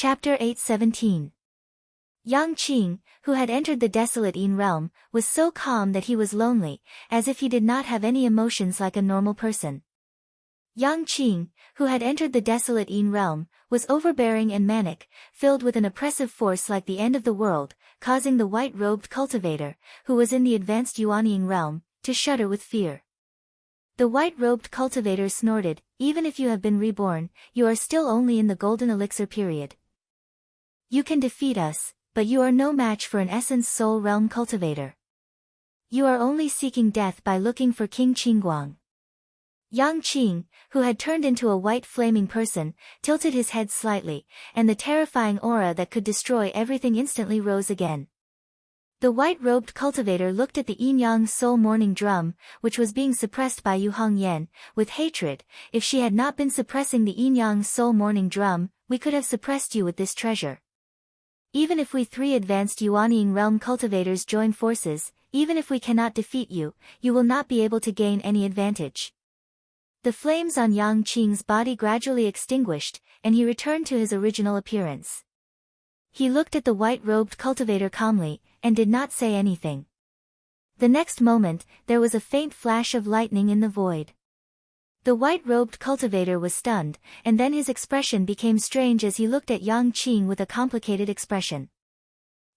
Chapter 8:17. Yang Qing, who had entered the desolate Yin realm, was so calm that he was lonely, as if he did not have any emotions like a normal person. Yang Qing, who had entered the desolate Yin realm, was overbearing and manic, filled with an oppressive force like the end of the world, causing the white-robed cultivator, who was in the advanced Yuanying realm, to shudder with fear. The white-robed cultivator snorted, "Even if you have been reborn, you are still only in the golden elixir period. You can defeat us, but you are no match for an essence soul realm cultivator. You are only seeking death by looking for King Qingguang." Yang Qing, who had turned into a white flaming person, tilted his head slightly, and the terrifying aura that could destroy everything instantly rose again. The white-robed cultivator looked at the yin-yang soul mourning drum, which was being suppressed by Yu Hongyan, with hatred. "If she had not been suppressing the yin-yang soul mourning drum, we could have suppressed you with this treasure. Even if we three advanced Yuanying realm cultivators join forces, even if we cannot defeat you, you will not be able to gain any advantage." The flames on Yang Qing's body gradually extinguished, and he returned to his original appearance. He looked at the white-robed cultivator calmly, and did not say anything. The next moment, there was a faint flash of lightning in the void. The white-robed cultivator was stunned, and then his expression became strange as he looked at Yang Qing with a complicated expression.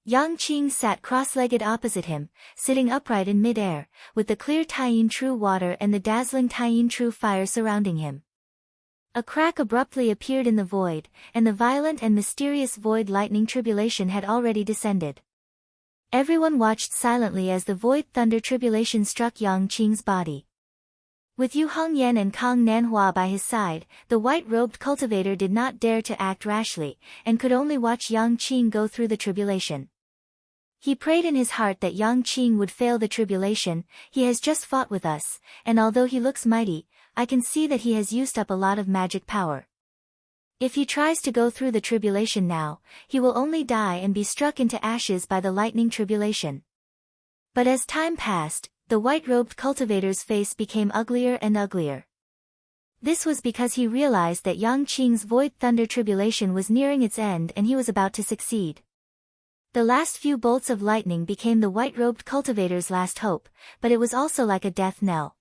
Yang Qing sat cross-legged opposite him, sitting upright in mid-air, with the clear Taiyin True water and the dazzling Taiyin True fire surrounding him. A crack abruptly appeared in the void, and the violent and mysterious void lightning tribulation had already descended. Everyone watched silently as the void thunder tribulation struck Yang Qing's body. With Yu Hongyan and Kang Nanhua by his side, the white-robed cultivator did not dare to act rashly, and could only watch Yang Qing go through the tribulation. He prayed in his heart that Yang Qing would fail the tribulation. "He has just fought with us, and although he looks mighty, I can see that he has used up a lot of magic power. If he tries to go through the tribulation now, he will only die and be struck into ashes by the lightning tribulation." But as time passed, the white-robed cultivator's face became uglier and uglier. This was because he realized that Yang Qing's void thunder tribulation was nearing its end and he was about to succeed. The last few bolts of lightning became the white-robed cultivator's last hope, but it was also like a death knell.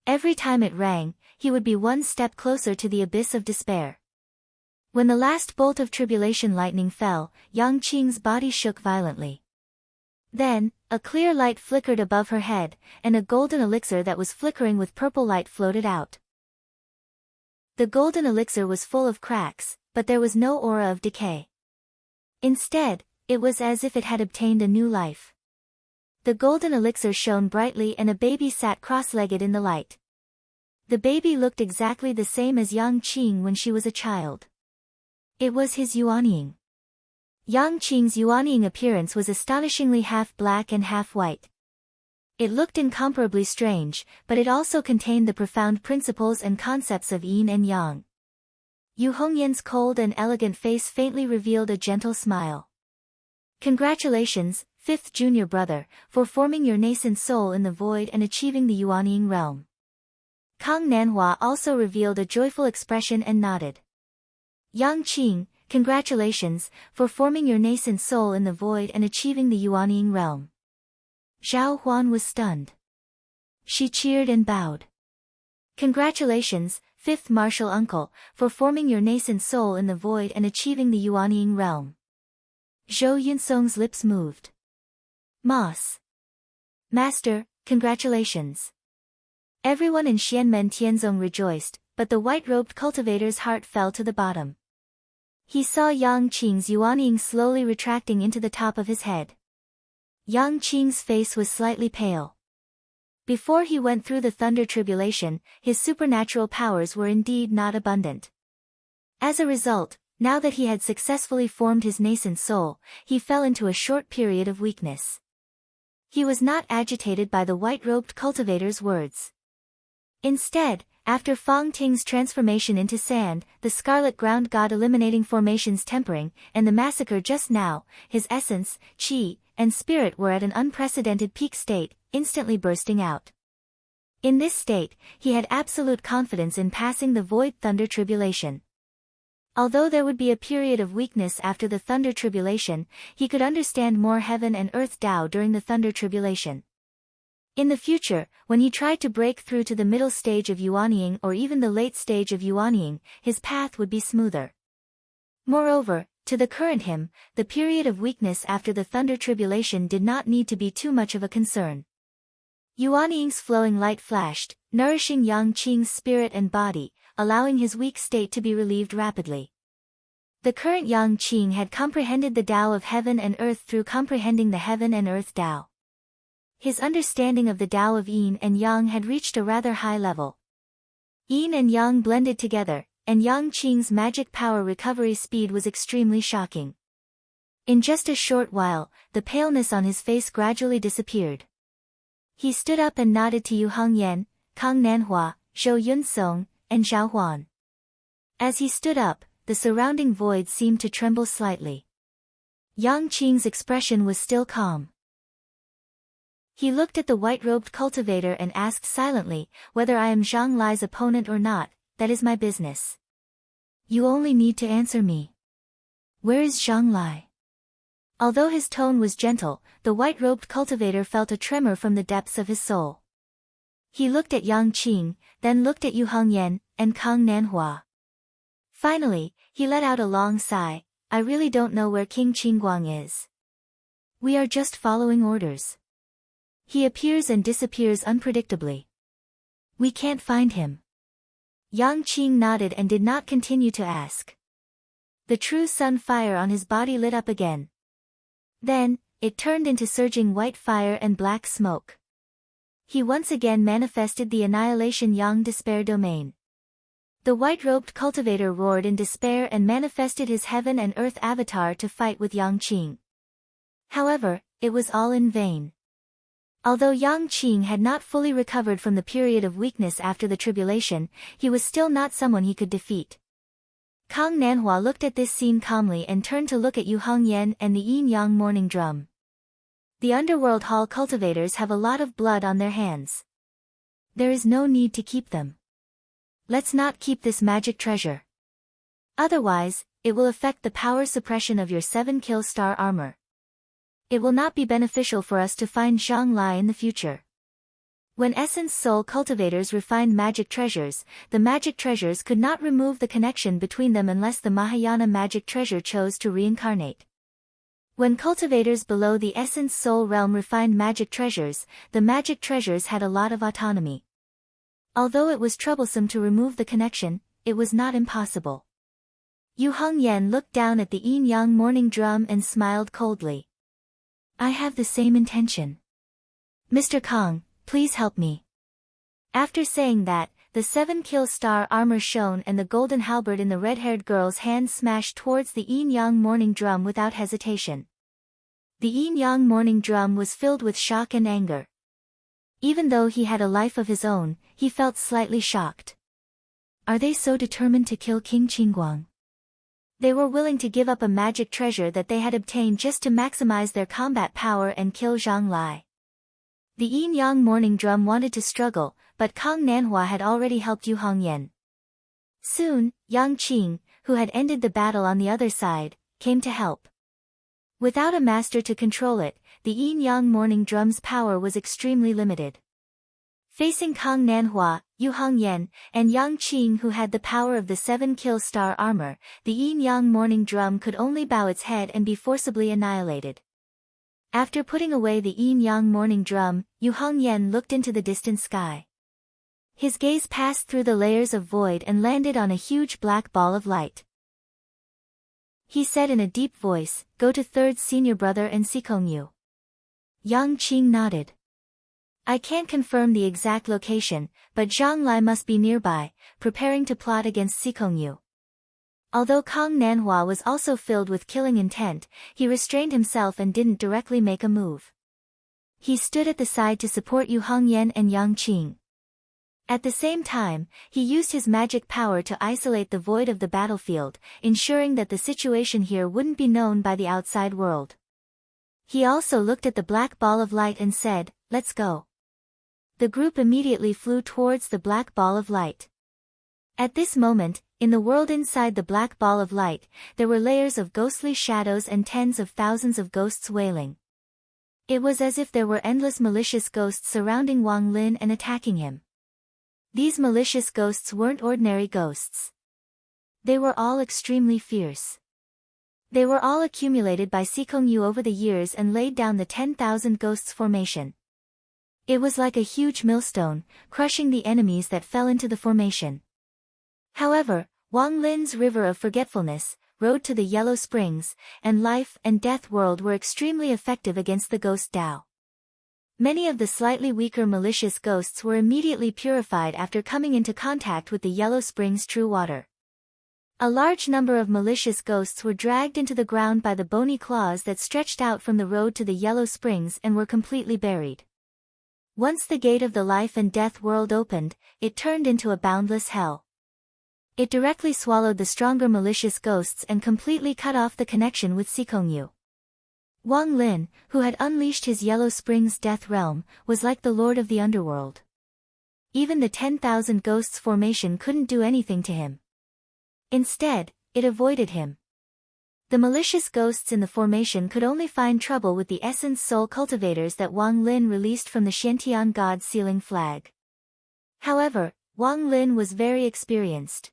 Every time it rang, he would be one step closer to the abyss of despair. When the last bolt of tribulation lightning fell, Yang Qing's body shook violently. Then, a clear light flickered above her head, and a golden elixir that was flickering with purple light floated out. The golden elixir was full of cracks, but there was no aura of decay. Instead, it was as if it had obtained a new life. The golden elixir shone brightly and a baby sat cross-legged in the light. The baby looked exactly the same as Yang Qing when she was a child. It was his Yuanying. Yang Qing's Yuanying appearance was astonishingly half black and half white. It looked incomparably strange, but it also contained the profound principles and concepts of yin and yang. Yu Hongyan's cold and elegant face faintly revealed a gentle smile. "Congratulations, fifth junior brother, for forming your nascent soul in the void and achieving the Yuanying realm." Kang Nanhua also revealed a joyful expression and nodded. "Yang Qing, congratulations, for forming your nascent soul in the void and achieving the Yuanying realm." Zhao Huan was stunned. She cheered and bowed. "Congratulations, fifth martial uncle, for forming your nascent soul in the void and achieving the Yuanying realm." Zhou Yunsong's lips moved. "Moss. Master, congratulations." Everyone in Xianmen Tianzong rejoiced, but the white-robed cultivator's heart fell to the bottom. He saw Yang Qing's Yuanying slowly retracting into the top of his head. Yang Qing's face was slightly pale. Before he went through the thunder tribulation, his supernatural powers were indeed not abundant. As a result, now that he had successfully formed his nascent soul, he fell into a short period of weakness. He was not agitated by the white-robed cultivator's words. Instead, after Fang Ting's transformation into sand, the scarlet ground god eliminating formations tempering, and the massacre just now, his essence, qi, and spirit were at an unprecedented peak state, instantly bursting out. In this state, he had absolute confidence in passing the void thunder tribulation. Although there would be a period of weakness after the Thunder Tribulation, he could understand more heaven and earth Tao during the Thunder Tribulation. In the future, when he tried to break through to the middle stage of Yuanying or even the late stage of Yuanying, his path would be smoother. Moreover, to the current him, the period of weakness after the Thunder Tribulation did not need to be too much of a concern. Yuanying's flowing light flashed, nourishing Yang Qing's spirit and body, allowing his weak state to be relieved rapidly. The current Yang Qing had comprehended the Tao of heaven and earth through comprehending the heaven and earth Tao. His understanding of the Tao of Yin and Yang had reached a rather high level. Yin and Yang blended together, and Yang Qing's magic power recovery speed was extremely shocking. In just a short while, the paleness on his face gradually disappeared. He stood up and nodded to Yu Hongyan, Kang Nanhua, Zhou Yunsong, and Zhao Huan. As he stood up, the surrounding void seemed to tremble slightly. Yang Qing's expression was still calm. He looked at the white-robed cultivator and asked silently, "Whether I am Zhang Lai's opponent or not, that is my business. You only need to answer me. Where is Zhang Lai?" Although his tone was gentle, the white-robed cultivator felt a tremor from the depths of his soul. He looked at Yang Qing, then looked at Yu Hongyan, and Kang Nanhua. Finally, he let out a long sigh. "I really don't know where King Qingguang is. We are just following orders. He appears and disappears unpredictably. We can't find him." Yang Qing nodded and did not continue to ask. The true sun fire on his body lit up again. Then, it turned into surging white fire and black smoke. He once again manifested the Annihilation Yang Despair domain. The white-robed cultivator roared in despair and manifested his heaven and earth avatar to fight with Yang Qing. However, it was all in vain. Although Yang Qing had not fully recovered from the period of weakness after the tribulation, he was still not someone he could defeat. Kang Nanhua looked at this scene calmly and turned to look at Yu Hongyan and the Yin-Yang mourning drum. The underworld hall cultivators have a lot of blood on their hands. There is no need to keep them. Let's not keep this magic treasure. Otherwise, it will affect the power suppression of your 7-kill star armor. It will not be beneficial for us to find Zhang Lai in the future. When Essence Soul cultivators refined magic treasures, the magic treasures could not remove the connection between them unless the Mahayana magic treasure chose to reincarnate. When cultivators below the Essence Soul realm refined magic treasures, the magic treasures had a lot of autonomy. Although it was troublesome to remove the connection, it was not impossible. Yu Hongyan looked down at the Yin-Yang mourning drum and smiled coldly. "I have the same intention. Mr. Kang, please help me." After saying that, the 7-kill star armor shone and the golden halberd in the red-haired girl's hand smashed towards the Yin-Yang mourning drum without hesitation. The Yin-Yang mourning drum was filled with shock and anger. Even though he had a life of his own, he felt slightly shocked. Are they so determined to kill King Qingguang? They were willing to give up a magic treasure that they had obtained just to maximize their combat power and kill Zhang Lai. The Yin-Yang mourning drum wanted to struggle, but Kang Nanhua had already helped Yu Hongyan. Soon, Yang Qing, who had ended the battle on the other side, came to help. Without a master to control it, the Yin-Yang mourning drum's power was extremely limited. Facing Kang Nanhua, Yu Hongyan, and Yang Qing who had the power of the 7-kill star armor, the Yin-Yang mourning drum could only bow its head and be forcibly annihilated. After putting away the Yin-Yang mourning drum, Yu Hongyan looked into the distant sky. His gaze passed through the layers of void and landed on a huge black ball of light. He said in a deep voice, "Go to third senior brother and Sikongyu." Yang Qing nodded. "I can't confirm the exact location, but Zhang Lai must be nearby, preparing to plot against Sikongyu." Although Kang Nanhua was also filled with killing intent, he restrained himself and didn't directly make a move. He stood at the side to support Yu Hongyan and Yang Qing. At the same time, he used his magic power to isolate the void of the battlefield, ensuring that the situation here wouldn't be known by the outside world. He also looked at the black ball of light and said, "Let's go." The group immediately flew towards the black ball of light. At this moment, in the world inside the black ball of light, there were layers of ghostly shadows and tens of thousands of ghosts wailing. It was as if there were endless malicious ghosts surrounding Wang Lin and attacking him. These malicious ghosts weren't ordinary ghosts. They were all extremely fierce. They were all accumulated by Sikong Yu over the years and laid down the 10,000 ghosts formation. It was like a huge millstone, crushing the enemies that fell into the formation. However, Wang Lin's river of forgetfulness, road to the Yellow Springs, and life and death world were extremely effective against the ghost Dao. Many of the slightly weaker malicious ghosts were immediately purified after coming into contact with the Yellow Springs' true water. A large number of malicious ghosts were dragged into the ground by the bony claws that stretched out from the road to the Yellow Springs and were completely buried. Once the gate of the life and death world opened, it turned into a boundless hell. It directly swallowed the stronger malicious ghosts and completely cut off the connection with Sikong Yu. Wang Lin, who had unleashed his Yellow Springs death realm, was like the lord of the underworld. Even the 10,000 ghosts formation couldn't do anything to him. Instead, it avoided him. The malicious ghosts in the formation could only find trouble with the essence soul cultivators that Wang Lin released from the Shantian God sealing flag. However, Wang Lin was very experienced.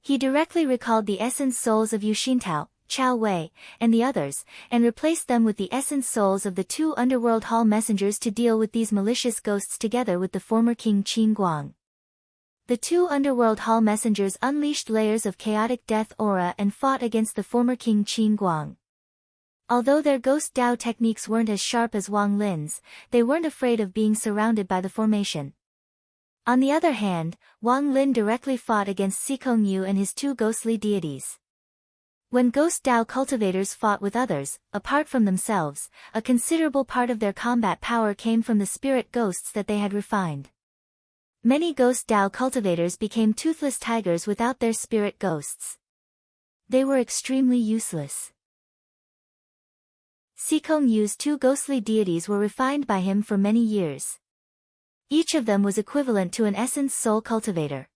He directly recalled the essence souls of Yu Xintao, Chao Wei, and the others, and replaced them with the essence souls of the two underworld hall messengers to deal with these malicious ghosts together with the former king Qin Guang. The two underworld hall messengers unleashed layers of chaotic death aura and fought against the former king Qin Guang. Although their ghost Dao techniques weren't as sharp as Wang Lin's, they weren't afraid of being surrounded by the formation. On the other hand, Wang Lin directly fought against Sikong Yu and his two ghostly deities. When ghost Dao cultivators fought with others, apart from themselves, a considerable part of their combat power came from the spirit ghosts that they had refined. Many ghost Dao cultivators became toothless tigers without their spirit ghosts. They were extremely useless. Sikong Yu's two ghostly deities were refined by him for many years. Each of them was equivalent to an essence soul cultivator.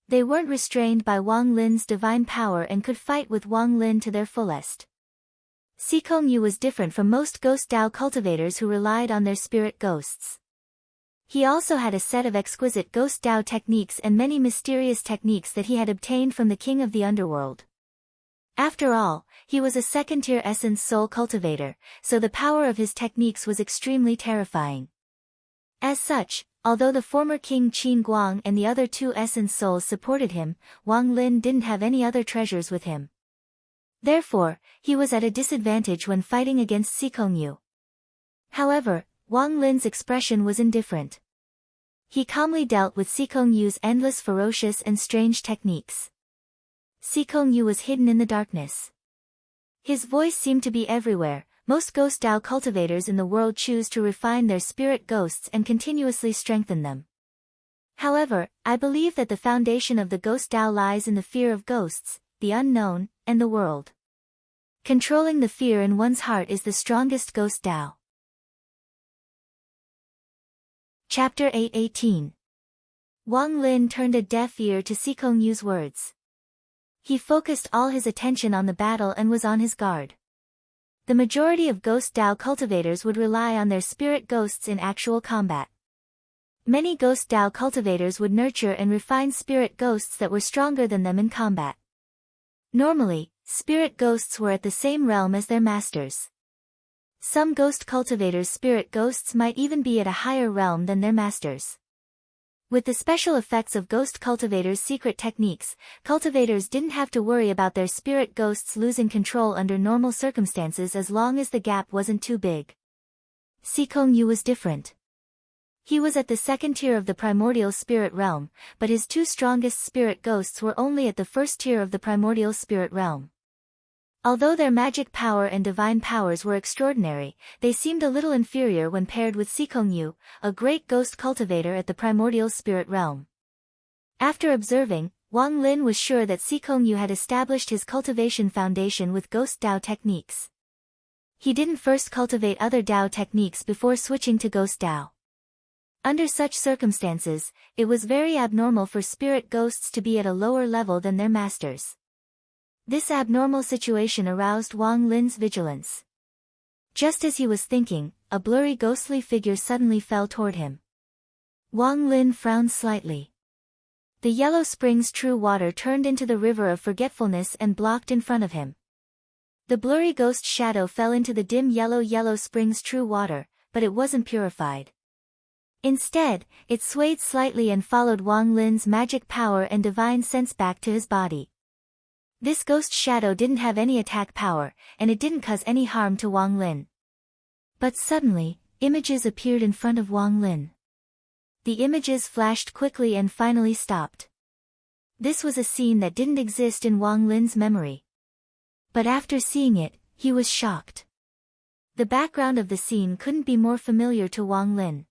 They weren't restrained by Wang Lin's divine power and could fight with Wang Lin to their fullest. Sikong Yu was different from most ghost Dao cultivators who relied on their spirit ghosts. He also had a set of exquisite ghost Dao techniques and many mysterious techniques that he had obtained from the king of the underworld. After all, he was a second-tier essence soul cultivator, so the power of his techniques was extremely terrifying. As such, although the former king Qin Guang and the other two essence souls supported him, Wang Lin didn't have any other treasures with him. Therefore, he was at a disadvantage when fighting against Sikong Yu. However, Wang Lin's expression was indifferent. He calmly dealt with Sikong Yu's endless ferocious and strange techniques. Sikong Yu was hidden in the darkness. His voice seemed to be everywhere. Most ghost Dao cultivators in the world choose to refine their spirit ghosts and continuously strengthen them. However, I believe that the foundation of the ghost Dao lies in the fear of ghosts, the unknown, and the world. Controlling the fear in one's heart is the strongest ghost Dao. Chapter 8:18. Wang Lin turned a deaf ear to Sikong Yu's words. He focused all his attention on the battle and was on his guard. The majority of ghost Dao cultivators would rely on their spirit ghosts in actual combat. Many ghost Dao cultivators would nurture and refine spirit ghosts that were stronger than them in combat. Normally, spirit ghosts were at the same realm as their masters. Some ghost cultivators' spirit ghosts might even be at a higher realm than their masters. With the special effects of ghost cultivators' secret techniques, cultivators didn't have to worry about their spirit ghosts losing control under normal circumstances as long as the gap wasn't too big. Sikong Yu was different. He was at the second tier of the primordial spirit realm, but his two strongest spirit ghosts were only at the first tier of the primordial spirit realm. Although their magic power and divine powers were extraordinary, they seemed a little inferior when paired with Sikong Yu, a great ghost cultivator at the primordial spirit realm. After observing, Wang Lin was sure that Sikong Yu had established his cultivation foundation with ghost Dao techniques. He didn't first cultivate other Dao techniques before switching to ghost Dao. Under such circumstances, it was very abnormal for spirit ghosts to be at a lower level than their masters. This abnormal situation aroused Wang Lin's vigilance. Just as he was thinking, a blurry ghostly figure suddenly fell toward him. Wang Lin frowned slightly. The Yellow Springs true water turned into the river of forgetfulness and blocked in front of him. The blurry ghost shadow fell into the dim Yellow Springs true water, but it wasn't purified. Instead, it swayed slightly and followed Wang Lin's magic power and divine sense back to his body. This ghost shadow didn't have any attack power, and it didn't cause any harm to Wang Lin. But suddenly, images appeared in front of Wang Lin. The images flashed quickly and finally stopped. This was a scene that didn't exist in Wang Lin's memory. But after seeing it, he was shocked. The background of the scene couldn't be more familiar to Wang Lin.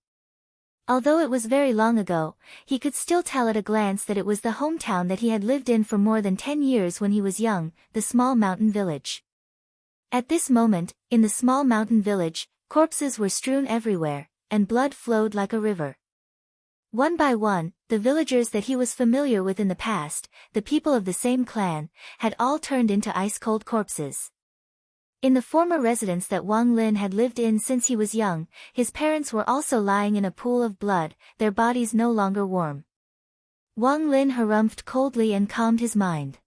Although it was very long ago, he could still tell at a glance that it was the hometown that he had lived in for more than 10 years when he was young, the small mountain village. At this moment, in the small mountain village, corpses were strewn everywhere, and blood flowed like a river. One by one, the villagers that he was familiar with in the past, the people of the same clan, had all turned into ice-cold corpses. In the former residence that Wang Lin had lived in since he was young, his parents were also lying in a pool of blood, their bodies no longer warm. Wang Lin harumphed coldly and calmed his mind.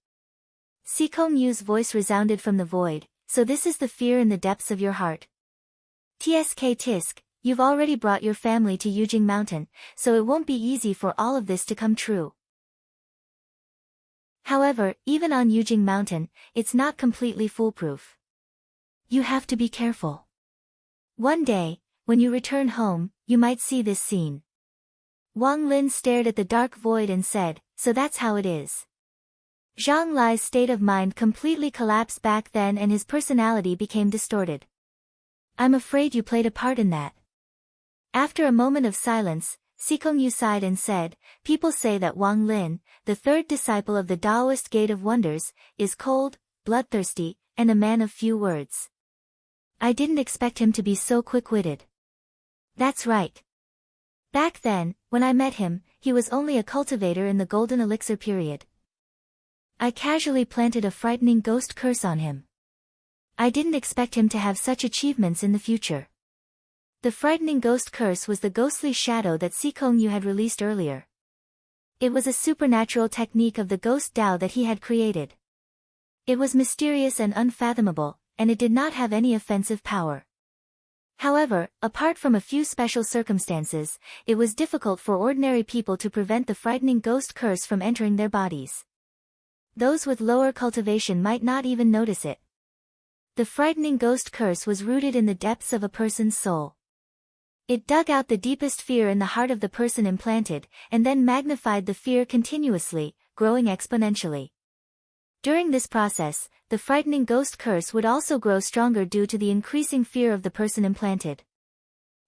Sikong Yu's voice resounded from the void, "So this is the fear in the depths of your heart. Tsk tisk, you've already brought your family to Yujing Mountain, so it won't be easy for all of this to come true." However, even on Yujing Mountain, it's not completely foolproof. You have to be careful. One day, when you return home, you might see this scene. Wang Lin stared at the dark void and said, "So that's how it is." Zhang Lai's state of mind completely collapsed back then and his personality became distorted. "I'm afraid you played a part in that." After a moment of silence, Sikong Yu sighed and said, "People say that Wang Lin, the third disciple of the Taoist Gate of Wonders, is cold, bloodthirsty, and a man of few words. I didn't expect him to be so quick-witted." "That's right. Back then, when I met him, he was only a cultivator in the Golden Elixir period. I casually planted a frightening ghost curse on him. I didn't expect him to have such achievements in the future." The frightening ghost curse was the ghostly shadow that Sikong Yu had released earlier. It was a supernatural technique of the ghost Tao that he had created. It was mysterious and unfathomable, and it did not have any offensive power. However, apart from a few special circumstances, it was difficult for ordinary people to prevent the frightening ghost curse from entering their bodies. Those with lower cultivation might not even notice it. The frightening ghost curse was rooted in the depths of a person's soul. It dug out the deepest fear in the heart of the person implanted, and then magnified the fear continuously, growing exponentially. During this process, the frightening ghost curse would also grow stronger due to the increasing fear of the person implanted.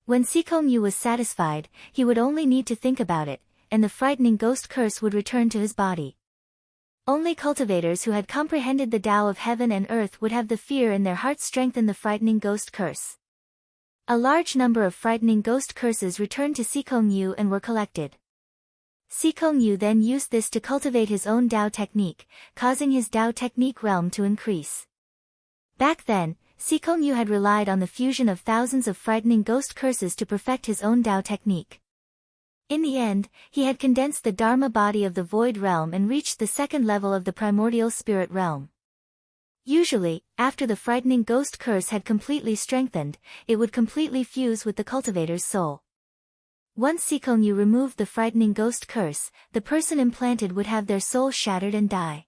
When Sikong Yu was satisfied, he would only need to think about it, and the frightening ghost curse would return to his body. Only cultivators who had comprehended the Tao of heaven and earth would have the fear in their hearts strengthen the frightening ghost curse. A large number of frightening ghost curses returned to Sikong Yu and were collected. Sikong Yu then used this to cultivate his own Tao technique, causing his Tao technique realm to increase. Back then, Sikong Yu had relied on the fusion of thousands of frightening ghost curses to perfect his own Tao technique. In the end, he had condensed the Dharma body of the void realm and reached the second level of the primordial spirit realm. Usually, after the frightening ghost curse had completely strengthened, it would completely fuse with the cultivator's soul. Once Sikong Yu removed the frightening ghost curse, the person implanted would have their soul shattered and die.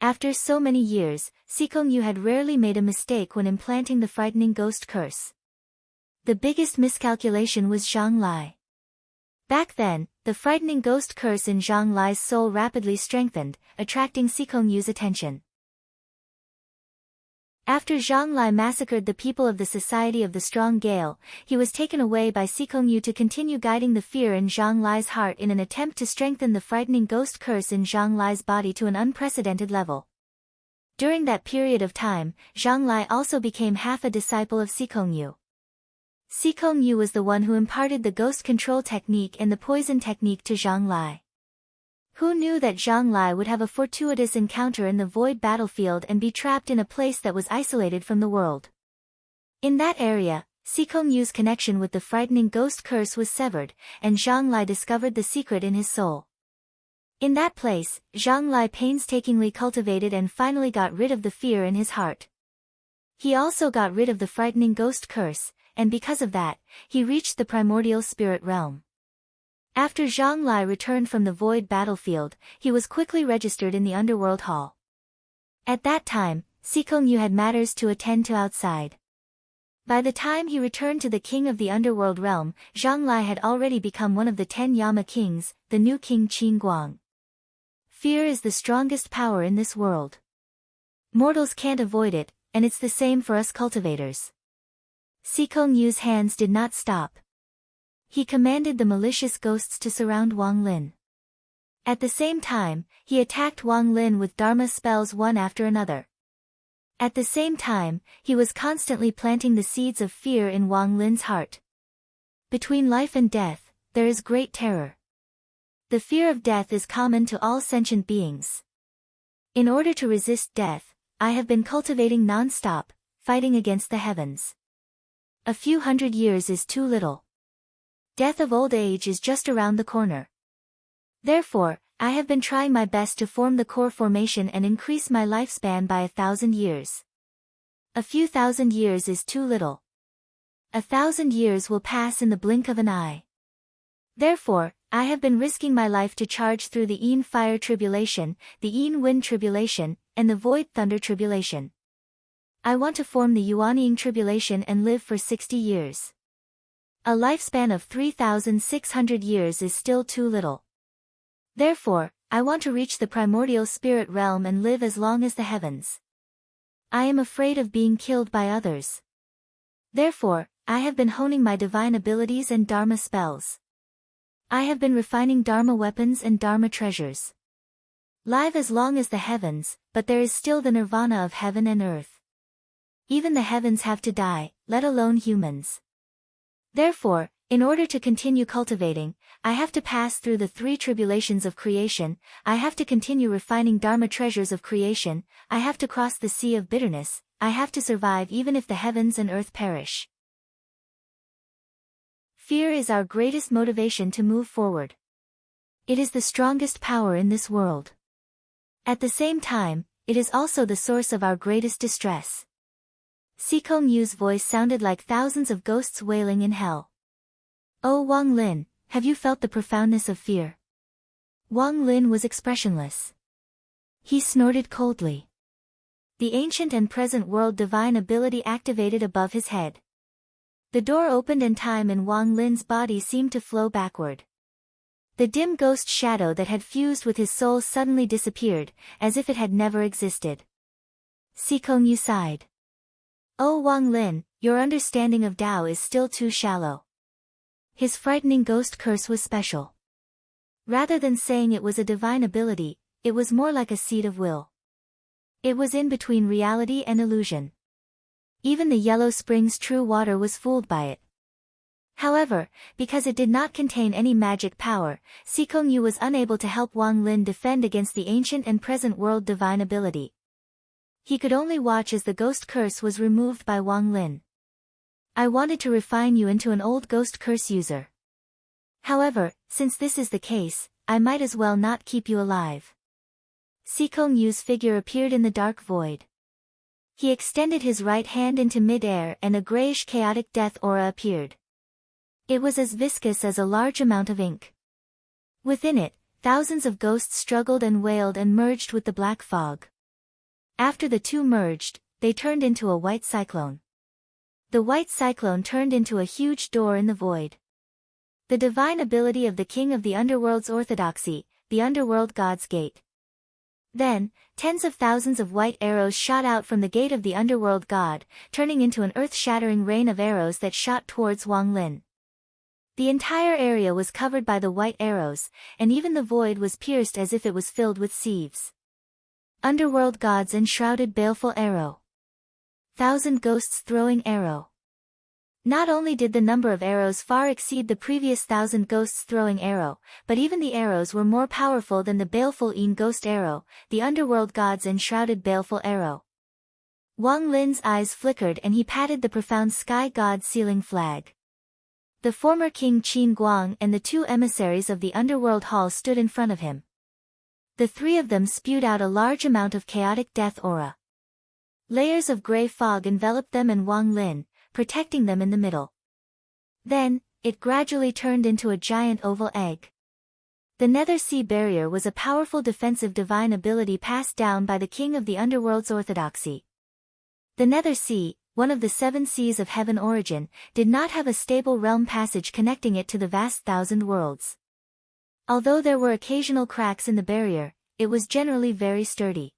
After so many years, Sikong Yu had rarely made a mistake when implanting the frightening ghost curse. The biggest miscalculation was Zhang Lai. Back then, the frightening ghost curse in Zhang Lai's soul rapidly strengthened, attracting Sikong Yu's attention. After Zhang Lai massacred the people of the Society of the Strong Gale, he was taken away by Sikong Yu to continue guiding the fear in Zhang Lai's heart in an attempt to strengthen the frightening ghost curse in Zhang Lai's body to an unprecedented level. During that period of time, Zhang Lai also became half a disciple of Sikong Yu. Sikong Yu was the one who imparted the ghost control technique and the poison technique to Zhang Lai. Who knew that Zhang Lai would have a fortuitous encounter in the void battlefield and be trapped in a place that was isolated from the world? In that area, Sikong Yu's connection with the frightening ghost curse was severed, and Zhang Lai discovered the secret in his soul. In that place, Zhang Lai painstakingly cultivated and finally got rid of the fear in his heart. He also got rid of the frightening ghost curse, and because of that, he reached the primordial spirit realm. After Zhang Lai returned from the void battlefield, he was quickly registered in the underworld hall. At that time, Sikong Yu had matters to attend to outside. By the time he returned to the king of the underworld realm, Zhang Lai had already become one of the 10 Yama kings, the new king Qin Guang. Fear is the strongest power in this world. Mortals can't avoid it, and it's the same for us cultivators. Sikong Yu's hands did not stop. He commanded the malicious ghosts to surround Wang Lin. At the same time, he attacked Wang Lin with Dharma spells one after another. At the same time, he was constantly planting the seeds of fear in Wang Lin's heart. Between life and death, there is great terror. The fear of death is common to all sentient beings. In order to resist death, I have been cultivating non-stop, fighting against the heavens. A few hundred years is too little. Death of old age is just around the corner. Therefore, I have been trying my best to form the core formation and increase my lifespan by 1,000 years. A few thousand years is too little. 1,000 years will pass in the blink of an eye. Therefore, I have been risking my life to charge through the Yin fire tribulation, the Yin wind tribulation, and the void thunder tribulation. I want to form the Yuanying tribulation and live for 60 years. A lifespan of 3,600 years is still too little. Therefore, I want to reach the primordial spirit realm and live as long as the heavens. I am afraid of being killed by others. Therefore, I have been honing my divine abilities and Dharma spells. I have been refining Dharma weapons and Dharma treasures. Live as long as the heavens, but there is still the nirvana of heaven and earth. Even the heavens have to die, let alone humans. Therefore, in order to continue cultivating, I have to pass through the 3 tribulations of creation, I have to continue refining Dharma treasures of creation, I have to cross the sea of bitterness, I have to survive even if the heavens and earth perish. Fear is our greatest motivation to move forward. It is the strongest power in this world. At the same time, it is also the source of our greatest distress. Sikong Yu's voice sounded like thousands of ghosts wailing in hell. Oh Wang Lin, have you felt the profoundness of fear? Wang Lin was expressionless. He snorted coldly. The ancient and present world divine ability activated above his head. The door opened and time in Wang Lin's body seemed to flow backward. The dim ghost shadow that had fused with his soul suddenly disappeared, as if it had never existed. Sikong Yu sighed. Oh Wang Lin, your understanding of Tao is still too shallow. His frightening ghost curse was special. Rather than saying it was a divine ability, it was more like a seed of will. It was in between reality and illusion. Even the Yellow Spring's true water was fooled by it. However, because it did not contain any magic power, Sikong Yu was unable to help Wang Lin defend against the ancient and present world divine ability. He could only watch as the ghost curse was removed by Wang Lin. I wanted to refine you into an old ghost curse user. However, since this is the case, I might as well not keep you alive. Sikong Yu's figure appeared in the dark void. He extended his right hand into mid-air and a grayish chaotic death aura appeared. It was as viscous as a large amount of ink. Within it, thousands of ghosts struggled and wailed and merged with the black fog. After the two merged, they turned into a white cyclone. The white cyclone turned into a huge door in the void. The divine ability of the king of the underworld's orthodoxy, the underworld god's gate. Then, tens of thousands of white arrows shot out from the gate of the underworld god, turning into an earth-shattering rain of arrows that shot towards Wang Lin. The entire area was covered by the white arrows, and even the void was pierced as if it was filled with sieves. Underworld gods enshrouded baleful arrow. 1,000 ghosts throwing arrow. Not only did the number of arrows far exceed the previous 1,000 ghosts throwing arrow, but even the arrows were more powerful than the baleful Een ghost arrow, the underworld god's enshrouded baleful arrow. Wang Lin's eyes flickered and he patted the profound sky god's sealing flag. The former king Qin Guang and the two emissaries of the underworld hall stood in front of him. The three of them spewed out a large amount of chaotic death aura. Layers of gray fog enveloped them and Wang Lin, protecting them in the middle. Then, it gradually turned into a giant oval egg. The Nether Sea Barrier was a powerful defensive divine ability passed down by the king of the underworld's orthodoxy. The Nether Sea, one of the 7 seas of heaven origin, did not have a stable realm passage connecting it to the vast 1,000 worlds. Although there were occasional cracks in the barrier, it was generally very sturdy.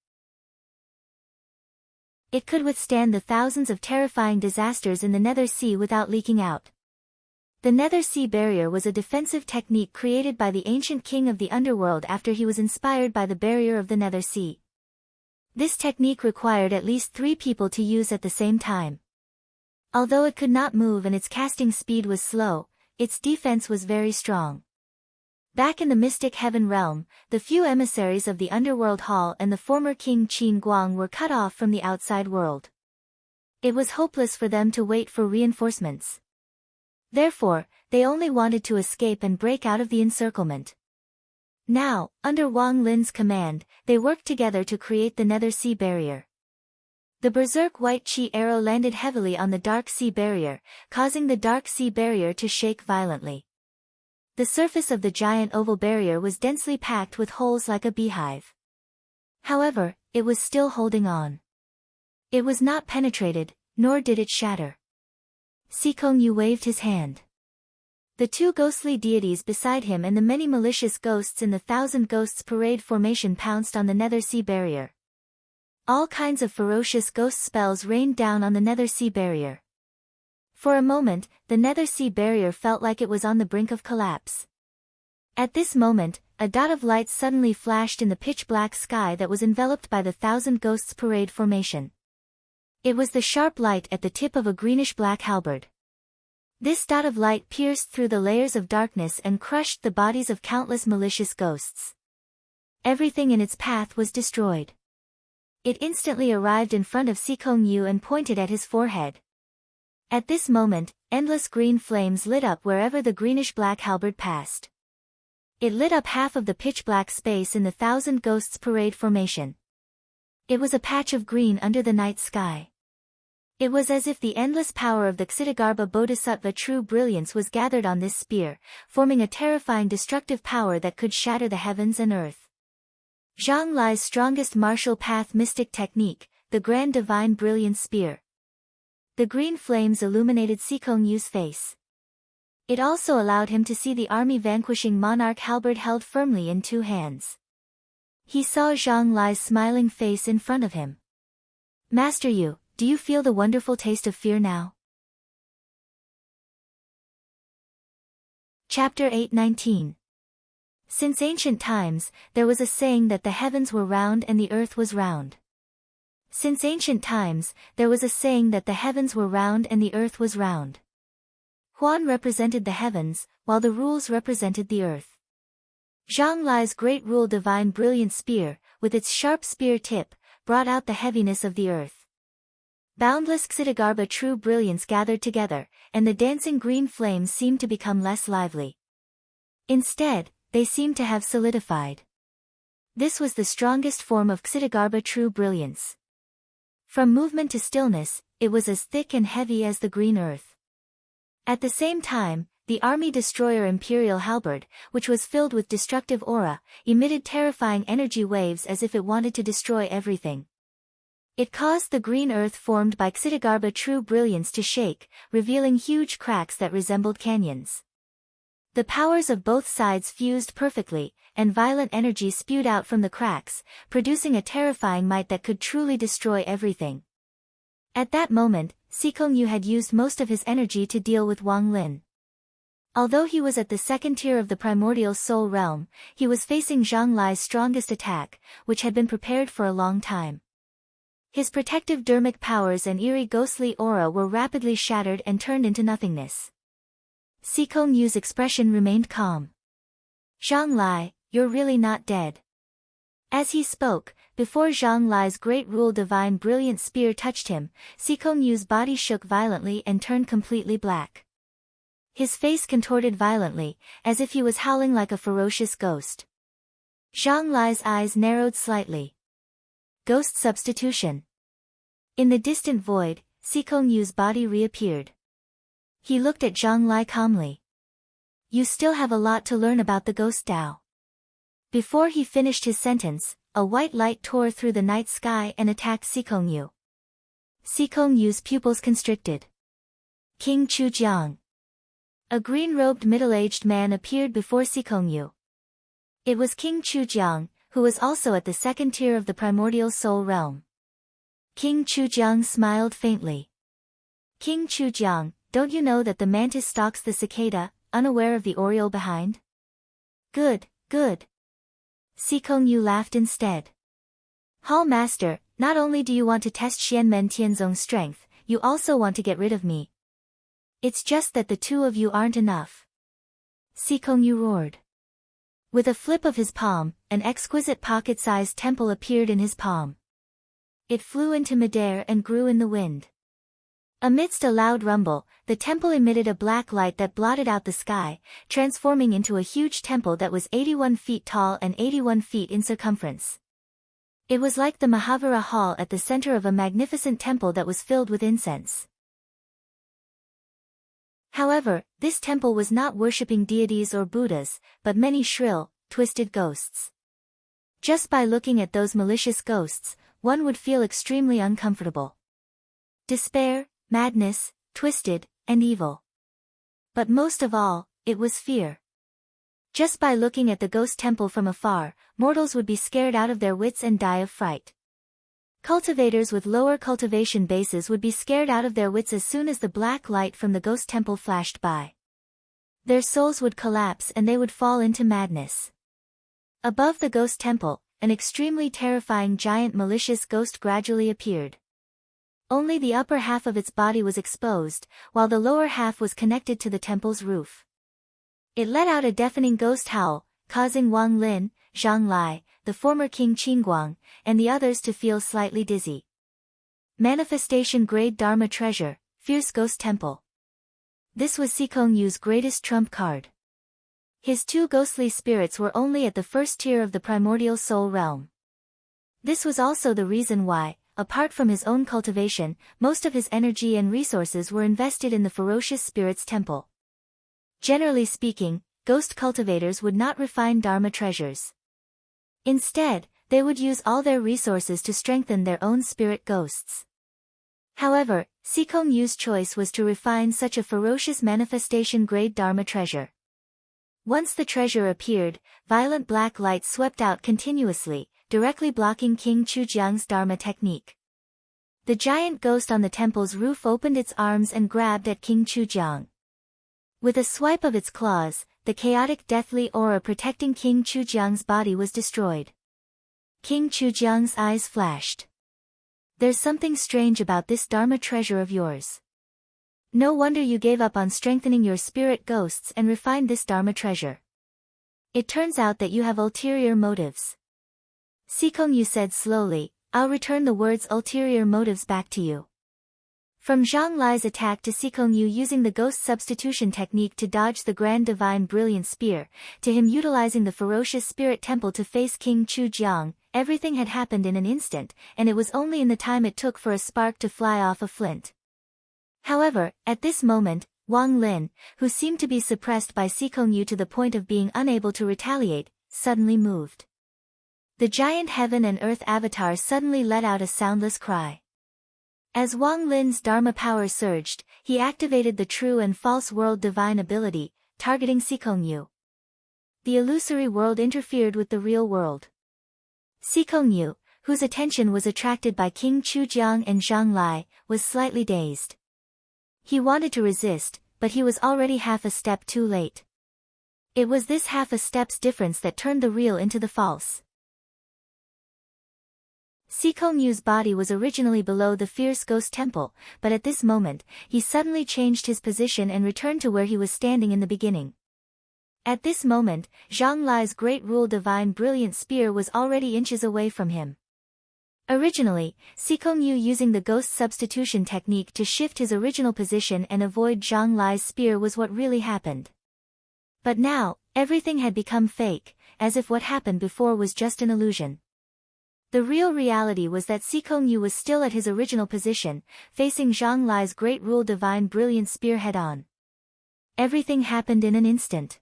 It could withstand the thousands of terrifying disasters in the Nether Sea without leaking out. The Nether Sea Barrier was a defensive technique created by the ancient king of the underworld after he was inspired by the barrier of the Nether Sea. This technique required at least 3 people to use at the same time. Although it could not move and its casting speed was slow, its defense was very strong. Back in the mystic heaven realm, the few emissaries of the underworld hall and the former king Qin Guang were cut off from the outside world. It was hopeless for them to wait for reinforcements. Therefore, they only wanted to escape and break out of the encirclement. Now, under Wang Lin's command, they worked together to create the Nether Sea Barrier. The berserk white chi arrow landed heavily on the Dark Sea Barrier, causing the Dark Sea Barrier to shake violently. The surface of the giant oval barrier was densely packed with holes like a beehive. However, it was still holding on. It was not penetrated, nor did it shatter. Sikong Yu waved his hand. The 2 ghostly deities beside him and the many malicious ghosts in the 1,000 Ghosts Parade formation pounced on the Nether Sea Barrier. All kinds of ferocious ghost spells rained down on the Nether Sea Barrier. For a moment, the Nether Sea Barrier felt like it was on the brink of collapse. At this moment, a dot of light suddenly flashed in the pitch-black sky that was enveloped by the 1,000 Ghosts Parade formation. It was the sharp light at the tip of a greenish-black halberd. This dot of light pierced through the layers of darkness and crushed the bodies of countless malicious ghosts. Everything in its path was destroyed. It instantly arrived in front of Sikong Yu and pointed at his forehead. At this moment, endless green flames lit up wherever the greenish-black halberd passed. It lit up half of the pitch-black space in the 1,000 Ghosts Parade formation. It was a patch of green under the night sky. It was as if the endless power of the Ksitigarbha Bodhisattva true brilliance was gathered on this spear, forming a terrifying destructive power that could shatter the heavens and earth. Zhang Lai's strongest martial path mystic technique, the Grand Divine Brilliance Spear. The green flames illuminated Sikong Yu's face. It also allowed him to see the army-vanquishing monarch halberd held firmly in 2 hands. He saw Zhang Lai's smiling face in front of him. Master Yu, do you feel the wonderful taste of fear now? Chapter 8:19. Since ancient times, there was a saying that the heavens were round and the earth was round. Since ancient times, there was a saying that the heavens were round and the earth was round. Huan represented the heavens, while the rules represented the earth. Zhang Lai's great rule divine brilliant spear, with its sharp spear tip, brought out the heaviness of the earth. Boundless Ksitigarbha true brilliance gathered together, and the dancing green flames seemed to become less lively. Instead, they seemed to have solidified. This was the strongest form of Ksitigarbha true brilliance. From movement to stillness, it was as thick and heavy as the green earth. At the same time, the army destroyer Imperial Halberd, which was filled with destructive aura, emitted terrifying energy waves as if it wanted to destroy everything. It caused the green earth formed by Ksitigarbha true brilliance to shake, revealing huge cracks that resembled canyons. The powers of both sides fused perfectly, and violent energy spewed out from the cracks, producing a terrifying might that could truly destroy everything. At that moment, Sikong Yu had used most of his energy to deal with Wang Lin. Although he was at the 2nd tier of the primordial soul realm, he was facing Zhang Lai's strongest attack, which had been prepared for a long time. His protective dermic powers and eerie ghostly aura were rapidly shattered and turned into nothingness. Sikong Yu's expression remained calm. "Zhang Lai, you're really not dead." As he spoke, before Zhang Lai's great rule divine brilliant spear touched him, Sikong Yu's body shook violently and turned completely black. His face contorted violently, as if he was howling like a ferocious ghost. Zhang Lai's eyes narrowed slightly. Ghost substitution. In the distant void, Sikong Yu's body reappeared. He looked at Zhang Lai calmly. "You still have a lot to learn about the ghost Tao." Before he finished his sentence, a white light tore through the night sky and attacked Sikong Yu. Sikong Yu's pupils constricted. King Chujiang. A green-robed middle-aged man appeared before Sikong Yu. It was King Chujiang, who was also at the second tier of the primordial soul realm. King Chujiang smiled faintly. "King Chujiang, don't you know that the mantis stalks the cicada, unaware of the oriole behind?" "Good, good." Sikong Yu laughed instead. "Hall Master, not only do you want to test Xianmen Tianzong's strength, you also want to get rid of me. It's just that the two of you aren't enough." Sikong Yu roared. With a flip of his palm, an exquisite pocket-sized temple appeared in his palm. It flew into midair and grew in the wind. Amidst a loud rumble, the temple emitted a black light that blotted out the sky, transforming into a huge temple that was 81 feet tall and 81 feet in circumference. It was like the Mahavira Hall at the center of a magnificent temple that was filled with incense. However, this temple was not worshipping deities or Buddhas, but many shrill, twisted ghosts. Just by looking at those malicious ghosts, one would feel extremely uncomfortable. Despair, madness, twisted, and evil. But most of all, it was fear. Just by looking at the ghost temple from afar, mortals would be scared out of their wits and die of fright. Cultivators with lower cultivation bases would be scared out of their wits as soon as the black light from the ghost temple flashed by. Their souls would collapse and they would fall into madness. Above the ghost temple, an extremely terrifying giant malicious ghost gradually appeared. Only the upper half of its body was exposed, while the lower half was connected to the temple's roof. It let out a deafening ghost howl, causing Wang Lin, Zhang Lai, the former King Qingguang, and the others to feel slightly dizzy. Manifestation Grade Dharma Treasure, Fierce Ghost Temple. This was Sikong Yu's greatest trump card. His two ghostly spirits were only at the first tier of the primordial soul realm. This was also the reason why, apart from his own cultivation, most of his energy and resources were invested in the ferocious spirits temple. Generally speaking, ghost cultivators would not refine Dharma treasures. Instead, they would use all their resources to strengthen their own spirit ghosts. However, Sikong Yu's choice was to refine such a ferocious manifestation-grade Dharma treasure. Once the treasure appeared, violent black light swept out continuously, directly blocking King Chujiang's Dharma technique. The giant ghost on the temple's roof opened its arms and grabbed at King Chujiang. With a swipe of its claws, the chaotic deathly aura protecting King Chujiang's body was destroyed. King Chujiang's eyes flashed. "There's something strange about this Dharma treasure of yours. No wonder you gave up on strengthening your spirit ghosts and refined this Dharma treasure. It turns out that you have ulterior motives." Sikong Yu said slowly, "I'll return the words ulterior motives back to you." From Zhang Lai's attack to Sikong Yu using the ghost substitution technique to dodge the grand divine brilliant spear, to him utilizing the ferocious spirit temple to face King Chujiang, everything had happened in an instant, and it was only in the time it took for a spark to fly off a flint. However, at this moment, Wang Lin, who seemed to be suppressed by Sikong Yu to the point of being unable to retaliate, suddenly moved. The giant heaven and earth avatar suddenly let out a soundless cry. As Wang Lin's Dharma power surged, he activated the true and false world divine ability, targeting Sikong Yu. The illusory world interfered with the real world. Sikong Yu, whose attention was attracted by King Chujiang and Zhang Lai, was slightly dazed. He wanted to resist, but he was already half a step too late. It was this half a step's difference that turned the real into the false. Sikong-Yu's body was originally below the fierce ghost temple, but at this moment, he suddenly changed his position and returned to where he was standing in the beginning. At this moment, Zhang Lai's Great Rule Divine Brilliant Spear was already inches away from him. Originally, Sikong-Yu using the ghost substitution technique to shift his original position and avoid Zhang Lai's spear was what really happened. But now, everything had become fake, as if what happened before was just an illusion. The real reality was that Sikong-Yu was still at his original position, facing Zhang Lai's Great Rule Divine Brilliant Spear head-on. Everything happened in an instant.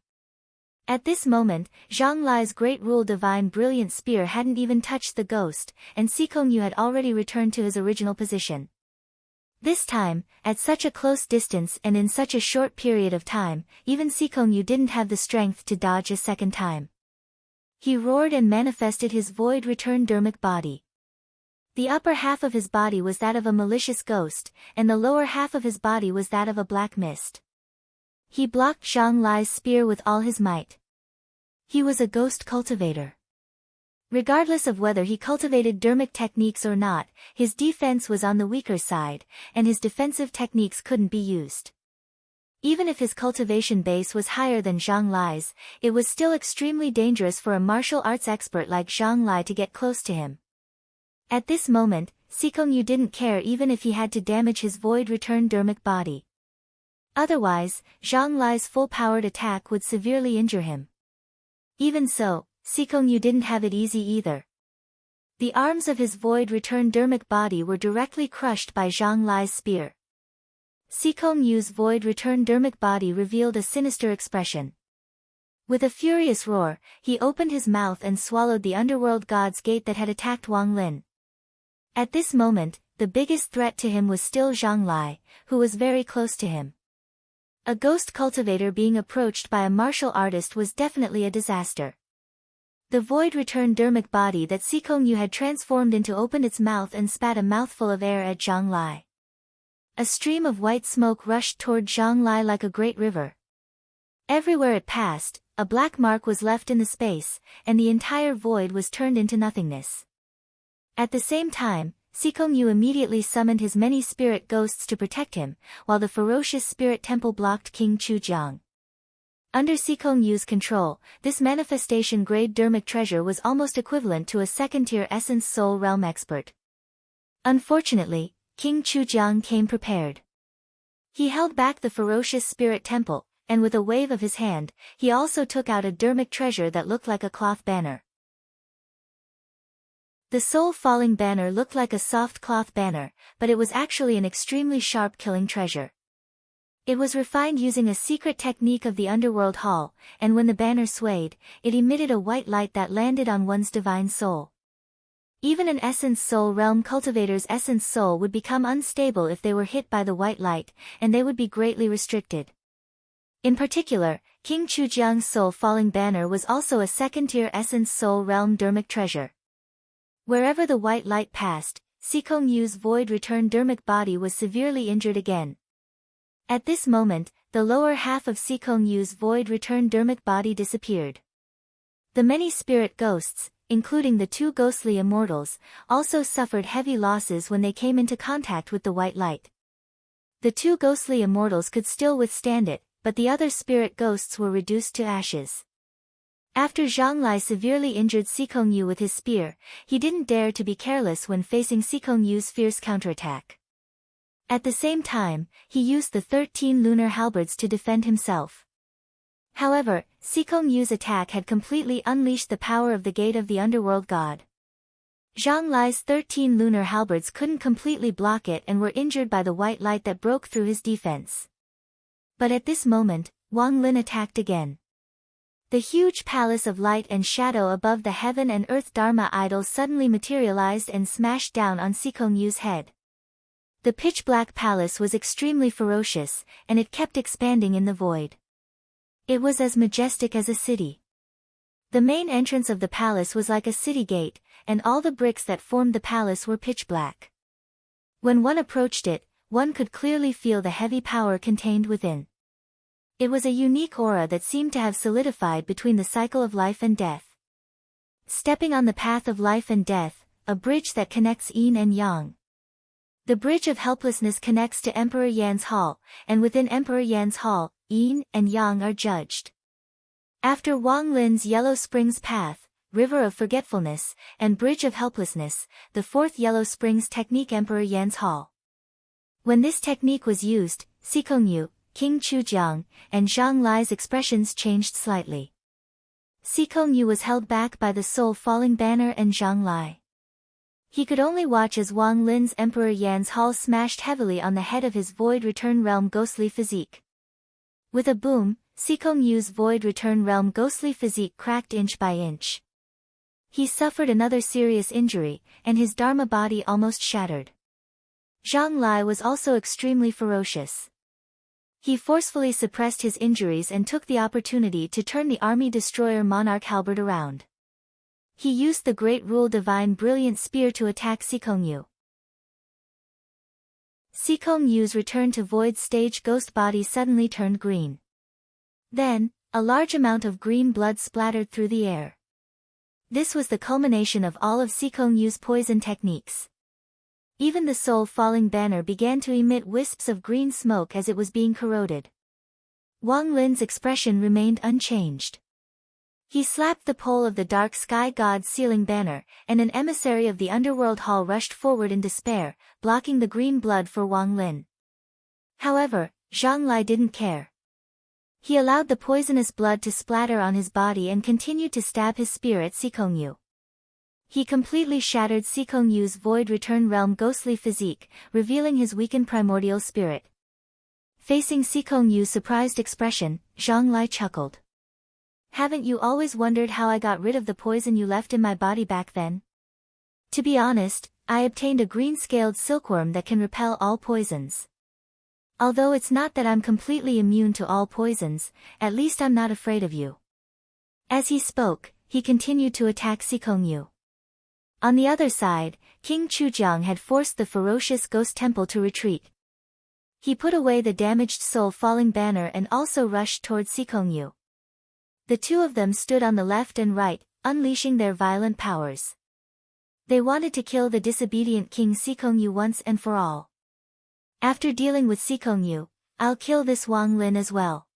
At this moment, Zhang Lai's Great Rule Divine Brilliant Spear hadn't even touched the ghost, and Sikong-Yu had already returned to his original position. This time, at such a close distance and in such a short period of time, even Sikong-Yu didn't have the strength to dodge a second time. He roared and manifested his void return dermic body. The upper half of his body was that of a malicious ghost, and the lower half of his body was that of a black mist. He blocked Zhang Lai's spear with all his might. He was a ghost cultivator. Regardless of whether he cultivated dermic techniques or not, his defense was on the weaker side, and his defensive techniques couldn't be used. Even if his cultivation base was higher than Zhang Lai's, it was still extremely dangerous for a martial arts expert like Zhang Lai to get close to him. At this moment, Sikong-Yu didn't care even if he had to damage his void return dermic body. Otherwise, Zhang Lai's full-powered attack would severely injure him. Even so, Sikong-Yu didn't have it easy either. The arms of his void return dermic body were directly crushed by Zhang Lai's spear. Sikong-Yu's void return dermic body revealed a sinister expression. With a furious roar, he opened his mouth and swallowed the underworld god's gate that had attacked Wang Lin. At this moment, the biggest threat to him was still Zhang Lai, who was very close to him. A ghost cultivator being approached by a martial artist was definitely a disaster. The void return dermic body that Sikong-Yu had transformed into opened its mouth and spat a mouthful of air at Zhang Lai. A stream of white smoke rushed toward Zhang Lai like a great river. Everywhere it passed, a black mark was left in the space, and the entire void was turned into nothingness. At the same time, Sikong-Yu immediately summoned his many spirit ghosts to protect him, while the ferocious spirit temple blocked King Chujiang. Under Sikong-Yu's control, this manifestation-grade dermic treasure was almost equivalent to a second-tier Essence Soul Realm expert. Unfortunately, King Chujiang came prepared. He held back the ferocious spirit temple, and with a wave of his hand, he also took out a dermic treasure that looked like a cloth banner. The soul-falling banner looked like a soft cloth banner, but it was actually an extremely sharp killing treasure. It was refined using a secret technique of the underworld hall, and when the banner swayed, it emitted a white light that landed on one's divine soul. Even an Essence Soul Realm cultivator's Essence Soul would become unstable if they were hit by the white light, and they would be greatly restricted. In particular, King Chujiang's soul-falling banner was also a second-tier Essence Soul Realm dermic treasure. Wherever the white light passed, Sikong-Yu's void return dermic body was severely injured again. At this moment, the lower half of Sikong-Yu's void return dermic body disappeared. The many spirit ghosts, including the two ghostly immortals, also suffered heavy losses when they came into contact with the white light. The two ghostly immortals could still withstand it, but the other spirit ghosts were reduced to ashes. After Zhang Lai severely injured Sikong-Yu with his spear, he didn't dare to be careless when facing Sikong-Yu's fierce counterattack. At the same time, he used the 13 lunar halberds to defend himself. However, Sikong-Yu's attack had completely unleashed the power of the Gate of the Underworld God. Zhang Lai's 13 lunar halberds couldn't completely block it and were injured by the white light that broke through his defense. But at this moment, Wang Lin attacked again. The huge palace of light and shadow above the heaven and earth Dharma idols suddenly materialized and smashed down on Sikong-Yu's head. The pitch-black palace was extremely ferocious, and it kept expanding in the void. It was as majestic as a city. The main entrance of the palace was like a city gate, and all the bricks that formed the palace were pitch-black. When one approached it, one could clearly feel the heavy power contained within. It was a unique aura that seemed to have solidified between the cycle of life and death. Stepping on the path of life and death, a bridge that connects yin and yang. The Bridge of Helplessness connects to Emperor Yan's hall, and within Emperor Yan's hall, yin and yang are judged. After Wang Lin's Yellow Springs Path, River of Forgetfulness, and Bridge of Helplessness, the fourth Yellow Springs technique Emperor Yan's hall. When this technique was used, Sikongyu, King Chujiang, and Zhang Lai's expressions changed slightly. Sikongyu was held back by the soul-falling banner and Zhang Lai. He could only watch as Wang Lin's Emperor Yan's hall smashed heavily on the head of his Void Return Realm ghostly physique. With a boom, Sikongyu's Void Return Realm ghostly physique cracked inch by inch. He suffered another serious injury, and his Dharma body almost shattered. Zhang Lai was also extremely ferocious. He forcefully suppressed his injuries and took the opportunity to turn the army destroyer Monarch Halberd around. He used the Great Rule Divine Brilliant Spear to attack Sikongyu. Sikongyu's return to Void stage ghost body suddenly turned green. Then, a large amount of green blood splattered through the air. This was the culmination of all of Sikongyu's poison techniques. Even the soul-falling banner began to emit wisps of green smoke as it was being corroded. Wang Lin's expression remained unchanged. He slapped the pole of the dark sky god's sealing banner, and an emissary of the underworld hall rushed forward in despair, blocking the green blood for Wang Lin. However, Zhang Lai didn't care. He allowed the poisonous blood to splatter on his body and continued to stab his spear at Sikongyu. He completely shattered Sikongyu's Void Return Realm ghostly physique, revealing his weakened primordial spirit. Facing Sikongyu's surprised expression, Zhang Lai chuckled. Haven't you always wondered how I got rid of the poison you left in my body back then? To be honest, I obtained a green-scaled silkworm that can repel all poisons. Although it's not that I'm completely immune to all poisons, at least I'm not afraid of you. As he spoke, he continued to attack Sikongyu. On the other side, King Chujiang had forced the ferocious ghost temple to retreat. He put away the damaged soul-falling banner and also rushed towards Sikongyu. The two of them stood on the left and right, unleashing their violent powers. They wanted to kill the disobedient King Sikongyu once and for all. After dealing with Sikongyu, I'll kill this Wang Lin as well.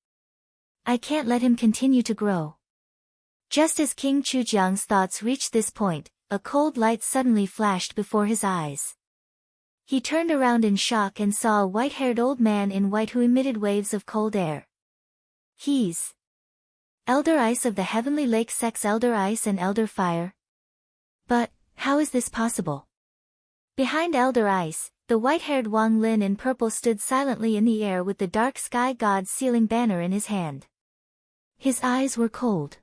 I can't let him continue to grow. Just as King Chujiang's thoughts reached this point, a cold light suddenly flashed before his eyes. He turned around in shock and saw a white-haired old man in white who emitted waves of cold air. He's Elder Ice of the Heavenly Lake Sex Elder Ice and Elder Fire. But, how is this possible? Behind Elder Ice, the white-haired Wang Lin in purple stood silently in the air with the dark sky god's sealing banner in his hand. His eyes were cold.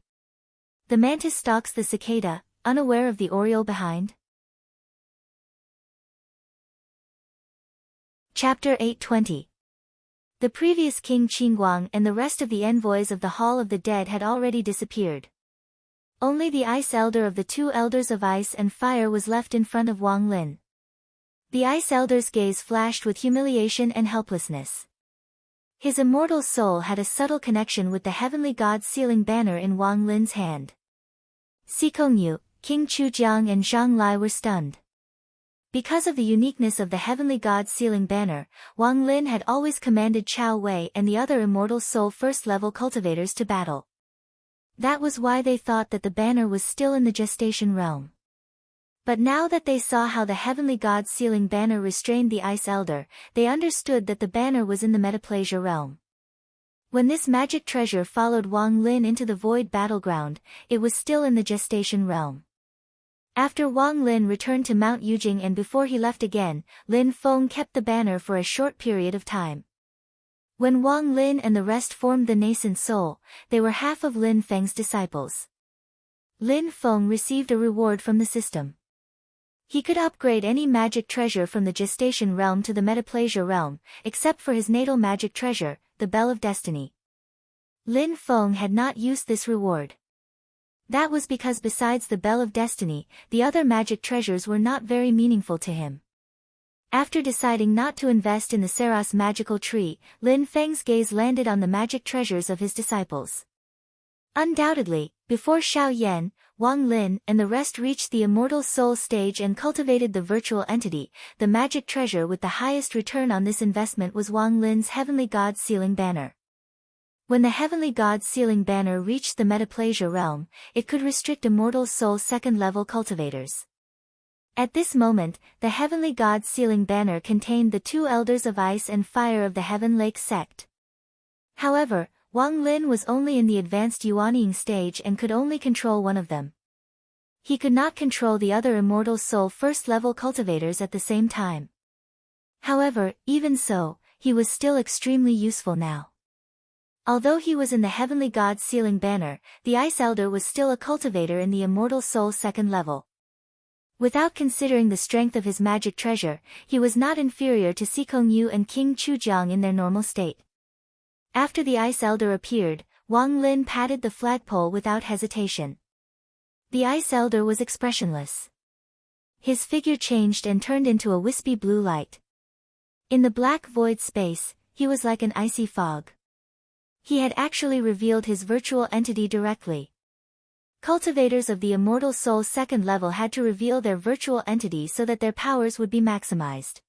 The mantis stalks the cicada, unaware of the oriole behind. Chapter 820. The previous King Qingguang and the rest of the envoys of the Hall of the Dead had already disappeared. Only the Ice Elder of the two Elders of Ice and Fire was left in front of Wang Lin. The Ice Elder's gaze flashed with humiliation and helplessness. His immortal soul had a subtle connection with the heavenly god's sealing banner in Wang Lin's hand. Sikongyu, King Chujiang and Zhang Lai were stunned. Because of the uniqueness of the heavenly god's sealing banner, Wang Lin had always commanded Chao Wei and the other immortal soul first-level cultivators to battle. That was why they thought that the banner was still in the gestation realm. But now that they saw how the heavenly god's sealing banner restrained the Ice Elder, they understood that the banner was in the metaplasia realm. When this magic treasure followed Wang Lin into the void battleground, it was still in the gestation realm. After Wang Lin returned to Mount Yujing and before he left again, Lin Feng kept the banner for a short period of time. When Wang Lin and the rest formed the nascent soul, they were half of Lin Feng's disciples. Lin Feng received a reward from the system. He could upgrade any magic treasure from the gestation realm to the metaplasia realm, except for his natal magic treasure, the Bell of Destiny. Lin Feng had not used this reward. That was because besides the Bell of Destiny, the other magic treasures were not very meaningful to him. After deciding not to invest in the Saros magical tree, Lin Feng's gaze landed on the magic treasures of his disciples. Undoubtedly, before Xiao Yan, Wang Lin and the rest reached the immortal soul stage and cultivated the virtual entity. The magic treasure with the highest return on this investment was Wang Lin's Heavenly God's Sealing Banner. When the Heavenly God's Sealing Banner reached the Metaplasia realm, it could restrict immortal soul second-level cultivators. At this moment, the Heavenly God's Sealing Banner contained the 2 elders of ice and fire of the Heaven Lake sect. However, Wang Lin was only in the advanced Yuanying stage and could only control one of them. He could not control the other immortal soul first-level cultivators at the same time. However, even so, he was still extremely useful now. Although he was in the Heavenly God's Sealing Banner, the Ice Elder was still a cultivator in the immortal soul second level. Without considering the strength of his magic treasure, he was not inferior to Xikong Yu and King Chujiang in their normal state. After the Ice Elder appeared, Wang Lin patted the flagpole without hesitation. The Ice Elder was expressionless. His figure changed and turned into a wispy blue light. In the black void space, he was like an icy fog. He had actually revealed his virtual entity directly. Cultivators of the immortal soul second level had to reveal their virtual entity so that their powers would be maximized.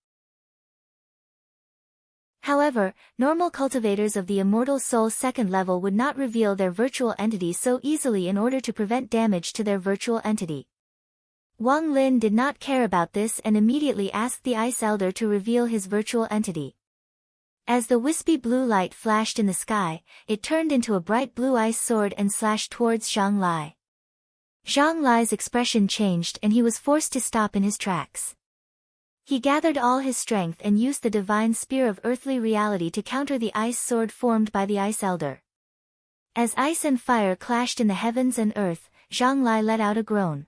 However, normal cultivators of the immortal soul second level would not reveal their virtual entity so easily in order to prevent damage to their virtual entity. Wang Lin did not care about this and immediately asked the Ice Elder to reveal his virtual entity. As the wispy blue light flashed in the sky, it turned into a bright blue ice sword and slashed towards Zhang Lai. Zhang Lai's expression changed and he was forced to stop in his tracks. He gathered all his strength and used the divine spear of earthly reality to counter the ice sword formed by the Ice Elder. As ice and fire clashed in the heavens and earth, Zhang Lai let out a groan.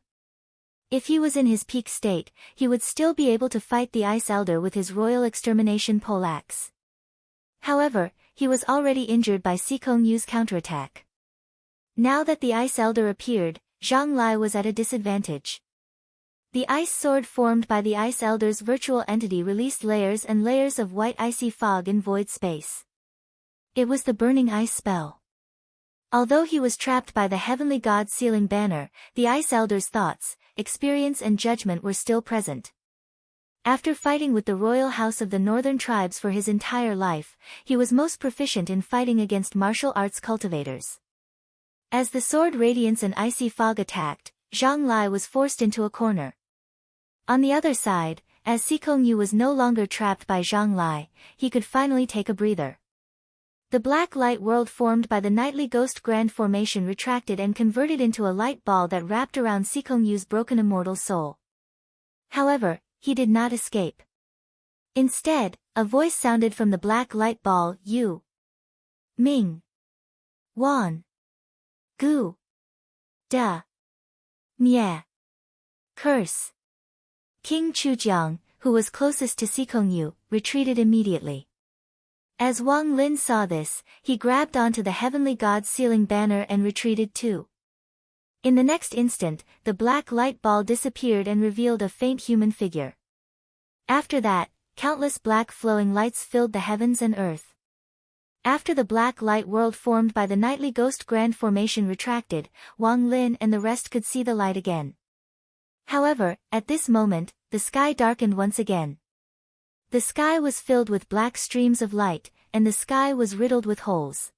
If he was in his peak state, he would still be able to fight the Ice Elder with his royal extermination poleaxe. However, he was already injured by Xikong Yu's counterattack. Now that the Ice Elder appeared, Zhang Lai was at a disadvantage. The ice sword formed by the Ice Elder's virtual entity released layers and layers of white icy fog in void space. It was the burning ice spell. Although he was trapped by the Heavenly God's Sealing Banner, the Ice Elder's thoughts, experience and judgment were still present. After fighting with the royal house of the northern tribes for his entire life, he was most proficient in fighting against martial arts cultivators. As the sword radiance and icy fog attacked, Zhang Lai was forced into a corner. On the other side, as Xikong Yu was no longer trapped by Zhang Lai, he could finally take a breather. The black light world formed by the nightly ghost grand formation retracted and converted into a light ball that wrapped around Xikong Yu's broken immortal soul. However, he did not escape. Instead, a voice sounded from the black light ball, Yu. Ming. Wan. Gu. Da. Nye. Curse. King Chujiang, who was closest to Xikong Yu, retreated immediately. As Wang Lin saw this, he grabbed onto the Heavenly God's Sealing Banner and retreated too. In the next instant, the black light ball disappeared and revealed a faint human figure. After that, countless black flowing lights filled the heavens and earth. After the black light world formed by the nightly ghost grand formation retracted, Wang Lin and the rest could see the light again. However, at this moment, the sky darkened once again. The sky was filled with black streams of light, and the sky was riddled with holes.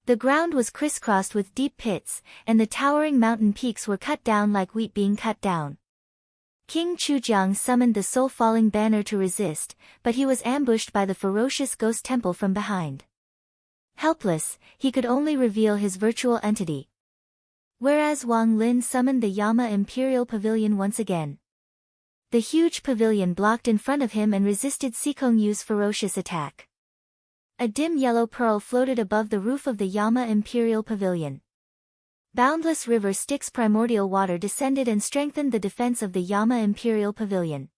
The ground was crisscrossed with deep pits, and the towering mountain peaks were cut down like wheat being cut down. King Chujiang summoned the soul-falling banner to resist, but he was ambushed by the ferocious ghost temple from behind. Helpless, he could only reveal his virtual entity. Whereas Wang Lin summoned the Yama Imperial Pavilion once again. The huge pavilion blocked in front of him and resisted Xikong Yu's ferocious attack. A dim yellow pearl floated above the roof of the Yama Imperial Pavilion. Boundless river Styx primordial water descended and strengthened the defense of the Yama Imperial Pavilion.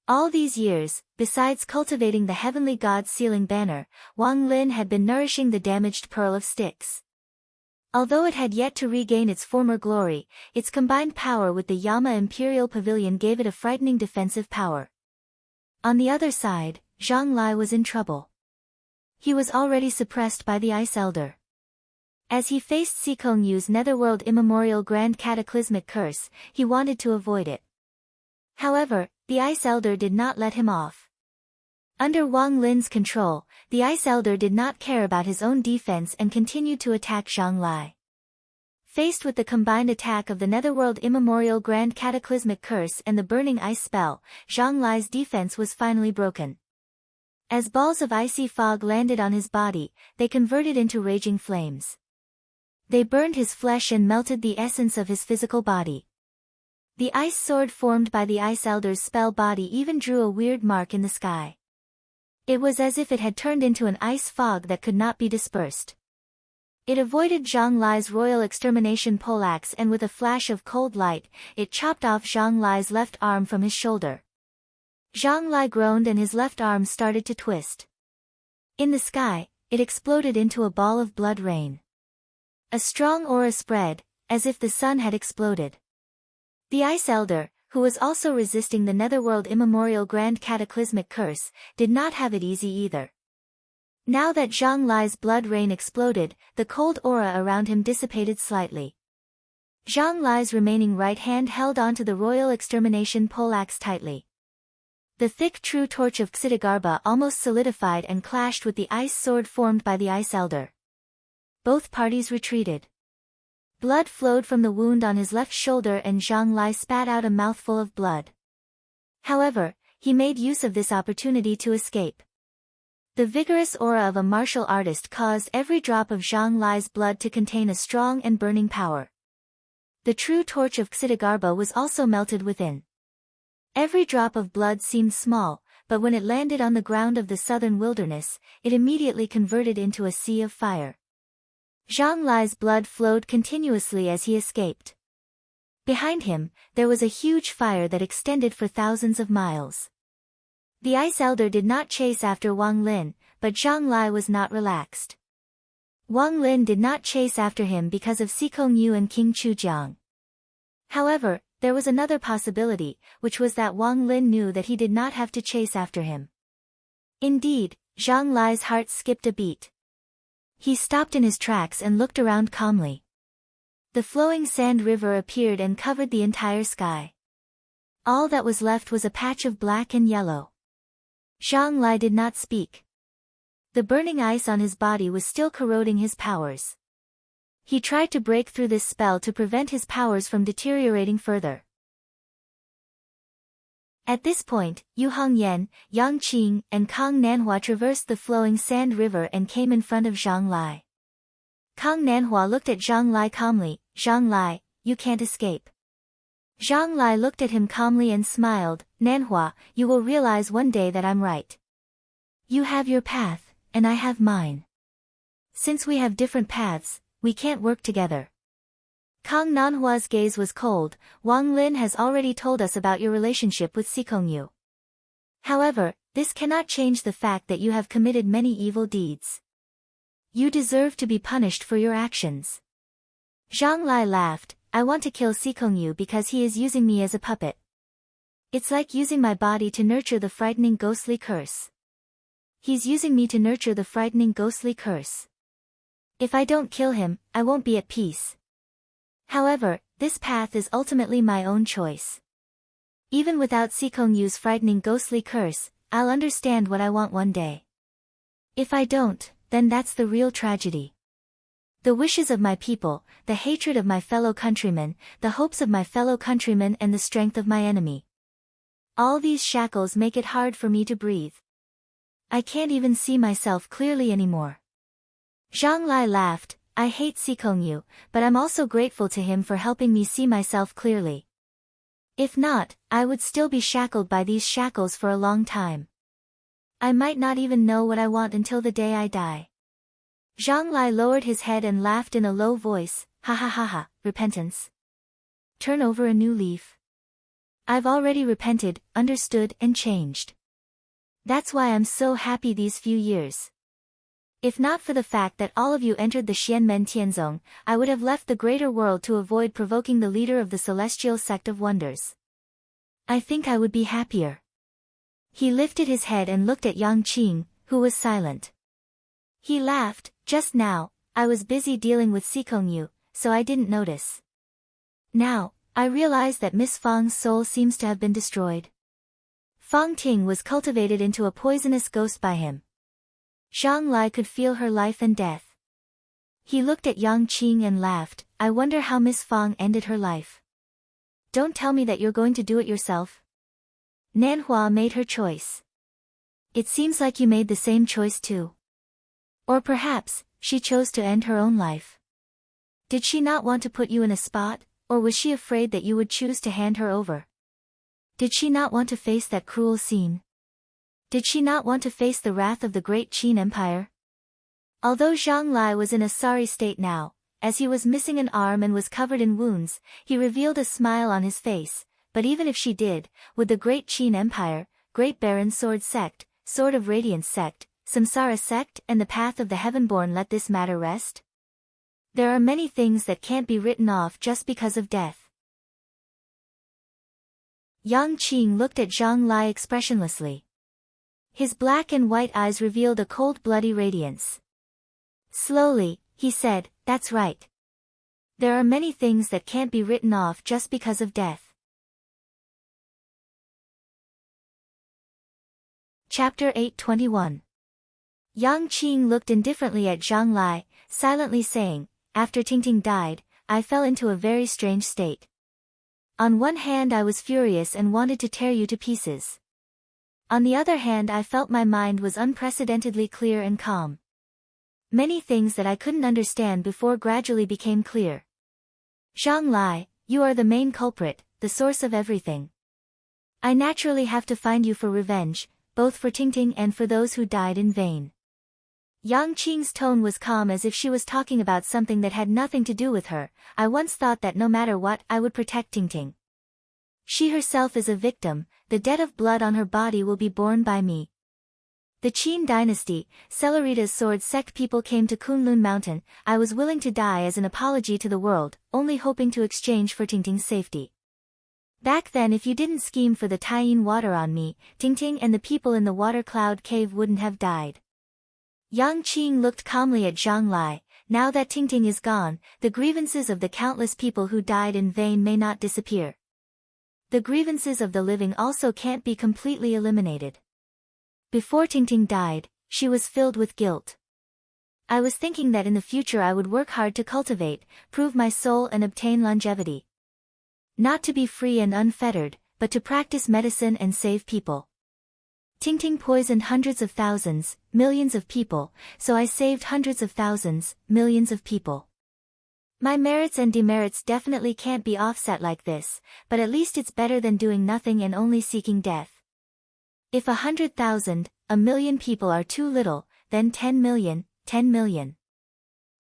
All these years, besides cultivating the Heavenly God's Sealing Banner, Wang Lin had been nourishing the damaged pearl of Styx. Although it had yet to regain its former glory, its combined power with the Yama Imperial Pavilion gave it a frightening defensive power. On the other side, Zhang Lai was in trouble. He was already suppressed by the Ice Elder. As he faced Sikong Yu's netherworld immemorial grand cataclysmic curse, he wanted to avoid it. However, the Ice Elder did not let him off. Under Wang Lin's control, the Ice Elder did not care about his own defense and continued to attack Zhang Lai. Faced with the combined attack of the netherworld immemorial grand cataclysmic curse and the burning ice spell, Zhang Lai's defense was finally broken. As balls of icy fog landed on his body, they converted into raging flames. They burned his flesh and melted the essence of his physical body. The ice sword formed by the Ice Elder's spell body even drew a weird mark in the sky. It was as if it had turned into an ice fog that could not be dispersed. It avoided Zhang Lai's royal extermination poleaxe, and with a flash of cold light, it chopped off Zhang Lai's left arm from his shoulder. Zhang Lai groaned and his left arm started to twist. In the sky, it exploded into a ball of blood rain. A strong aura spread, as if the sun had exploded. The Ice Elder, who was also resisting the netherworld immemorial grand cataclysmic curse, did not have it easy either. Now that Zhang Lai's blood rain exploded, the cold aura around him dissipated slightly. Zhang Lai's remaining right hand held onto the royal extermination poleaxe tightly. The thick true torch of Xidagarba almost solidified and clashed with the ice sword formed by the Ice Elder. Both parties retreated. Blood flowed from the wound on his left shoulder and Zhang Lai spat out a mouthful of blood. However, he made use of this opportunity to escape. The vigorous aura of a martial artist caused every drop of Zhang Lai's blood to contain a strong and burning power. The true torch of Xidagarba was also melted within. Every drop of blood seemed small, but when it landed on the ground of the southern wilderness, it immediately converted into a sea of fire. Zhang Lai's blood flowed continuously as he escaped. Behind him, there was a huge fire that extended for thousands of miles. The Ice Elder did not chase after Wang Lin, but Zhang Lai was not relaxed. Wang Lin did not chase after him because of Sikong Yu and King Chujiang. However, there was another possibility, which was that Wang Lin knew that he did not have to chase after him. Indeed, Zhang Lai's heart skipped a beat. He stopped in his tracks and looked around calmly. The flowing sand river appeared and covered the entire sky. All that was left was a patch of black and yellow. Zhang Lai did not speak. The burning ice on his body was still corroding his powers. He tried to break through this spell to prevent his powers from deteriorating further. At this point, Yu Hongyan, Yang Qing, and Kang Nanhua traversed the flowing sand river and came in front of Zhang Lai. Kang Nanhua looked at Zhang Lai calmly. "Zhang Lai, you can't escape." Zhang Lai looked at him calmly and smiled. "Nanhua, you will realize one day that I'm right. You have your path, and I have mine. Since we have different paths, we can't work together." Kang Nanhua's gaze was cold. "Wang Lin has already told us about your relationship with Sikong Yu. However, this cannot change the fact that you have committed many evil deeds. You deserve to be punished for your actions." Zhang Lai laughed. "I want to kill Sikong Yu because he is using me as a puppet. It's like using my body to nurture the frightening ghostly curse. He's using me to nurture the frightening ghostly curse. If I don't kill him, I won't be at peace. However, this path is ultimately my own choice. Even without Sikong Yu's frightening ghostly curse, I'll understand what I want one day. If I don't, then that's the real tragedy. The wishes of my people, the hatred of my fellow countrymen, the hopes of my fellow countrymen and the strength of my enemy. All these shackles make it hard for me to breathe. I can't even see myself clearly anymore." Zhang Lai laughed. "I hate Sikong Yu, but I'm also grateful to him for helping me see myself clearly. If not, I would still be shackled by these shackles for a long time. I might not even know what I want until the day I die." Zhang Lai lowered his head and laughed in a low voice. "Ha ha ha ha, repentance. Turn over a new leaf. I've already repented, understood and changed. That's why I'm so happy these few years. If not for the fact that all of you entered the Xianmen Tianzong, I would have left the greater world to avoid provoking the leader of the celestial sect of wonders. I think I would be happier." He lifted his head and looked at Yang Qing, who was silent. He laughed. "Just now, I was busy dealing with Sikongyu, so I didn't notice. Now, I realize that Miss Fang's soul seems to have been destroyed. Fang Ting was cultivated into a poisonous ghost by him. Zhang Lai could feel her life and death. He looked at Yang Qing and laughed. I wonder how Miss Fang ended her life. Don't tell me that you're going to do it yourself. Nanhua made her choice. It seems like you made the same choice too. Or perhaps, she chose to end her own life. Did she not want to put you in a spot, or was she afraid that you would choose to hand her over? Did she not want to face that cruel scene? Did she not want to face the wrath of the great Qin Empire? Although Zhang Lai was in a sorry state now, as he was missing an arm and was covered in wounds, he revealed a smile on his face. But even if she did, would the great Qin Empire, Great Baron Sword Sect, Sword of Radiance Sect, Samsara Sect and the Path of the Heavenborn let this matter rest? There are many things that can't be written off just because of death. Yang Qing looked at Zhang Lai expressionlessly. His black and white eyes revealed a cold bloody radiance. Slowly, he said, "That's right. There are many things that can't be written off just because of death." Chapter 821. Yang Qing looked indifferently at Zhang Lai, silently saying, "After Tingting died, I fell into a very strange state. On one hand I was furious and wanted to tear you to pieces. On the other hand I felt my mind was unprecedentedly clear and calm. Many things that I couldn't understand before gradually became clear. Zhang Lai, you are the main culprit, the source of everything. I naturally have to find you for revenge, both for Tingting and for those who died in vain." Yang Qing's tone was calm as if she was talking about something that had nothing to do with her. "I once thought that no matter what I would protect Tingting. She herself is a victim, the debt of blood on her body will be borne by me." The Qin dynasty, Celerita's sword sect people came to Kunlun Mountain. I was willing to die as an apology to the world, only hoping to exchange for Tingting's safety. Back then if you didn't scheme for the Taiyin water on me, Tingting and the people in the water cloud cave wouldn't have died. Yang Qing looked calmly at Zhang Lai. Now that Tingting is gone, the grievances of the countless people who died in vain may not disappear. The grievances of the living also can't be completely eliminated. Before Tingting died, she was filled with guilt. I was thinking that in the future I would work hard to cultivate, prove my soul and obtain longevity. Not to be free and unfettered, but to practice medicine and save people. Tingting poisoned hundreds of thousands, millions of people, so I saved hundreds of thousands, millions of people. My merits and demerits definitely can't be offset like this, but at least it's better than doing nothing and only seeking death. If 100,000, a million people are too little, then 10 million, 10 million.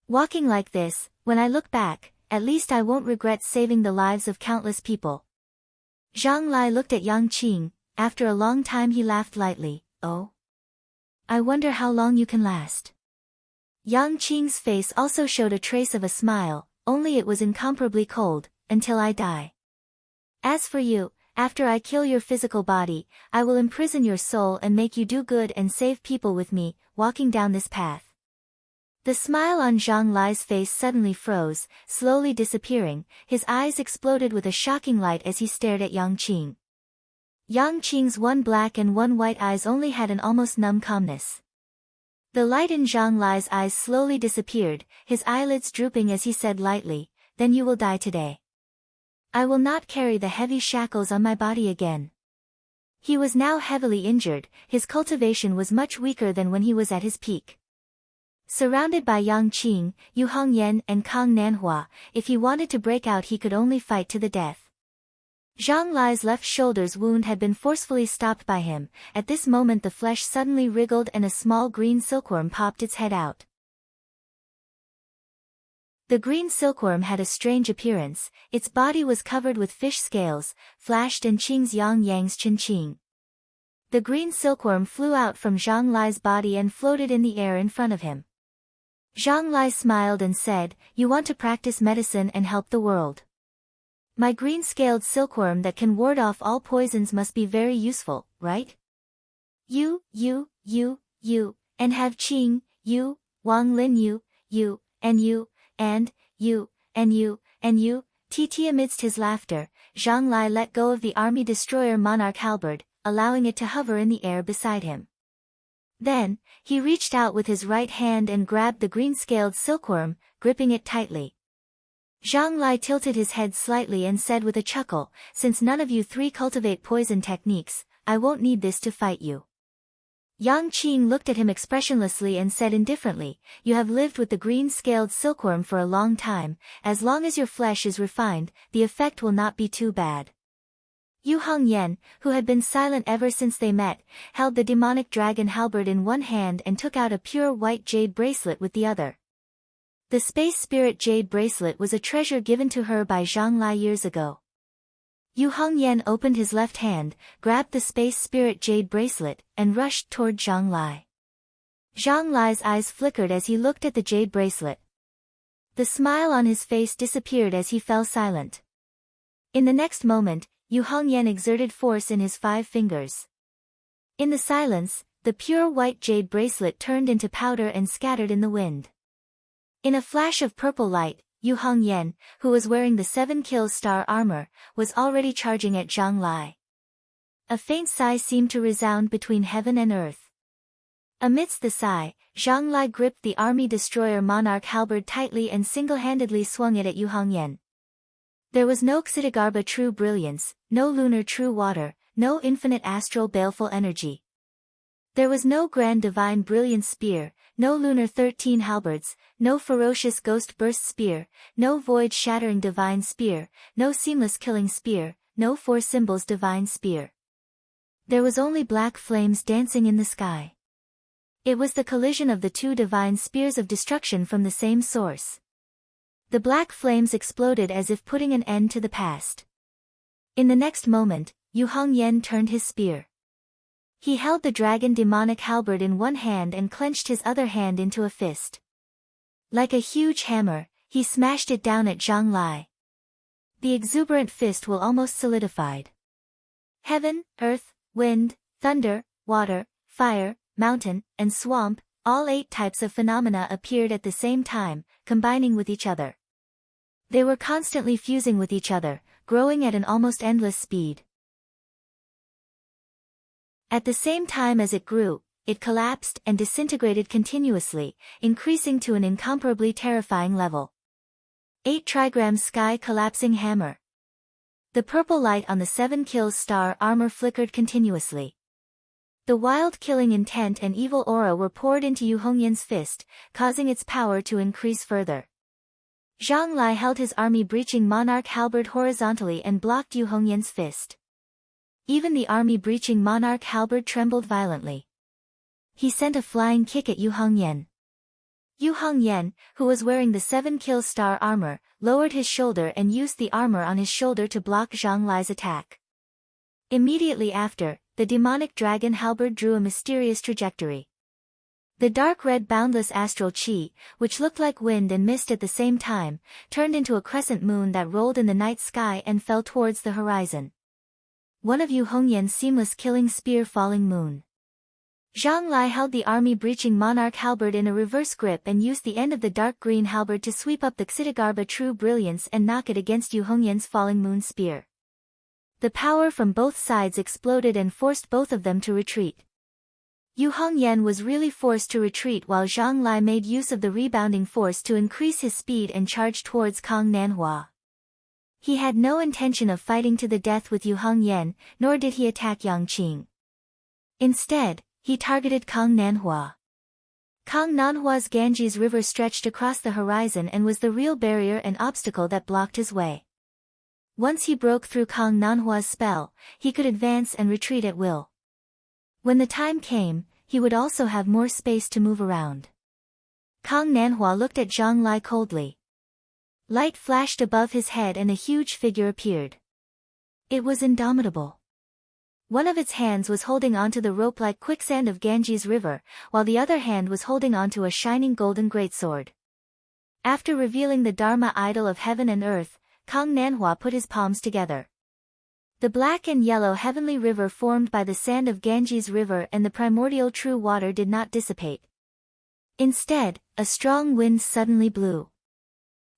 Walking like this, when I look back, at least I won't regret saving the lives of countless people." Zhang Lai looked at Yang Qing. After a long time he laughed lightly. "Oh? I wonder how long you can last." Yang Qing's face also showed a trace of a smile, only it was incomparably cold. "Until I die. As for you, after I kill your physical body, I will imprison your soul and make you do good and save people with me, walking down this path." The smile on Zhang Lai's face suddenly froze, slowly disappearing. His eyes exploded with a shocking light as he stared at Yang Qing. Yang Qing's one black and one white eyes only had an almost numb calmness. The light in Zhang Lai's eyes slowly disappeared, his eyelids drooping as he said lightly, "Then you will die today. I will not carry the heavy shackles on my body again." He was now heavily injured, his cultivation was much weaker than when he was at his peak. Surrounded by Yang Qing, Yu Hongyan and Kang Nanhua, if he wanted to break out he could only fight to the death. Zhang Lai's left shoulder's wound had been forcefully stopped by him. At this moment the flesh suddenly wriggled and a small green silkworm popped its head out. The green silkworm had a strange appearance, its body was covered with fish scales, flashed and Qing's Yang Yang's Chin Qing. The green silkworm flew out from Zhang Lai's body and floated in the air in front of him. Zhang Lai smiled and said, "You want to practice medicine and help the world. My green-scaled silkworm that can ward off all poisons must be very useful, right? You, and have Qing, you, Wang Lin you, and you, and you, and you, and you. Amidst his laughter, Zhang Lai let go of the army destroyer monarch halberd, allowing it to hover in the air beside him. Then, he reached out with his right hand and grabbed the green-scaled silkworm, gripping it tightly. Zhang Lai tilted his head slightly and said with a chuckle, "Since none of you three cultivate poison techniques, I won't need this to fight you." Yang Qing looked at him expressionlessly and said indifferently, "You have lived with the green-scaled silkworm for a long time. As long as your flesh is refined, the effect will not be too bad." Yu Hongyan, who had been silent ever since they met, held the demonic dragon halberd in one hand and took out a pure white jade bracelet with the other. The space spirit jade bracelet was a treasure given to her by Zhang Lai years ago. Yu Hongyan opened his left hand, grabbed the space spirit jade bracelet, and rushed toward Zhang Lai. Zhang Lai's eyes flickered as he looked at the jade bracelet. The smile on his face disappeared as he fell silent. In the next moment, Yu Hongyan exerted force in his 5 fingers. In the silence, the pure white jade bracelet turned into powder and scattered in the wind. In a flash of purple light, Yu Hongyan, who was wearing the 7 kills star armor, was already charging at Zhang Lai. A faint sigh seemed to resound between heaven and earth. Amidst the sigh, Zhang Lai gripped the army destroyer monarch halberd tightly and single-handedly swung it at Yu Hongyan. There was no Xitigarbha true brilliance, no lunar true water, no infinite astral baleful energy. There was no grand divine brilliance spear, no lunar 13 halberds, no ferocious ghost burst spear, no void-shattering divine spear, no seamless killing spear, no 4 symbols divine spear. There was only black flames dancing in the sky. It was the collision of the 2 divine spears of destruction from the same source. The black flames exploded as if putting an end to the past. In the next moment, Yu Hongyan turned his spear. He held the dragon demonic halberd in one hand and clenched his other hand into a fist. Like a huge hammer, he smashed it down at Zhang Lai. The exuberant fist will almost solidified. Heaven, earth, wind, thunder, water, fire, mountain, and swamp, all 8 types of phenomena appeared at the same time, combining with each other. They were constantly fusing with each other, growing at an almost endless speed. At the same time as it grew, it collapsed and disintegrated continuously, increasing to an incomparably terrifying level. 8 trigrams sky collapsing hammer. The purple light on the 7 kills star armor flickered continuously. The wild killing intent and evil aura were poured into Yu Hongyan's fist, causing its power to increase further. Zhang Lai held his army breaching monarch halberd horizontally and blocked Yu Hongyan's fist. Even the army breaching monarch halberd trembled violently. He sent a flying kick at Yu Hongyan. Yu Hongyan, who was wearing the 7 kills star armor, lowered his shoulder and used the armor on his shoulder to block Zhang Lai's attack. Immediately after, the demonic dragon halberd drew a mysterious trajectory. The dark red boundless astral chi, which looked like wind and mist at the same time, turned into a crescent moon that rolled in the night sky and fell towards the horizon. One of Yu Hongyan's seamless killing spear falling moon. Zhang Lai held the army breaching monarch halberd in a reverse grip and used the end of the dark green halberd to sweep up the Xitigarbha true brilliance and knock it against Yu Hongyan's falling moon spear. The power from both sides exploded and forced both of them to retreat. Yu Hongyan was really forced to retreat while Zhang Lai made use of the rebounding force to increase his speed and charge towards Kang Nanhua. He had no intention of fighting to the death with Yu Hongyan, nor did he attack Yang Qing. Instead, he targeted Kang Nanhua. Kang Nanhua's Ganges River stretched across the horizon and was the real barrier and obstacle that blocked his way. Once he broke through Kang Nanhua's spell, he could advance and retreat at will. When the time came, he would also have more space to move around. Kang Nanhua looked at Zhang Lai coldly. Light flashed above his head and a huge figure appeared. It was indomitable. One of its hands was holding onto the rope-like quicksand of Ganges River, while the other hand was holding onto a shining golden greatsword. After revealing the Dharma idol of heaven and earth, Kang Nanhua put his palms together. The black and yellow heavenly river formed by the sand of Ganges River and the primordial true water did not dissipate. Instead, a strong wind suddenly blew.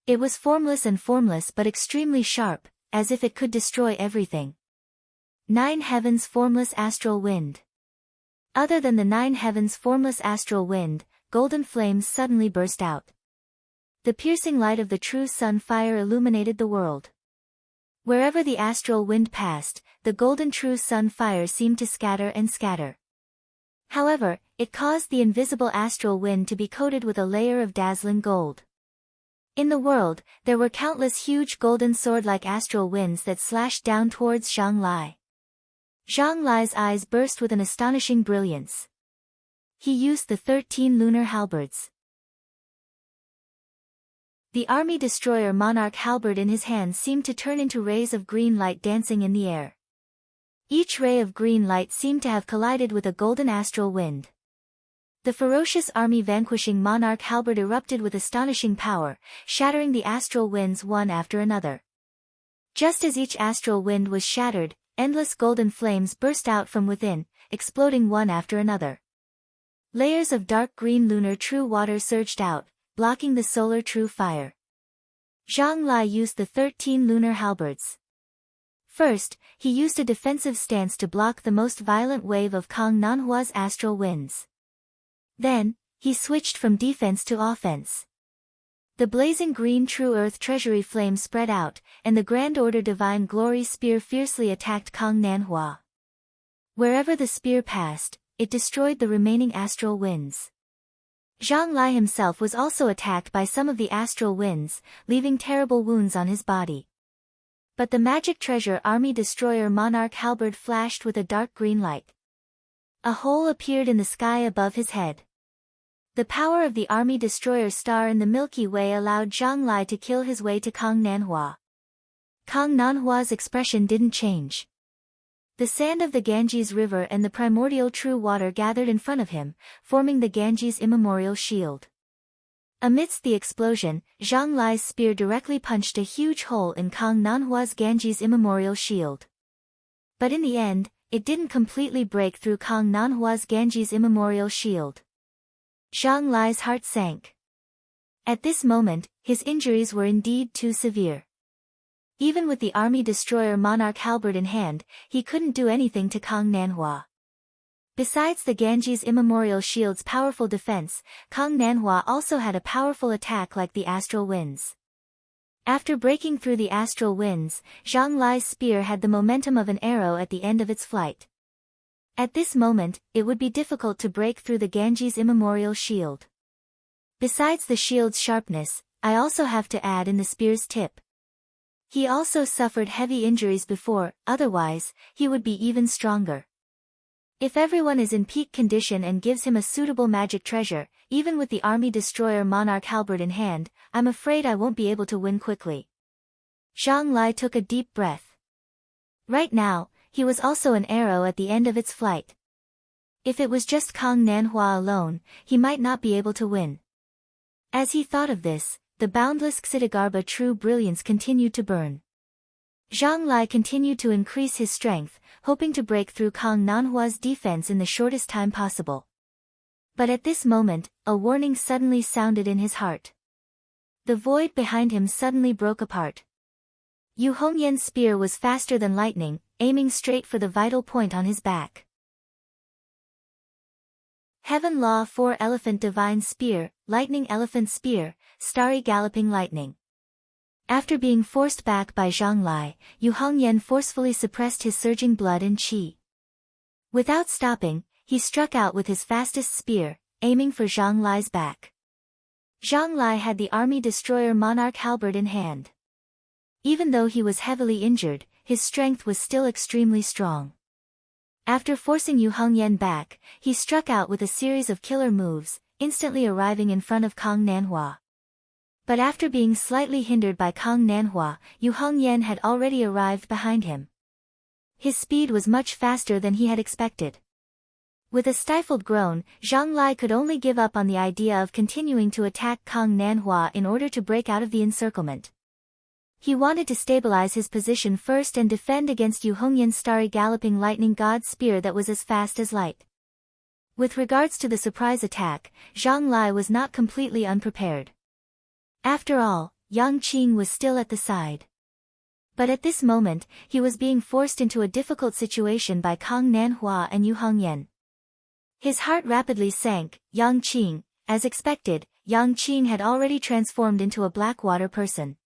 It was formless but extremely sharp, as if it could destroy everything. 9 heavens formless astral wind. Other than the 9 heavens formless astral wind, golden flames suddenly burst out. The piercing light of the true sun fire illuminated the world. Wherever the astral wind passed, the golden true sun fire seemed to scatter and scatter. However, it caused the invisible astral wind to be coated with a layer of dazzling gold. In the world, there were countless huge golden sword-like astral winds that slashed down towards Zhang Lai. Zhang Lai's eyes burst with an astonishing brilliance. He used the 13 lunar halberds. The army destroyer monarch halberd in his hand seemed to turn into rays of green light dancing in the air. Each ray of green light seemed to have collided with a golden astral wind. The ferocious army vanquishing monarch halberd erupted with astonishing power, shattering the astral winds one after another. Just as each astral wind was shattered, endless golden flames burst out from within, exploding one after another. Layers of dark green lunar true water surged out, blocking the solar true fire. Zhang Lai used the 13 lunar halberds. First, he used a defensive stance to block the most violent wave of Kang Nanhua's astral winds. Then, he switched from defense to offense. The blazing green true earth treasury flame spread out, and the Grand Order Divine Glory spear fiercely attacked Kang Nanhua. Wherever the spear passed, it destroyed the remaining astral winds. Zhang Lai himself was also attacked by some of the astral winds, leaving terrible wounds on his body. But the magic treasure army destroyer monarch halberd flashed with a dark green light. A hole appeared in the sky above his head. The power of the army destroyer star in the Milky Way allowed Zhang Lai to kill his way to Kang Nanhua. Kang Nanhua's expression didn't change. The sand of the Ganges River and the primordial true water gathered in front of him, forming the Ganges immemorial shield. Amidst the explosion, Zhang Lai's spear directly punched a huge hole in Kang Nanhua's Ganges immemorial shield. But in the end, it didn't completely break through Kang Nanhua's Ganges immemorial shield. Zhang Lai's heart sank. At this moment, his injuries were indeed too severe. Even with the army destroyer monarch halberd in hand, he couldn't do anything to Kang Nanhua. Besides the Ganges immemorial shield's powerful defense, Kang Nanhua also had a powerful attack like the astral winds. After breaking through the astral winds, Zhang Lai's spear had the momentum of an arrow at the end of its flight. At this moment, it would be difficult to break through the Ganges immemorial shield. Besides the shield's sharpness, I also have to add in the spear's tip. He also suffered heavy injuries before, otherwise, he would be even stronger. If everyone is in peak condition and gives him a suitable magic treasure, even with the army destroyer monarch halberd in hand, I'm afraid I won't be able to win quickly. Zhang Lai took a deep breath. Right now, he was also an arrow at the end of its flight. If it was just Kang Nanhua alone, he might not be able to win. As he thought of this, the boundless Ksitigarbha true brilliance continued to burn. Zhang Lai continued to increase his strength, hoping to break through Kang Nanhua's defense in the shortest time possible. But at this moment, a warning suddenly sounded in his heart. The void behind him suddenly broke apart. Yu Hongyan's spear was faster than lightning, aiming straight for the vital point on his back. Heaven Law 4 Elephant Divine Spear, Lightning Elephant Spear, Starry Galloping Lightning. After being forced back by Zhang Lai, Yu Hongyan forcefully suppressed his surging blood and qi. Without stopping, he struck out with his fastest spear, aiming for Zhang Lai's back. Zhang Lai had the army destroyer monarch halberd in hand. Even though he was heavily injured, his strength was still extremely strong. After forcing Yu Hongyan back, he struck out with a series of killer moves, instantly arriving in front of Kang Nanhua. But after being slightly hindered by Kang Nanhua, Yu Hongyan had already arrived behind him. His speed was much faster than he had expected. With a stifled groan, Zhang Lai could only give up on the idea of continuing to attack Kang Nanhua in order to break out of the encirclement. He wanted to stabilize his position first and defend against Yu Hongyan's starry galloping lightning god spear that was as fast as light. With regards to the surprise attack, Zhang Lai was not completely unprepared. After all, Yang Qing was still at the side. But at this moment, he was being forced into a difficult situation by Kang Nanhua and Yu Hongyan. His heart rapidly sank. Yang Qing, as expected, Yang Qing had already transformed into a black water person.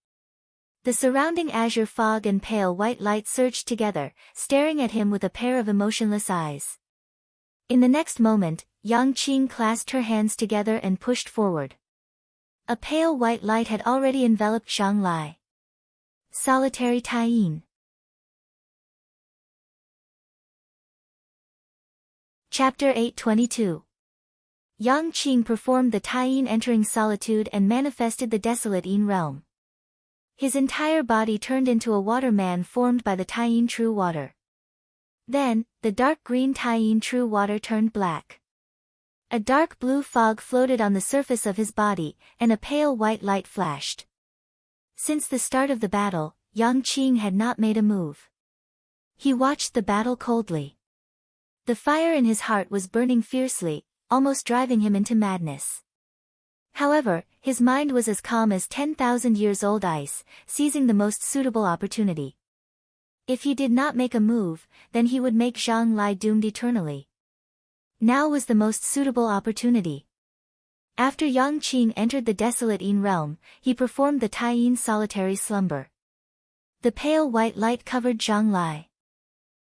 The surrounding azure fog and pale white light surged together, staring at him with a pair of emotionless eyes. In the next moment, Yang Qing clasped her hands together and pushed forward. A pale white light had already enveloped Zhang Lai. Solitary Taiyin. Chapter 822. Yang Qing performed the Taiyin entering solitude and manifested the desolate Yin realm. His entire body turned into a water man formed by the Taiyin true water. Then, the dark green Taiyin true water turned black. A dark blue fog floated on the surface of his body, and a pale white light flashed. Since the start of the battle, Yang Qing had not made a move. He watched the battle coldly. The fire in his heart was burning fiercely, almost driving him into madness. However, his mind was as calm as 10,000-years-old ice, seizing the most suitable opportunity. If he did not make a move, then he would make Zhang Lai doomed eternally. Now was the most suitable opportunity. After Yang Qing entered the desolate Yin realm, he performed the Taiyin solitary slumber. The pale white light covered Zhang Lai.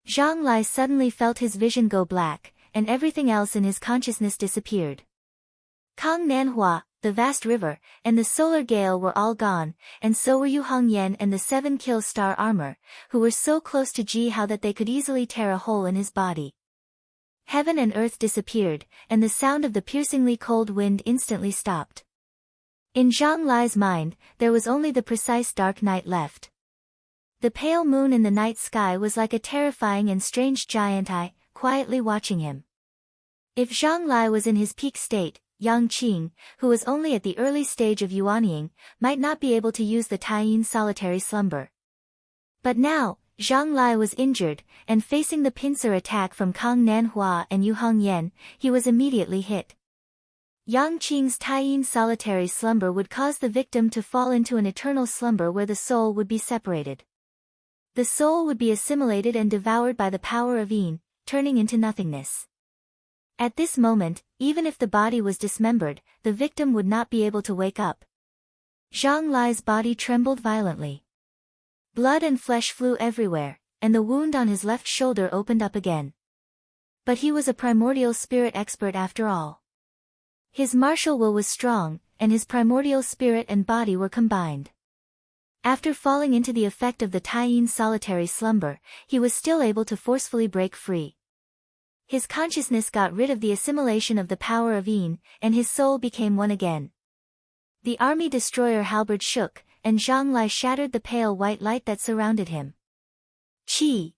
Zhang Lai suddenly felt his vision go black, and everything else in his consciousness disappeared. Kang Nanhua, the vast river, and the solar gale were all gone, and so were Yu Hongyan and the 7-kill star armor, who were so close to Ji Hao that they could easily tear a hole in his body. Heaven and earth disappeared, and the sound of the piercingly cold wind instantly stopped. In Zhang Lai's mind, there was only the precise dark night left. The pale moon in the night sky was like a terrifying and strange giant eye, quietly watching him. If Zhang Lai was in his peak state, Yang Qing, who was only at the early stage of yuanying, might not be able to use the Taiyin solitary slumber. But now, Zhang Lai was injured, and facing the pincer attack from Kang Nanhua and Yu Hongyan, he was immediately hit. Yang Qing's Taiyin solitary slumber would cause the victim to fall into an eternal slumber where the soul would be separated. The soul would be assimilated and devoured by the power of Yin, turning into nothingness. At this moment, even if the body was dismembered, the victim would not be able to wake up. Zhang Lai's body trembled violently. Blood and flesh flew everywhere, and the wound on his left shoulder opened up again. But he was a primordial spirit expert after all. His martial will was strong, and his primordial spirit and body were combined. After falling into the effect of the Taiyin solitary slumber, he was still able to forcefully break free. His consciousness got rid of the assimilation of the power of Yin, and his soul became one again. The army destroyer halberd shook, and Zhang Lai shattered the pale white light that surrounded him. Qi!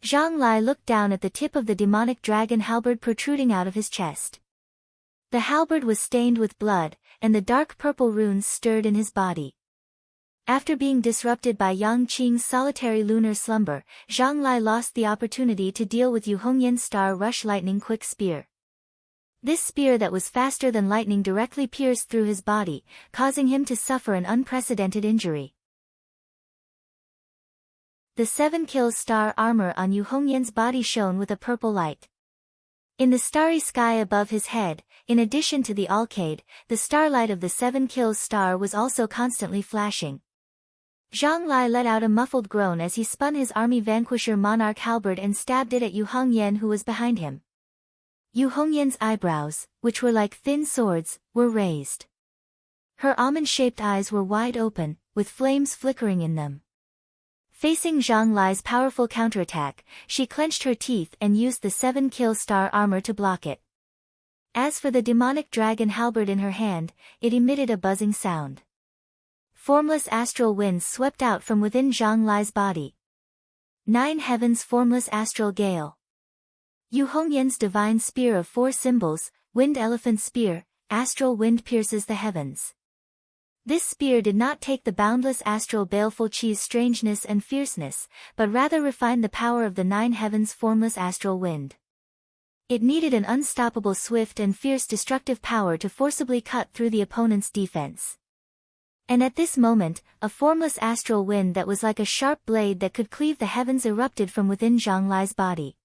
Zhang Lai looked down at the tip of the demonic dragon halberd protruding out of his chest. The halberd was stained with blood, and the dark purple runes stirred in his body. After being disrupted by Yang Qing's solitary lunar slumber, Zhang Lai lost the opportunity to deal with Yu Hongyan's star rush lightning quick spear. This spear that was faster than lightning directly pierced through his body, causing him to suffer an unprecedented injury. The 7-kill star armor on Yu Hongyan's body shone with a purple light. In the starry sky above his head, in addition to the alcade, the starlight of the 7-kill star was also constantly flashing. Zhang Lai let out a muffled groan as he spun his army vanquisher monarch halberd and stabbed it at Yu Hongyan, who was behind him. Yu Hongyan's eyebrows, which were like thin swords, were raised. Her almond-shaped eyes were wide open, with flames flickering in them. Facing Zhang Lai's powerful counterattack, she clenched her teeth and used the 7-kill star armor to block it. As for the demonic dragon halberd in her hand, it emitted a buzzing sound. Formless astral winds swept out from within Zhang Lai's body. 9 heavens formless astral gale. Yu Hongyan's divine spear of 4 symbols, wind elephant spear, astral wind pierces the heavens. This spear did not take the boundless astral baleful Qi's strangeness and fierceness, but rather refined the power of the 9 heavens formless astral wind. It needed an unstoppable swift and fierce destructive power to forcibly cut through the opponent's defense. And at this moment, a formless astral wind that was like a sharp blade that could cleave the heavens erupted from within Zhang Lai's body.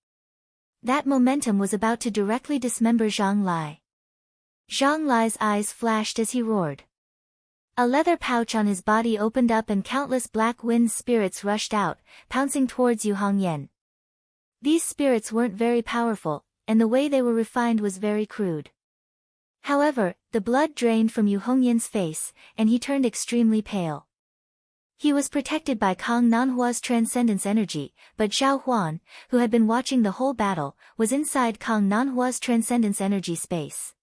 That momentum was about to directly dismember Zhang Lai. Zhang Lai's eyes flashed as he roared. A leather pouch on his body opened up and countless black wind spirits rushed out, pouncing towards Yu Hongyan. These spirits weren't very powerful, and the way they were refined was very crude. However, the blood drained from Yu Hongyan's face, and he turned extremely pale. He was protected by Kang Nanhua's transcendence energy, but Zhao Huan, who had been watching the whole battle, was inside Kang Nanhua's transcendence energy space.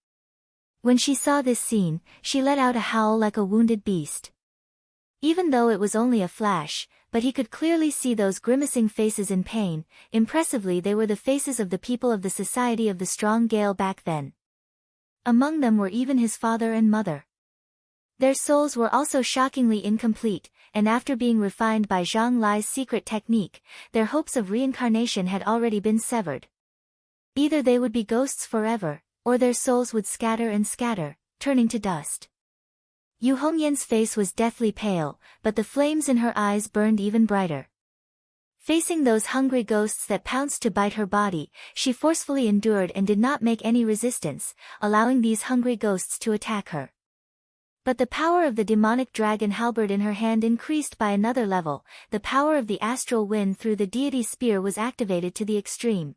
When she saw this scene, she let out a howl like a wounded beast. Even though it was only a flash, but he could clearly see those grimacing faces in pain. Impressively, they were the faces of the people of the Society of the Strong Gale back then. Among them were even his father and mother. Their souls were also shockingly incomplete, and after being refined by Zhang Lai's secret technique, their hopes of reincarnation had already been severed. Either they would be ghosts forever, or their souls would scatter and scatter, turning to dust. Yu Hongyan's face was deathly pale, but the flames in her eyes burned even brighter. Facing those hungry ghosts that pounced to bite her body, she forcefully endured and did not make any resistance, allowing these hungry ghosts to attack her. But the power of the demonic dragon halberd in her hand increased by another level. The power of the astral wind through the deity spear was activated to the extreme.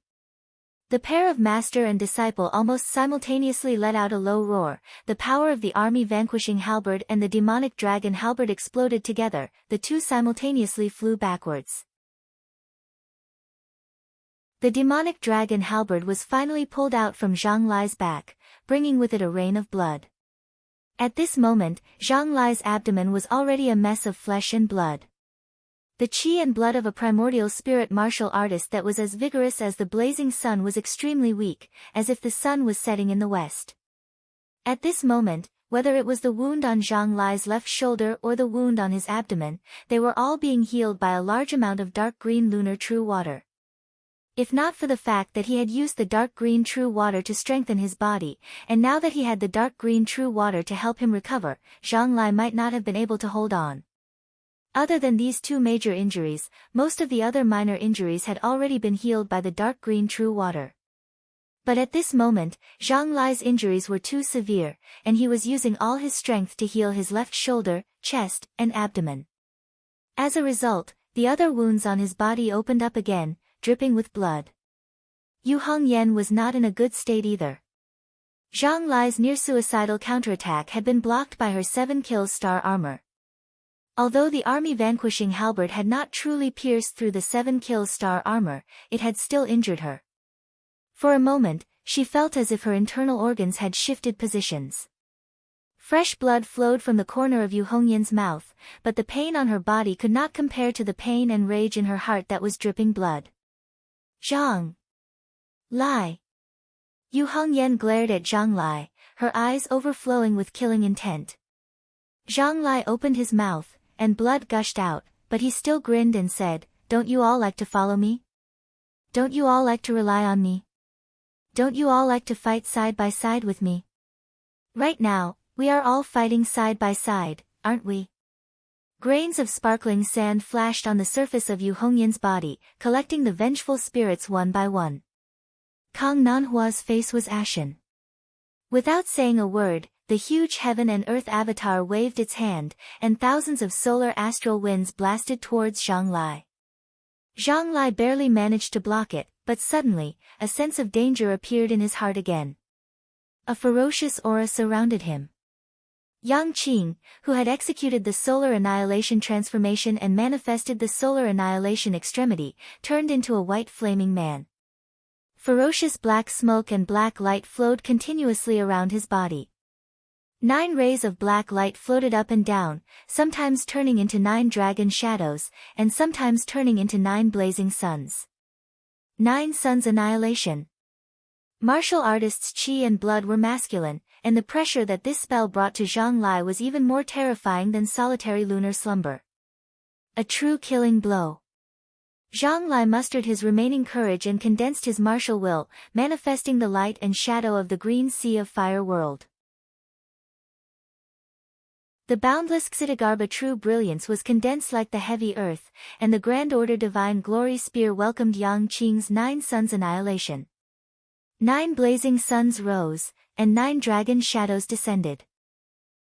The pair of master and disciple almost simultaneously let out a low roar. The power of the army vanquishing halberd and the demonic dragon halberd exploded together. The two simultaneously flew backwards. The demonic dragon halberd was finally pulled out from Zhang Lai's back, bringing with it a rain of blood. At this moment, Zhang Lai's abdomen was already a mess of flesh and blood. The qi and blood of a primordial spirit martial artist that was as vigorous as the blazing sun was extremely weak, as if the sun was setting in the west. At this moment, whether it was the wound on Zhang Lai's left shoulder or the wound on his abdomen, they were all being healed by a large amount of dark green lunar true water. If not for the fact that he had used the dark green true water to strengthen his body, and now that he had the dark green true water to help him recover, Zhang Lai might not have been able to hold on. Other than these two major injuries, most of the other minor injuries had already been healed by the dark green true water. But at this moment, Zhang Lai's injuries were too severe, and he was using all his strength to heal his left shoulder, chest, and abdomen. As a result, the other wounds on his body opened up again, dripping with blood. Yu Hongyan was not in a good state either. Zhang Lai's near-suicidal counterattack had been blocked by her 7 star armor. Although the army vanquishing halberd had not truly pierced through the 7 star armor, it had still injured her. For a moment, she felt as if her internal organs had shifted positions. Fresh blood flowed from the corner of Yu Hongyan's mouth, but the pain on her body could not compare to the pain and rage in her heart that was dripping blood. Zhang Lai. Yu Hongyan glared at Zhang Lai, her eyes overflowing with killing intent. Zhang Lai opened his mouth, and blood gushed out, but he still grinned and said, "Don't you all like to follow me? Don't you all like to rely on me? Don't you all like to fight side by side with me? Right now, we are all fighting side by side, aren't we?" Grains of sparkling sand flashed on the surface of Yu Hongyan's body, collecting the vengeful spirits one by one. Kang Nanhua's face was ashen. Without saying a word, the huge heaven and earth avatar waved its hand, and thousands of solar astral winds blasted towards Zhang Lai. Zhang Lai barely managed to block it, but suddenly, a sense of danger appeared in his heart again. A ferocious aura surrounded him. Yang Qing, who had executed the solar annihilation transformation and manifested the solar annihilation extremity, turned into a white flaming man. Ferocious black smoke and black light flowed continuously around his body. 9 rays of black light floated up and down, sometimes turning into 9 dragon shadows, and sometimes turning into 9 blazing suns. 9 suns annihilation. Martial artists' qi and blood were masculine, and the pressure that this spell brought to Zhang Lai was even more terrifying than solitary lunar slumber. A true killing blow. Zhang Lai mustered his remaining courage and condensed his martial will, manifesting the light and shadow of the green sea of fire world. The boundless Xitigarbha true brilliance was condensed like the heavy earth, and the Grand Order Divine Glory Spear welcomed Yang Qing's 9 suns' annihilation. 9 blazing suns rose, and 9 dragon shadows descended.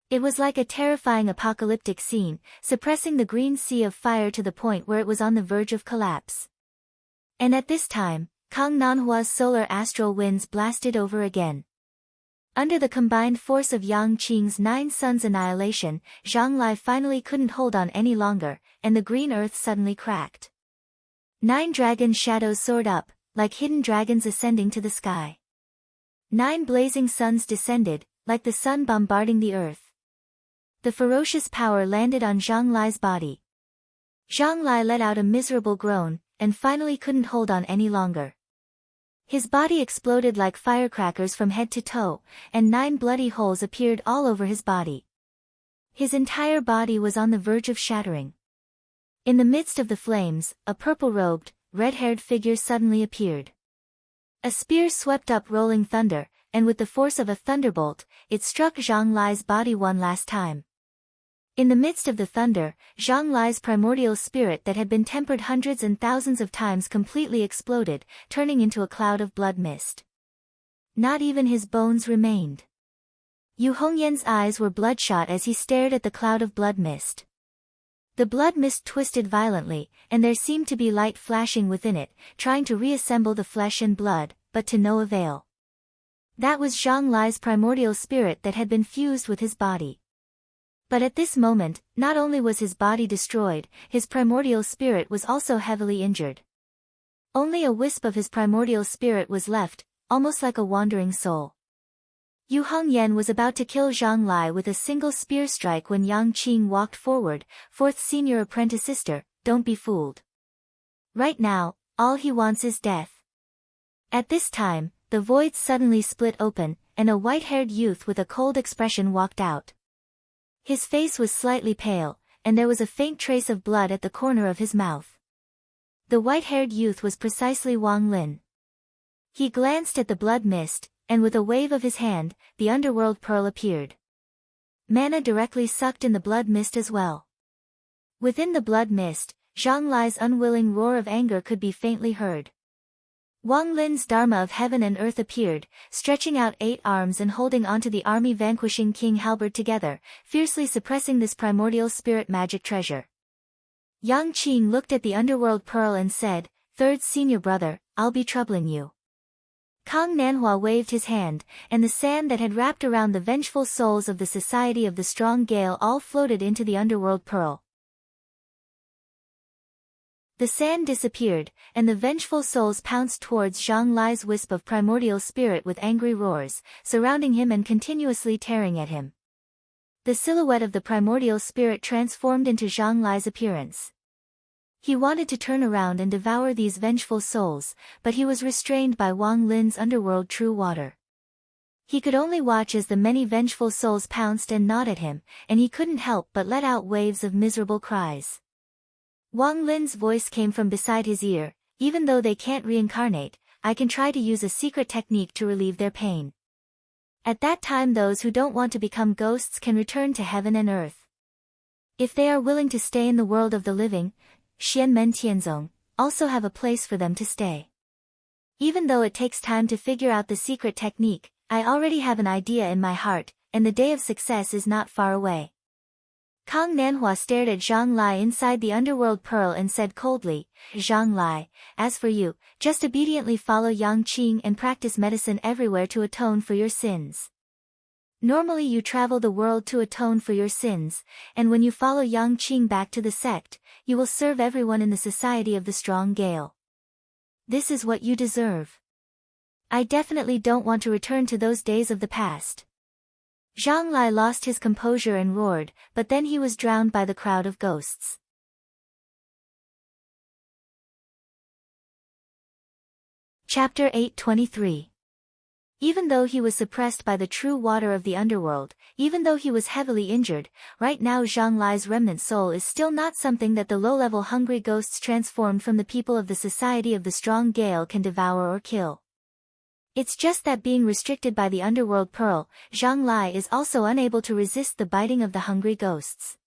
It was like a terrifying apocalyptic scene, suppressing the green sea of fire to the point where it was on the verge of collapse. And at this time, Kang Nanhua's solar astral winds blasted over again. Under the combined force of Yang Qing's 9 suns' annihilation, Zhang Lai finally couldn't hold on any longer, and the green earth suddenly cracked. 9 dragon shadows soared up, like hidden dragons ascending to the sky. 9 blazing suns descended, like the sun bombarding the earth. The ferocious power landed on Zhang Lai's body. Zhang Lai let out a miserable groan, and finally couldn't hold on any longer. His body exploded like firecrackers from head to toe, and 9 bloody holes appeared all over his body. His entire body was on the verge of shattering. In the midst of the flames, a purple-robed, red-haired figure suddenly appeared. A spear swept up rolling thunder, and with the force of a thunderbolt, it struck Zhang Lai's body one last time. In the midst of the thunder, Zhang Lai's primordial spirit that had been tempered hundreds and thousands of times completely exploded, turning into a cloud of blood mist. Not even his bones remained. Yu Hongyan's eyes were bloodshot as he stared at the cloud of blood mist. The blood mist twisted violently, and there seemed to be light flashing within it, trying to reassemble the flesh and blood, but to no avail. That was Zhang Lai's primordial spirit that had been fused with his body. But at this moment, not only was his body destroyed, his primordial spirit was also heavily injured. Only a wisp of his primordial spirit was left, almost like a wandering soul. Yu Hongyan was about to kill Zhang Lai with a single spear strike when Yang Qing walked forward. 4th senior apprentice sister, don't be fooled. Right now, all he wants is death. At this time, the void suddenly split open, and a white-haired youth with a cold expression walked out. His face was slightly pale, and there was a faint trace of blood at the corner of his mouth. The white-haired youth was precisely Wang Lin. He glanced at the blood mist, and with a wave of his hand, the underworld pearl appeared. Mana directly sucked in the blood mist as well. Within the blood mist, Zhang Lai's unwilling roar of anger could be faintly heard. Wang Lin's Dharma of heaven and earth appeared, stretching out 8 arms and holding onto the army vanquishing King halberd together, fiercely suppressing this primordial spirit magic treasure. Yang Qing looked at the underworld pearl and said, 3rd senior brother, I'll be troubling you. Kang Nanhua waved his hand, and the sand that had wrapped around the vengeful souls of the Society of the Strong Gale all floated into the underworld pearl. The sand disappeared, and the vengeful souls pounced towards Zhang Lai's wisp of primordial spirit with angry roars, surrounding him and continuously tearing at him. The silhouette of the primordial spirit transformed into Zhang Lai's appearance. He wanted to turn around and devour these vengeful souls, but he was restrained by Wang Lin's underworld true water. He could only watch as the many vengeful souls pounced and gnawed at him, and he couldn't help but let out waves of miserable cries. Wang Lin's voice came from beside his ear, even though they can't reincarnate, I can try to use a secret technique to relieve their pain. At that time those who don't want to become ghosts can return to heaven and earth. If they are willing to stay in the world of the living, Xian Men Tianzong, also have a place for them to stay. Even though it takes time to figure out the secret technique, I already have an idea in my heart, and the day of success is not far away. Kang Nanhua stared at Zhang Lai inside the underworld pearl and said coldly, Zhang Lai, as for you, just obediently follow Yang Qing and practice medicine everywhere to atone for your sins. Normally you travel the world to atone for your sins, and when you follow Yang Qing back to the sect, you will serve everyone in the Society of the Strong Gale. This is what you deserve. I definitely don't want to return to those days of the past. Zhang Lai lost his composure and roared, but then he was drowned by the crowd of ghosts. Chapter 823. Even though he was suppressed by the true water of the underworld, even though he was heavily injured, right now Zhang Lai's remnant soul is still not something that the low-level hungry ghosts transformed from the people of the Society of the Strong Gale can devour or kill. It's just that being restricted by the underworld pearl, Zhang Lai is also unable to resist the biting of the hungry ghosts.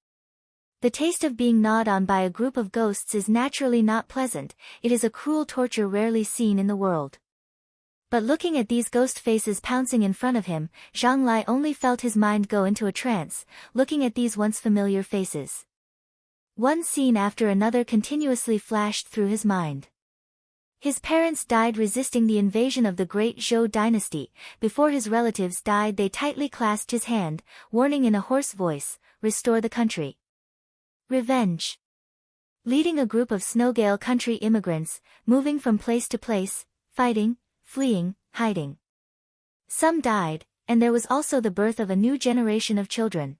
The taste of being gnawed on by a group of ghosts is naturally not pleasant, it is a cruel torture rarely seen in the world. But looking at these ghost faces pouncing in front of him, Zhang Lai only felt his mind go into a trance, looking at these once familiar faces. One scene after another continuously flashed through his mind. His parents died resisting the invasion of the great Zhou dynasty. Before his relatives died they tightly clasped his hand, warning in a hoarse voice, "Restore the country." Revenge. Leading a group of Snowgale country immigrants, moving from place to place, fighting, fleeing, hiding. Some died, and there was also the birth of a new generation of children.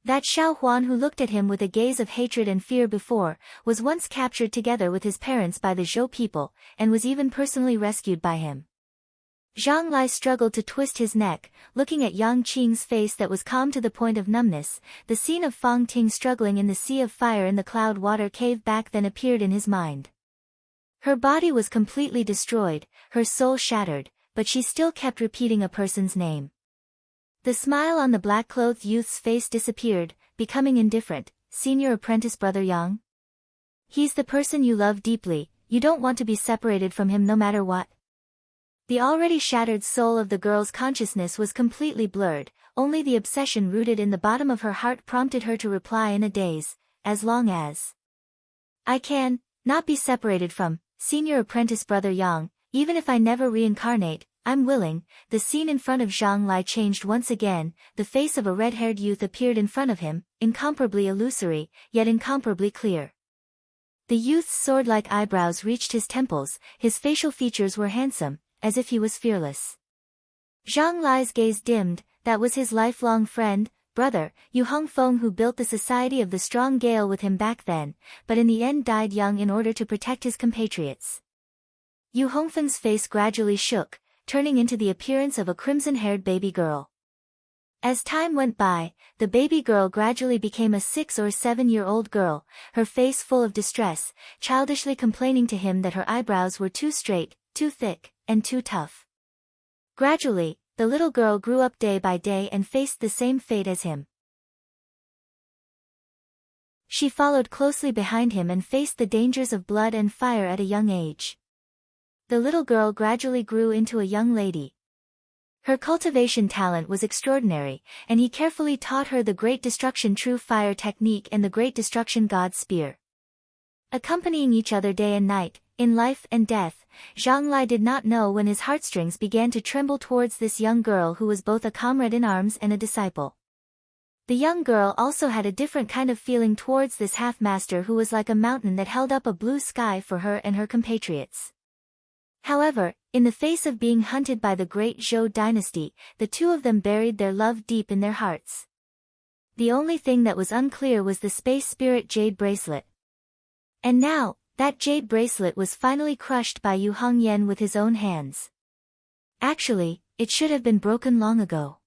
That Xiao Huan who looked at him with a gaze of hatred and fear before, was once captured together with his parents by the Zhou people, and was even personally rescued by him. Zhang Lai struggled to twist his neck, looking at Yang Qing's face that was calm to the point of numbness. The scene of Fang Ting struggling in the sea of fire in the cloud water cave back then appeared in his mind. Her body was completely destroyed, her soul shattered, but she still kept repeating a person's name. The smile on the black-clothed youth's face disappeared, becoming indifferent. "Senior apprentice brother Yang? He's the person you love deeply, you don't want to be separated from him no matter what." The already shattered soul of the girl's consciousness was completely blurred, only the obsession rooted in the bottom of her heart prompted her to reply in a daze, "As long as I can not be separated from Senior apprentice brother Yang, even if I never reincarnate, I'm willing." The scene in front of Zhang Lai changed once again, the face of a red-haired youth appeared in front of him, incomparably illusory, yet incomparably clear. The youth's sword-like eyebrows reached his temples, his facial features were handsome, as if he was fearless. Zhang Lai's gaze dimmed, that was his lifelong friend, brother, Yu Hongfeng, who built the Society of the Strong Gale with him back then, but in the end died young in order to protect his compatriots. Yu Hongfeng's face gradually shook, turning into the appearance of a crimson-haired baby girl. As time went by, the baby girl gradually became a 6 or 7-year-old girl, her face full of distress, childishly complaining to him that her eyebrows were too straight, too thick, and too tough. Gradually, the little girl grew up day by day and faced the same fate as him. She followed closely behind him and faced the dangers of blood and fire at a young age. The little girl gradually grew into a young lady. Her cultivation talent was extraordinary, and he carefully taught her the Great Destruction True Fire technique and the Great Destruction God Spear. Accompanying each other day and night, in life and death, Zhang Lai did not know when his heartstrings began to tremble towards this young girl who was both a comrade in arms and a disciple. The young girl also had a different kind of feeling towards this half-master who was like a mountain that held up a blue sky for her and her compatriots. However, in the face of being hunted by the great Zhou dynasty, the two of them buried their love deep in their hearts. The only thing that was unclear was the space spirit jade bracelet. And now, that jade bracelet was finally crushed by Yu Hongyan with his own hands. Actually, it should have been broken long ago.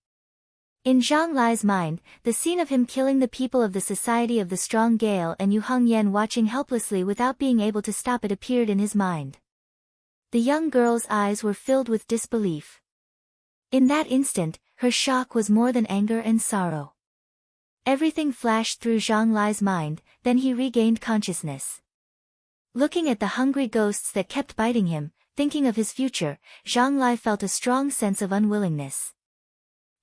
In Zhang Lai's mind, the scene of him killing the people of the Society of the Strong Gale and Yu Hongyan watching helplessly without being able to stop it appeared in his mind. The young girl's eyes were filled with disbelief. In that instant, her shock was more than anger and sorrow. Everything flashed through Zhang Lai's mind, then he regained consciousness. Looking at the hungry ghosts that kept biting him, thinking of his future, Zhang Lai felt a strong sense of unwillingness.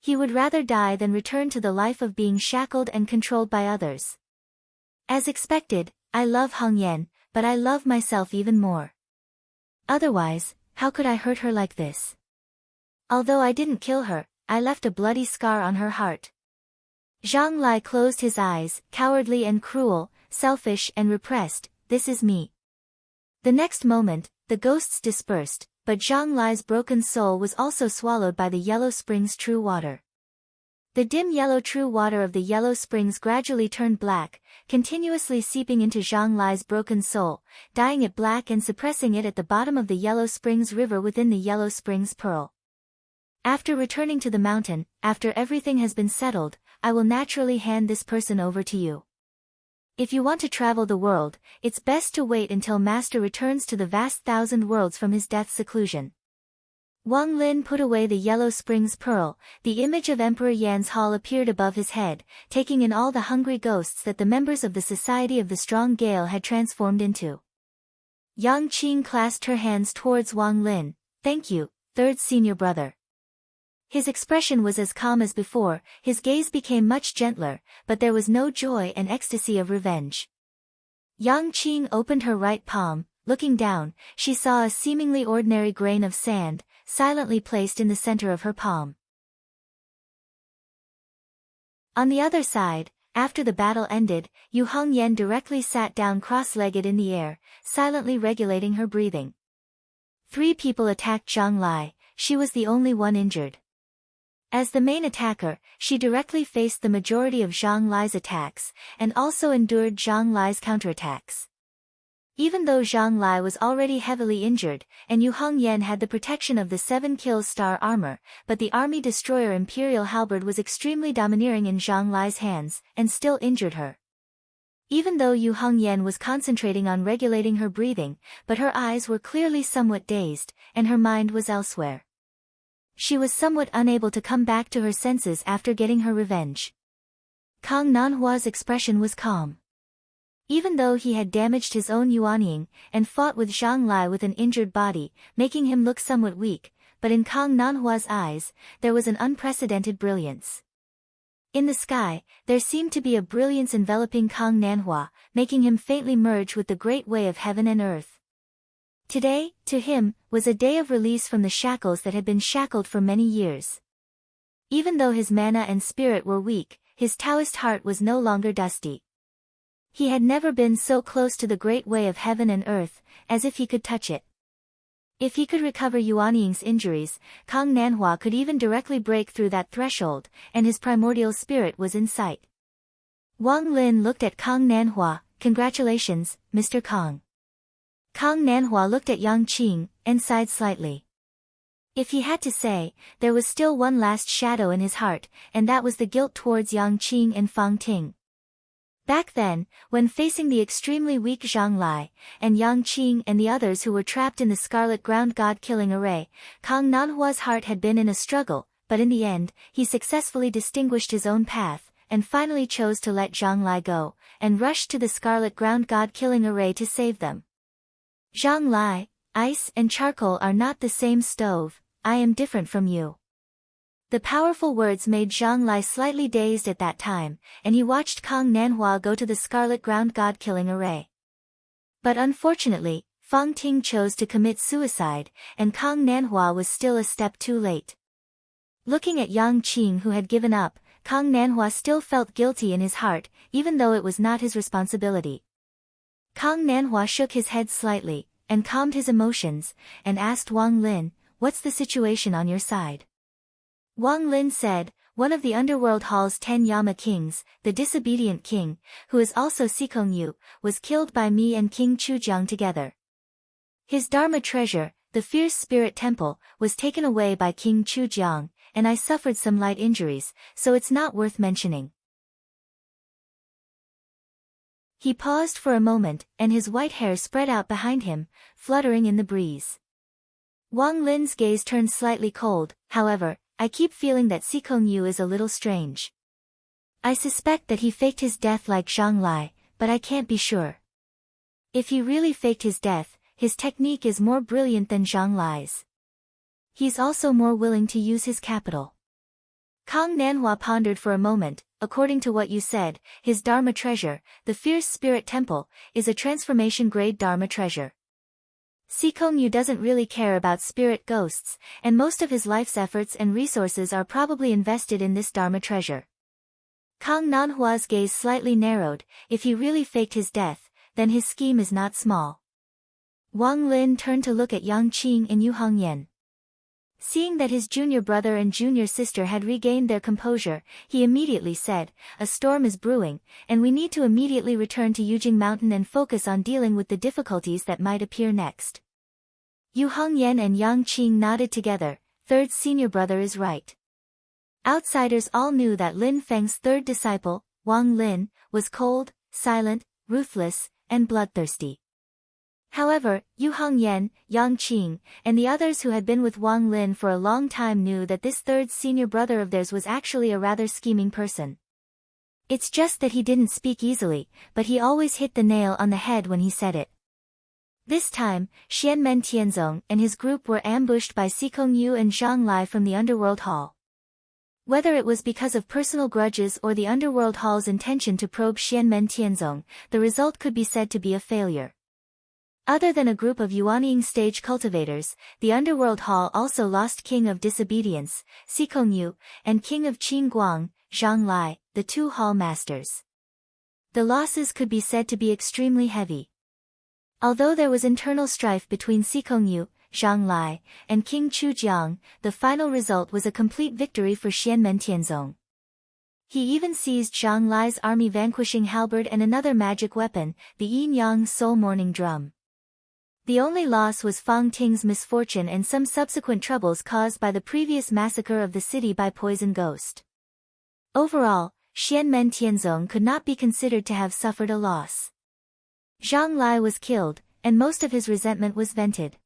He would rather die than return to the life of being shackled and controlled by others. As expected, I love Hongyan, but I love myself even more. Otherwise, how could I hurt her like this? Although I didn't kill her, I left a bloody scar on her heart. Zhang Lai closed his eyes, cowardly and cruel, selfish and repressed, this is me. The next moment, the ghosts dispersed, but Zhang Lai's broken soul was also swallowed by the Yellow Springs' true water. The dim yellow true water of the Yellow Springs gradually turned black, continuously seeping into Zhang Lai's broken soul, dyeing it black and suppressing it at the bottom of the Yellow Springs River within the Yellow Springs Pearl. After returning to the mountain, after everything has been settled, I will naturally hand this person over to you. If you want to travel the world, it's best to wait until Master returns to the vast thousand worlds from his death seclusion. Wang Lin put away the Yellow Springs pearl. The image of Emperor Yan's hall appeared above his head, taking in all the hungry ghosts that the members of the Society of the Strong Gale had transformed into. Yang Qing clasped her hands towards Wang Lin. Thank you, third senior brother. His expression was as calm as before, his gaze became much gentler, but there was no joy and ecstasy of revenge. Yang Qing opened her right palm. Looking down, she saw a seemingly ordinary grain of sand, silently placed in the center of her palm. On the other side, after the battle ended, Yu Hongyan directly sat down cross-legged in the air, silently regulating her breathing. 3 people attacked Zhang Lai, she was the only one injured. As the main attacker, she directly faced the majority of Zhang Lai's attacks, and also endured Zhang Lai's counterattacks. Even though Zhang Lai was already heavily injured, and Yu Hongyan had the protection of the 7 kills star armor, but the army destroyer Imperial Halberd was extremely domineering in Zhang Lai's hands, and still injured her. Even though Yu Hongyan was concentrating on regulating her breathing, but her eyes were clearly somewhat dazed, and her mind was elsewhere. She was somewhat unable to come back to her senses after getting her revenge. Kang Nanhua's expression was calm. Even though he had damaged his own Yuanying, and fought with Zhang Lai with an injured body, making him look somewhat weak, but in Kang Nanhua's eyes, there was an unprecedented brilliance. In the sky, there seemed to be a brilliance enveloping Kang Nanhua, making him faintly merge with the great way of heaven and earth. Today, to him, was a day of release from the shackles that had been shackled for many years. Even though his mana and spirit were weak, his Taoist heart was no longer dusty. He had never been so close to the great way of heaven and earth, as if he could touch it. If he could recover Yuanying's injuries, Kang Nanhua could even directly break through that threshold, and his primordial spirit was in sight. Wang Lin looked at Kang Nanhua. Congratulations, Mr. Kang. Kang Nanhua looked at Yang Qing, and sighed slightly. If he had to say, there was still one last shadow in his heart, and that was the guilt towards Yang Qing and Fang Ting. Back then, when facing the extremely weak Zhang Lai, and Yang Qing and the others who were trapped in the Scarlet Ground God-killing array, Kang Nanhua's heart had been in a struggle, but in the end, he successfully distinguished his own path, and finally chose to let Zhang Lai go, and rushed to the Scarlet Ground God-killing array to save them. Zhang Lai, ice and charcoal are not the same stove, I am different from you. The powerful words made Zhang Lai slightly dazed at that time, and he watched Kang Nanhua go to the Scarlet Ground God-killing array. But unfortunately, Fang Ting chose to commit suicide, and Kang Nanhua was still a step too late. Looking at Yang Qing who had given up, Kang Nanhua still felt guilty in his heart, even though it was not his responsibility. Kang Nanhua shook his head slightly, and calmed his emotions, and asked Wang Lin, "What's the situation on your side?" Wang Lin said, "One of the underworld hall's 10 Yama kings, the disobedient king, who is also Sikong Yu, was killed by me and King Chujiang together. His Dharma treasure, the fierce spirit temple, was taken away by King Chujiang, and I suffered some light injuries, so it's not worth mentioning." He paused for a moment, and his white hair spread out behind him, fluttering in the breeze. Wang Lin's gaze turned slightly cold. "However, I keep feeling that Sikong Yu is a little strange. I suspect that he faked his death like Zhang Lai, but I can't be sure. If he really faked his death, his technique is more brilliant than Zhang Lai's. He's also more willing to use his capital." Kang Nanhua pondered for a moment. "According to what you said, his Dharma treasure, the fierce spirit temple, is a transformation-grade Dharma treasure. Sikong Yu doesn't really care about spirit ghosts, and most of his life's efforts and resources are probably invested in this Dharma treasure." Kang Nanhua's gaze slightly narrowed. If he really faked his death, then his scheme is not small. Wang Lin turned to look at Yang Qing and Yu Hongyan. Seeing that his junior brother and junior sister had regained their composure, he immediately said, "A storm is brewing, and we need to immediately return to Yujing Mountain and focus on dealing with the difficulties that might appear next." Yu Hongyan and Yang Qing nodded together. third senior brother is right. Outsiders all knew that Lin Feng's third disciple, Wang Lin, was cold, silent, ruthless, and bloodthirsty. However, Yu Hongyan, Yang Qing, and the others who had been with Wang Lin for a long time knew that this third senior brother of theirs was actually a rather scheming person. It's just that he didn't speak easily, but he always hit the nail on the head when he said it. This time, Xianmen Tianzong and his group were ambushed by Xikong Yu and Zhang Lai from the Underworld Hall. Whether it was because of personal grudges or the Underworld Hall's intention to probe Xianmen Tianzong, the result could be said to be a failure. Other than a group of Yuanying stage cultivators, the Underworld Hall also lost King of Disobedience, Xikong Yu, and King of Qingguang, Zhang Lai, the two hall masters. The losses could be said to be extremely heavy. Although there was internal strife between Xikong Yu, Zhang Lai, and King Chujiang, the final result was a complete victory for Xianmen Tianzong. He even seized Zhang Lai's army, vanquishing halberd and another magic weapon, the Yin-Yang Soul Mourning Drum. The only loss was Fang Ting's misfortune and some subsequent troubles caused by the previous massacre of the city by Poison Ghost. Overall, Xianmen Tianzong could not be considered to have suffered a loss. Zhang Lai was killed, and most of his resentment was vented.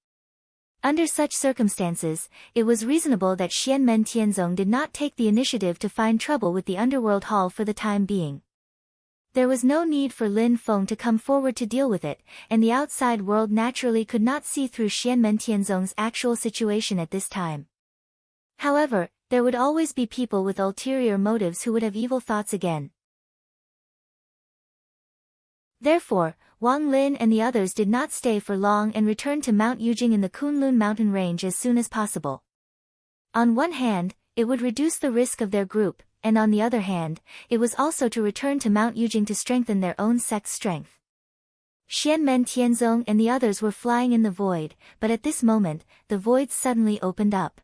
Under such circumstances, it was reasonable that Xianmen Tianzong did not take the initiative to find trouble with the Underworld Hall for the time being. There was no need for Lin Feng to come forward to deal with it, and the outside world naturally could not see through Xianmen Tianzong's actual situation at this time. However, there would always be people with ulterior motives who would have evil thoughts again. Therefore, Wang Lin and the others did not stay for long and returned to Mount Yujing in the Kunlun mountain range as soon as possible. On one hand, it would reduce the risk of their group, and on the other hand, it was also to return to Mount Yujing to strengthen their own sect's strength. Xianmen Tianzong and the others were flying in the void, but at this moment, the void suddenly opened up.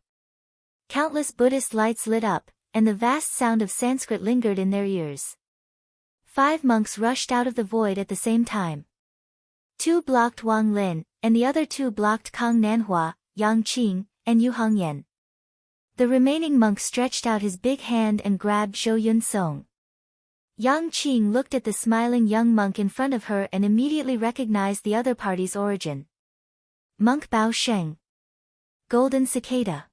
Countless Buddhist lights lit up, and the vast sound of Sanskrit lingered in their ears. 5 monks rushed out of the void at the same time. 2 blocked Wang Lin, and the other 2 blocked Kang Nanhua, Yang Qing, and Yu Hongyan. The remaining monk stretched out his big hand and grabbed Zhou Yun Song. Yang Qing looked at the smiling young monk in front of her and immediately recognized the other party's origin. Monk Bao Sheng. Golden Cicada.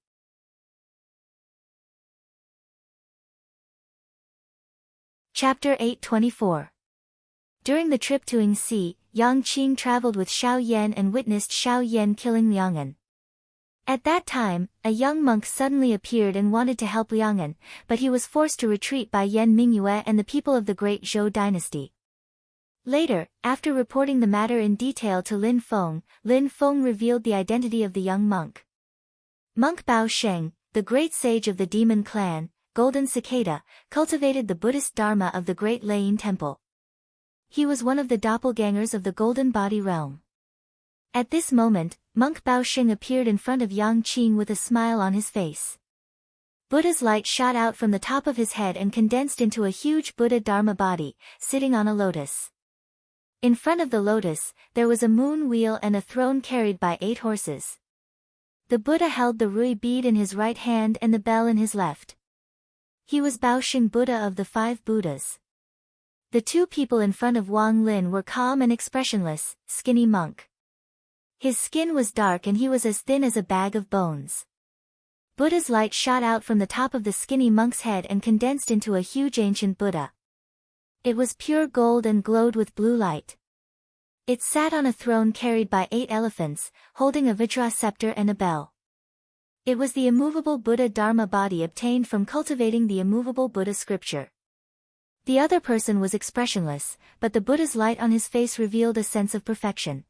Chapter 824. During the trip to Yingxi, Yang Qing traveled with Xiao Yan and witnessed Xiao Yan killing Liang'an. At that time, a young monk suddenly appeared and wanted to help Liang'an, but he was forced to retreat by Yan Mingyue and the people of the Great Zhou dynasty. Later, after reporting the matter in detail to Lin Feng revealed the identity of the young monk. Monk Bao Sheng, the great sage of the demon clan, Golden Cicada, cultivated the Buddhist Dharma of the Great Lane Temple. He was one of the doppelgangers of the Golden Body Realm. At this moment, Monk Bao Sheng appeared in front of Yang Qing with a smile on his face. Buddha's light shot out from the top of his head and condensed into a huge Buddha Dharma body, sitting on a lotus. In front of the lotus, there was a moon wheel and a throne carried by 8 horses. The Buddha held the Rui bead in his right hand and the bell in his left. He was Bao Sheng Buddha of the 5 Buddhas. The 2 people in front of Wang Lin were calm and expressionless, skinny monk. His skin was dark and he was as thin as a bag of bones. Buddha's light shot out from the top of the skinny monk's head and condensed into a huge ancient Buddha. It was pure gold and glowed with blue light. It sat on a throne carried by 8 elephants, holding a Vajra scepter and a bell. It was the immovable Buddha Dharma body obtained from cultivating the immovable Buddha scripture. The other person was expressionless, but the Buddha's light on his face revealed a sense of perfection.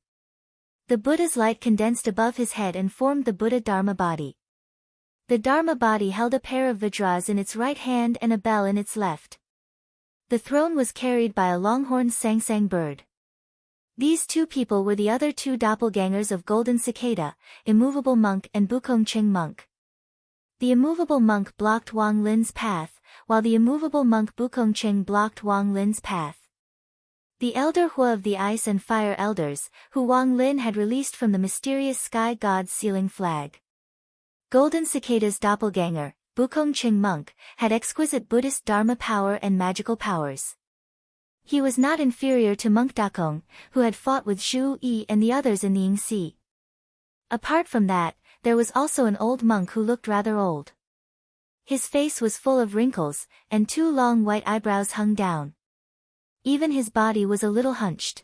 The Buddha's light condensed above his head and formed the Buddha Dharma body. The Dharma body held a pair of Vajras in its right hand and a bell in its left. The throne was carried by a longhorned sangsang bird. These 2 people were the other 2 doppelgangers of Golden Cicada, Immovable Monk and Bukong Cheng Monk. The immovable monk blocked Wang Lin's path, while the immovable monk Bukong Cheng blocked Wang Lin's path. The elder Hua of the Ice and Fire Elders, who Wang Lin had released from the mysterious sky god's sealing flag. Golden Cicada's doppelganger, Bukongcheng monk, had exquisite Buddhist Dharma power and magical powers. He was not inferior to monk Dakong, who had fought with Zhu Yi and the others in the Yingxi. Apart from that, there was also an old monk who looked rather old. His face was full of wrinkles, and 2 long white eyebrows hung down. Even his body was a little hunched.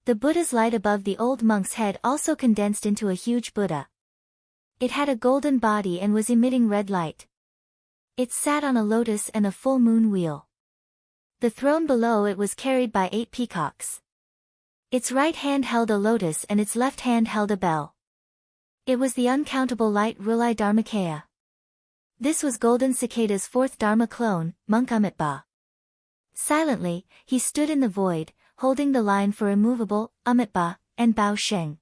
The Buddha's light above the old monk's head also condensed into a huge Buddha. It had a golden body and was emitting red light. It sat on a lotus and a full moon wheel. The throne below it was carried by 8 peacocks. Its right hand held a lotus and its left hand held a bell. It was the uncountable light Rulai Dharmakaya. This was Golden Cicada's 4th Dharma clone, Monk Amitabha. Silently, he stood in the void, holding the line for immovable, Amitabha, and Bao Sheng.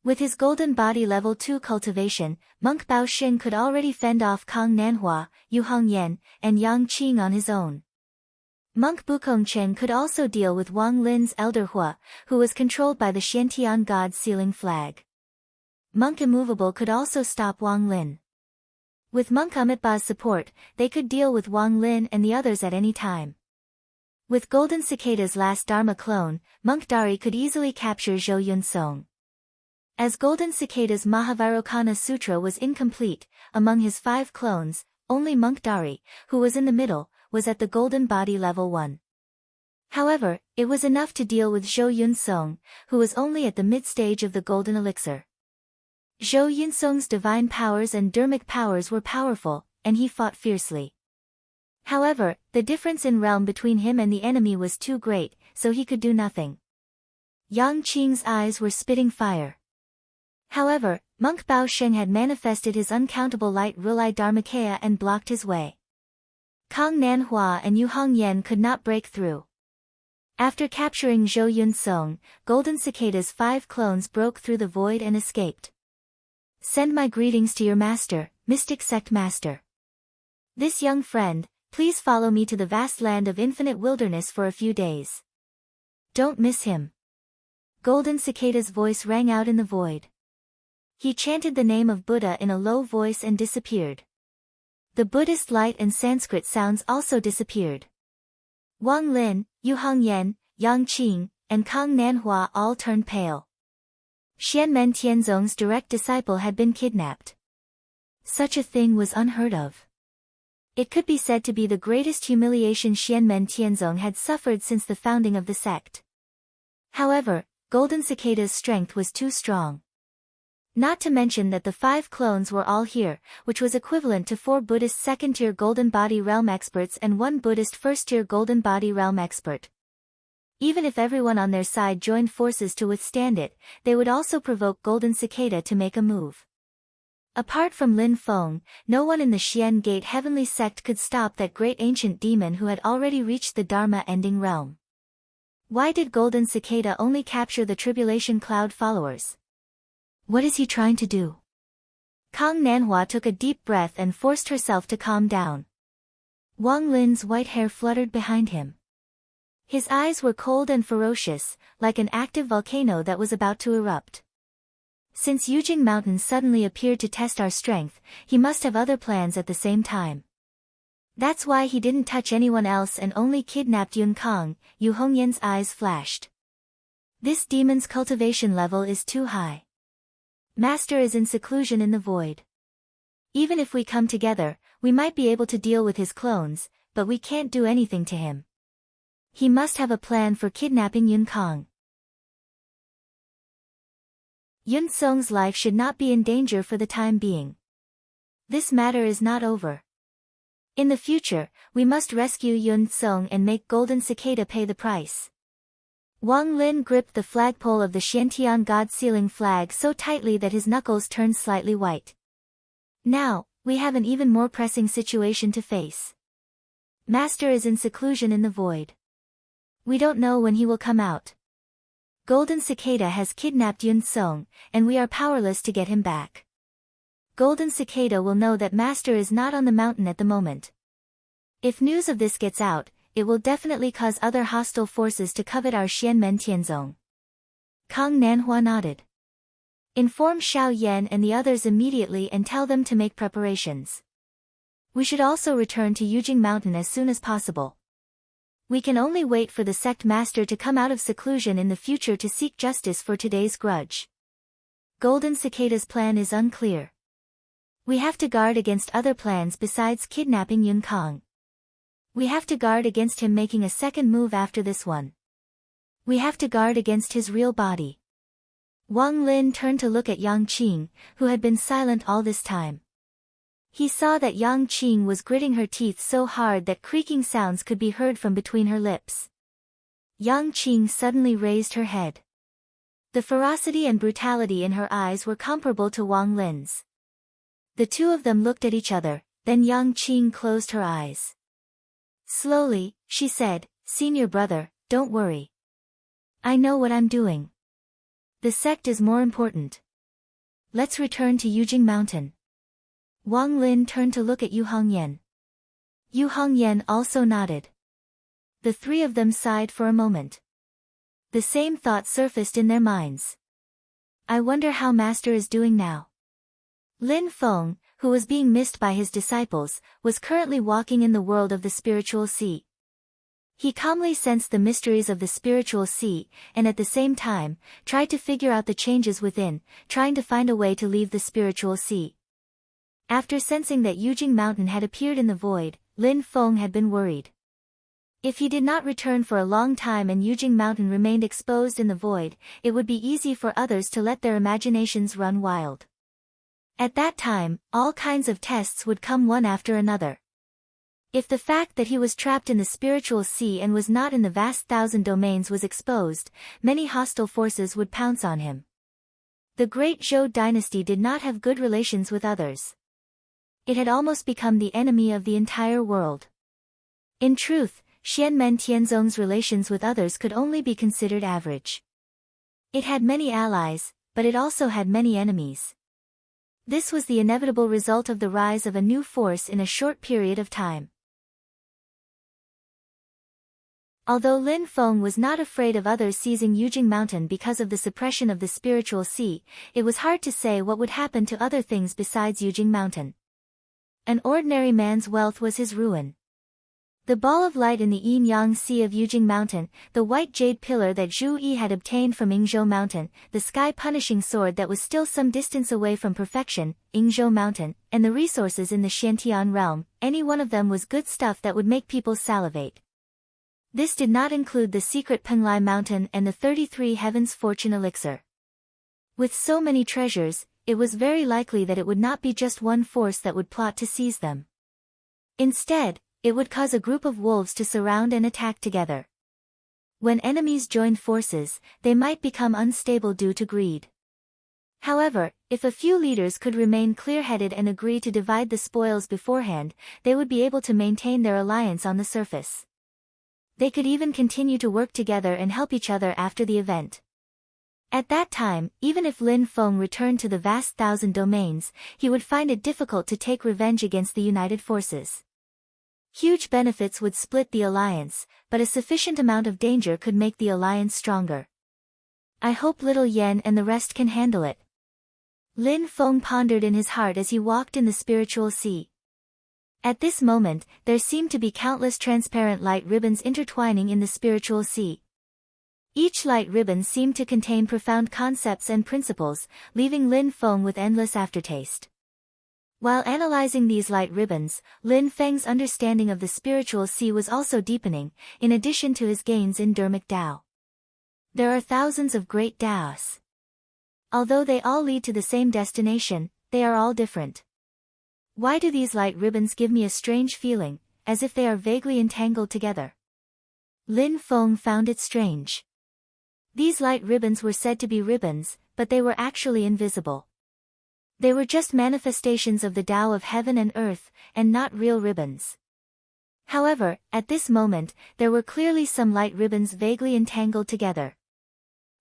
With his golden body level 2 cultivation, Monk Bao Sheng could already fend off Kong Nanhua, Yu Hongyan, and Yang Qing on his own. Monk Bukongcheng could also deal with Wang Lin's elder Hua, who was controlled by the Xiantian God sealing flag. Monk Immovable could also stop Wang Lin. With Monk Amitabha's support, they could deal with Wang Lin and the others at any time. With Golden Cicada's last Dharma clone, Monk Dari could easily capture Zhou Yunsong. As Golden Cicada's Mahavirokana Sutra was incomplete, among his 5 clones, only Monk Dari, who was in the middle, was at the golden body level 1. However, it was enough to deal with Zhou Yunsong, who was only at the mid-stage of the golden elixir. Zhou Yunsong's divine powers and dermic powers were powerful, and he fought fiercely. However, the difference in realm between him and the enemy was too great, so he could do nothing. Yang Qing's eyes were spitting fire. However, Monk Bao Sheng had manifested his uncountable light Rulai Dharmakaya and blocked his way. Kong Nanhua and Yu Hongyan could not break through. After capturing Zhou Yunsong, Golden Cicada's 5 clones broke through the void and escaped. Send my greetings to your master, Mystic Sect Master. This young friend, please follow me to the vast land of infinite wilderness for a few days. Don't miss him. Golden Cicada's voice rang out in the void. He chanted the name of Buddha in a low voice and disappeared. The Buddhist light and Sanskrit sounds also disappeared. Wang Lin, Yu Hongyan, Yang Qing, and Kong Nanhua all turned pale. Xianmen Tianzong's direct disciple had been kidnapped. Such a thing was unheard of. It could be said to be the greatest humiliation Xianmen Tianzong had suffered since the founding of the sect. However, Golden Cicada's strength was too strong. Not to mention that the 5 clones were all here, which was equivalent to 4 Buddhist second-tier Golden Body Realm experts and 1 Buddhist first-tier Golden Body Realm expert. Even if everyone on their side joined forces to withstand it, they would also provoke Golden Cicada to make a move. Apart from Lin Feng, no one in the Xian Gate Heavenly Sect could stop that great ancient demon who had already reached the Dharma-ending realm. Why did Golden Cicada only capture the Tribulation Cloud followers? What is he trying to do? Kong Nanhua took a deep breath and forced herself to calm down. Wang Lin's white hair fluttered behind him. His eyes were cold and ferocious, like an active volcano that was about to erupt. Since Yujing Mountain suddenly appeared to test our strength, he must have other plans at the same time. That's why he didn't touch anyone else and only kidnapped Yun Kong. Yu Hongyan's eyes flashed. This demon's cultivation level is too high. Master is in seclusion in the void. Even if we come together, we might be able to deal with his clones, but we can't do anything to him. He must have a plan for kidnapping Yun Kong. Yun Song's life should not be in danger for the time being. This matter is not over. In the future, we must rescue Yun Song and make Golden Cicada pay the price. Wang Lin gripped the flagpole of the Xiantian God sealing flag so tightly that his knuckles turned slightly white. Now, we have an even more pressing situation to face. Master is in seclusion in the void. We don't know when he will come out. Golden Cicada has kidnapped Yun Song, and we are powerless to get him back. Golden Cicada will know that Master is not on the mountain at the moment. If news of this gets out, it will definitely cause other hostile forces to covet our Xianmen Tianzong. Kong Nanhua nodded. Inform Xiao Yan and the others immediately and tell them to make preparations. We should also return to Yujing Mountain as soon as possible. We can only wait for the sect master to come out of seclusion in the future to seek justice for today's grudge. Golden Cicada's plan is unclear. We have to guard against other plans besides kidnapping Yun Kong. We have to guard against him making a second move after this one. We have to guard against his real body. Wang Lin turned to look at Yang Qing, who had been silent all this time. He saw that Yang Qing was gritting her teeth so hard that creaking sounds could be heard from between her lips. Yang Qing suddenly raised her head. The ferocity and brutality in her eyes were comparable to Wang Lin's. The two of them looked at each other, then Yang Qing closed her eyes. Slowly, she said, "Senior brother, don't worry. I know what I'm doing. The sect is more important. Let's return to Yujing Mountain." Wang Lin turned to look at Yu Hongyan. Yu Hongyan also nodded. The three of them sighed for a moment. The same thought surfaced in their minds. I wonder how Master is doing now. Lin Feng, who was being missed by his disciples, was currently walking in the world of the spiritual sea. He calmly sensed the mysteries of the spiritual sea, and at the same time, tried to figure out the changes within, trying to find a way to leave the spiritual sea. After sensing that Yujing Mountain had appeared in the void, Lin Feng had been worried. If he did not return for a long time and Yujing Mountain remained exposed in the void, it would be easy for others to let their imaginations run wild. At that time, all kinds of tests would come one after another. If the fact that he was trapped in the spiritual sea and was not in the vast thousand domains was exposed, many hostile forces would pounce on him. The great Zhou dynasty did not have good relations with others. It had almost become the enemy of the entire world. In truth, Xianmen Tianzong's relations with others could only be considered average. It had many allies, but it also had many enemies. This was the inevitable result of the rise of a new force in a short period of time. Although Lin Feng was not afraid of others seizing Yujing Mountain because of the suppression of the spiritual sea, it was hard to say what would happen to other things besides Yujing Mountain. An ordinary man's wealth was his ruin. The ball of light in the yin-yang sea of Yujing Mountain, the white jade pillar that Zhu Yi had obtained from Yingzhou Mountain, the sky-punishing sword that was still some distance away from perfection, Yingzhou Mountain, and the resources in the Xiantian realm, any one of them was good stuff that would make people salivate. This did not include the secret Penglai Mountain and the 33 Heavens Fortune Elixir. With so many treasures, it was very likely that it would not be just one force that would plot to seize them. Instead, it would cause a group of wolves to surround and attack together. When enemies joined forces, they might become unstable due to greed. However, if a few leaders could remain clear-headed and agree to divide the spoils beforehand, they would be able to maintain their alliance on the surface. They could even continue to work together and help each other after the event. At that time, even if Lin Feng returned to the vast thousand domains, he would find it difficult to take revenge against the united forces. Huge benefits would split the alliance, but a sufficient amount of danger could make the alliance stronger. I hope little Yen and the rest can handle it. Lin Feng pondered in his heart as he walked in the spiritual sea. At this moment, there seemed to be countless transparent light ribbons intertwining in the spiritual sea. Each light ribbon seemed to contain profound concepts and principles, leaving Lin Feng with endless aftertaste. While analyzing these light ribbons, Lin Feng's understanding of the spiritual sea was also deepening, in addition to his gains in Dharmic Tao. There are thousands of great Taos. Although they all lead to the same destination, they are all different. Why do these light ribbons give me a strange feeling, as if they are vaguely entangled together? Lin Feng found it strange. These light ribbons were said to be ribbons, but they were actually invisible. They were just manifestations of the Tao of heaven and earth, and not real ribbons. However, at this moment, there were clearly some light ribbons vaguely entangled together.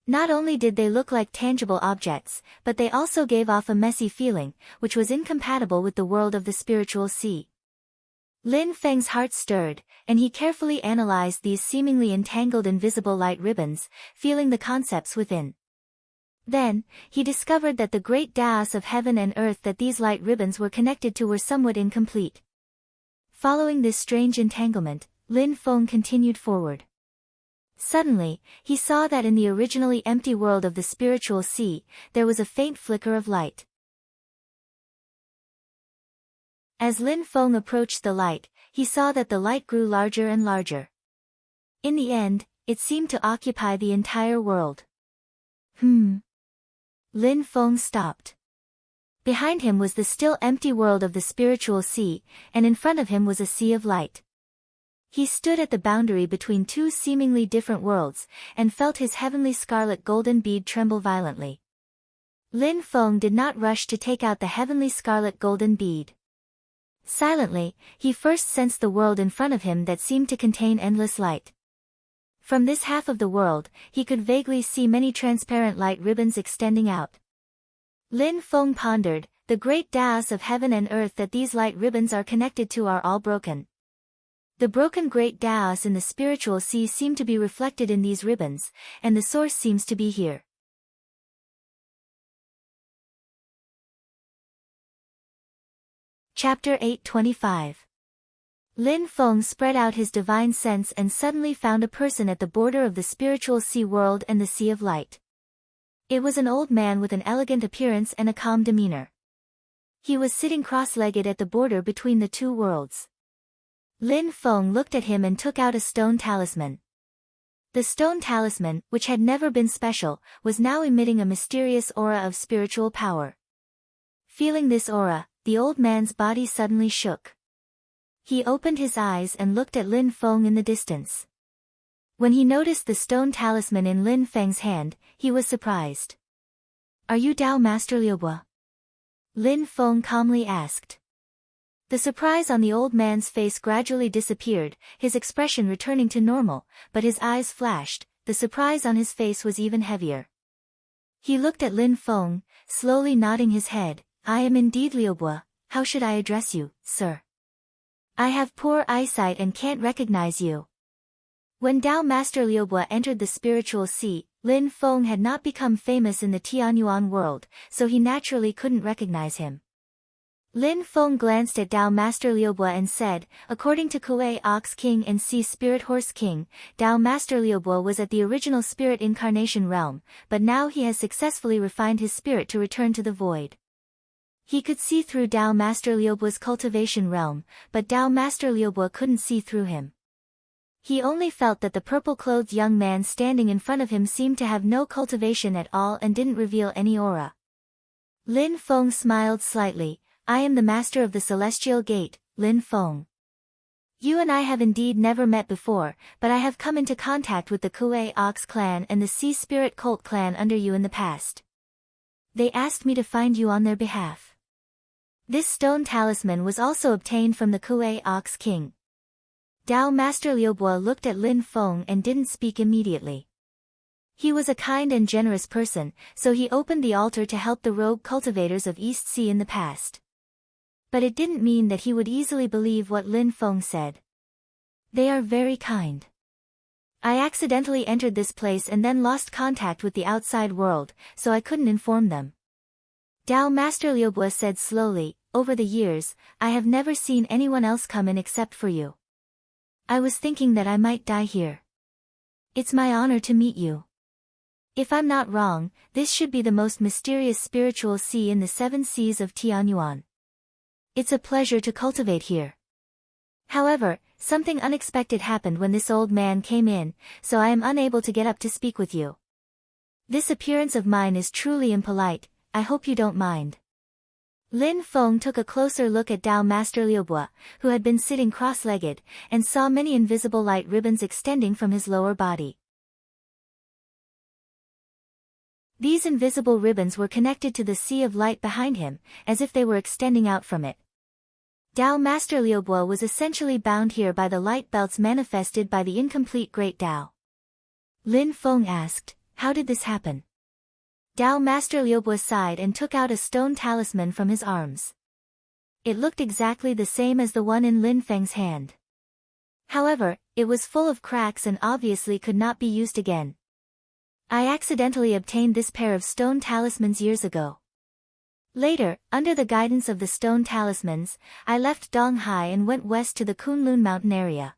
Not only did they look like tangible objects, but they also gave off a messy feeling, which was incompatible with the world of the spiritual sea. Lin Feng's heart stirred, and he carefully analyzed these seemingly entangled invisible light ribbons, feeling the concepts within. Then, he discovered that the great dais of heaven and earth that these light ribbons were connected to were somewhat incomplete. Following this strange entanglement, Lin Feng continued forward. Suddenly, he saw that in the originally empty world of the spiritual sea, there was a faint flicker of light. As Lin Feng approached the light, he saw that the light grew larger and larger. In the end, it seemed to occupy the entire world. Lin Feng stopped. Behind him was the still empty world of the spiritual sea, and in front of him was a sea of light. He stood at the boundary between two seemingly different worlds, and felt his heavenly scarlet golden bead tremble violently. Lin Feng did not rush to take out the heavenly scarlet golden bead. Silently, he first sensed the world in front of him that seemed to contain endless light. From this half of the world, he could vaguely see many transparent light ribbons extending out. Lin Feng pondered, the great dais of heaven and earth that these light ribbons are connected to are all broken. The broken great dais in the spiritual sea seem to be reflected in these ribbons, and the source seems to be here. Chapter 825. Lin Feng spread out his divine sense and suddenly found a person at the border of the spiritual sea world and the sea of light. It was an old man with an elegant appearance and a calm demeanor. He was sitting cross-legged at the border between the two worlds. Lin Feng looked at him and took out a stone talisman. The stone talisman, which had never been special, was now emitting a mysterious aura of spiritual power. Feeling this aura, the old man's body suddenly shook. He opened his eyes and looked at Lin Feng in the distance. When he noticed the stone talisman in Lin Feng's hand, he was surprised. "Are you Tao Master Liubo?" Lin Feng calmly asked. The surprise on the old man's face gradually disappeared, his expression returning to normal, but his eyes flashed, the surprise on his face was even heavier. He looked at Lin Feng, slowly nodding his head. "I am indeed Liubo. How should I address you, sir? I have poor eyesight and can't recognize you." When Tao Master Liubo entered the spiritual sea, Lin Feng had not become famous in the Tianyuan world, so he naturally couldn't recognize him. Lin Feng glanced at Tao Master Liubo and said, "According to Kuei Ox King and Sea Spirit Horse King, Tao Master Liubo was at the original spirit incarnation realm, but now he has successfully refined his spirit to return to the void." He could see through Tao Master Liubo's cultivation realm, but Tao Master Liubo couldn't see through him. He only felt that the purple-clothed young man standing in front of him seemed to have no cultivation at all and didn't reveal any aura. Lin Feng smiled slightly. "I am the master of the Celestial Gate, Lin Feng. You and I have indeed never met before, but I have come into contact with the Kuei Ox clan and the Sea Spirit Cult clan under you in the past. They asked me to find you on their behalf." This stone talisman was also obtained from the Kuei Ox King. Tao Master Liubo looked at Lin Feng and didn't speak immediately. He was a kind and generous person, so he opened the altar to help the rogue cultivators of East Sea in the past. But it didn't mean that he would easily believe what Lin Feng said. "They are very kind. I accidentally entered this place and then lost contact with the outside world, so I couldn't inform them." Tao Master Liubo said slowly, "Over the years, I have never seen anyone else come in except for you. I was thinking that I might die here. It's my honor to meet you. If I'm not wrong, this should be the most mysterious spiritual sea in the 7 seas of Tianyuan. It's a pleasure to cultivate here. However, something unexpected happened when this old man came in, so I am unable to get up to speak with you. This appearance of mine is truly impolite, I hope you don't mind." Lin Feng took a closer look at Tao Master Liubo, who had been sitting cross-legged, and saw many invisible light ribbons extending from his lower body. These invisible ribbons were connected to the sea of light behind him, as if they were extending out from it. Tao Master Liubo was essentially bound here by the light belts manifested by the incomplete Great Tao. Lin Feng asked, "How did this happen?" Tao Master Liubo sighed and took out a stone talisman from his arms. It looked exactly the same as the one in Lin Feng's hand. However, it was full of cracks and obviously could not be used again. I accidentally obtained this pair of stone talismans years ago. Later, under the guidance of the stone talismans, I left Donghai and went west to the Kunlun mountain area.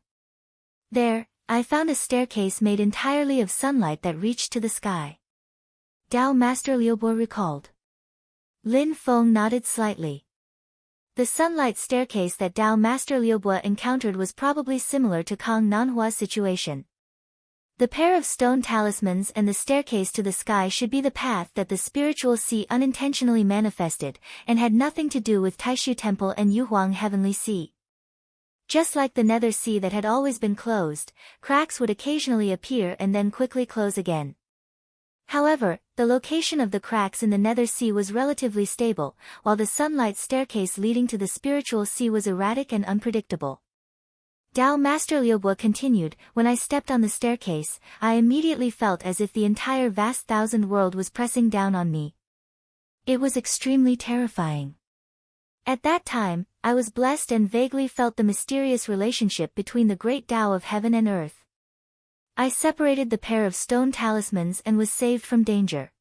There, I found a staircase made entirely of sunlight that reached to the sky. Dao Master Liubo recalled. Lin Feng nodded slightly. The sunlight staircase that Dao Master Liubo encountered was probably similar to Kang Nanhua's situation. The pair of stone talismans and the staircase to the sky should be the path that the spiritual sea unintentionally manifested, and had nothing to do with Taishu Temple and Yuhuang Heavenly Sea. Just like the Nether Sea that had always been closed, cracks would occasionally appear and then quickly close again. However, the location of the cracks in the Nether Sea was relatively stable, while the sunlight staircase leading to the spiritual sea was erratic and unpredictable. Dao Master Liubo continued, when I stepped on the staircase, I immediately felt as if the entire vast thousand world was pressing down on me. It was extremely terrifying. At that time, I was blessed and vaguely felt the mysterious relationship between the great Tao of heaven and earth. I separated the pair of stone talismans and was saved from danger.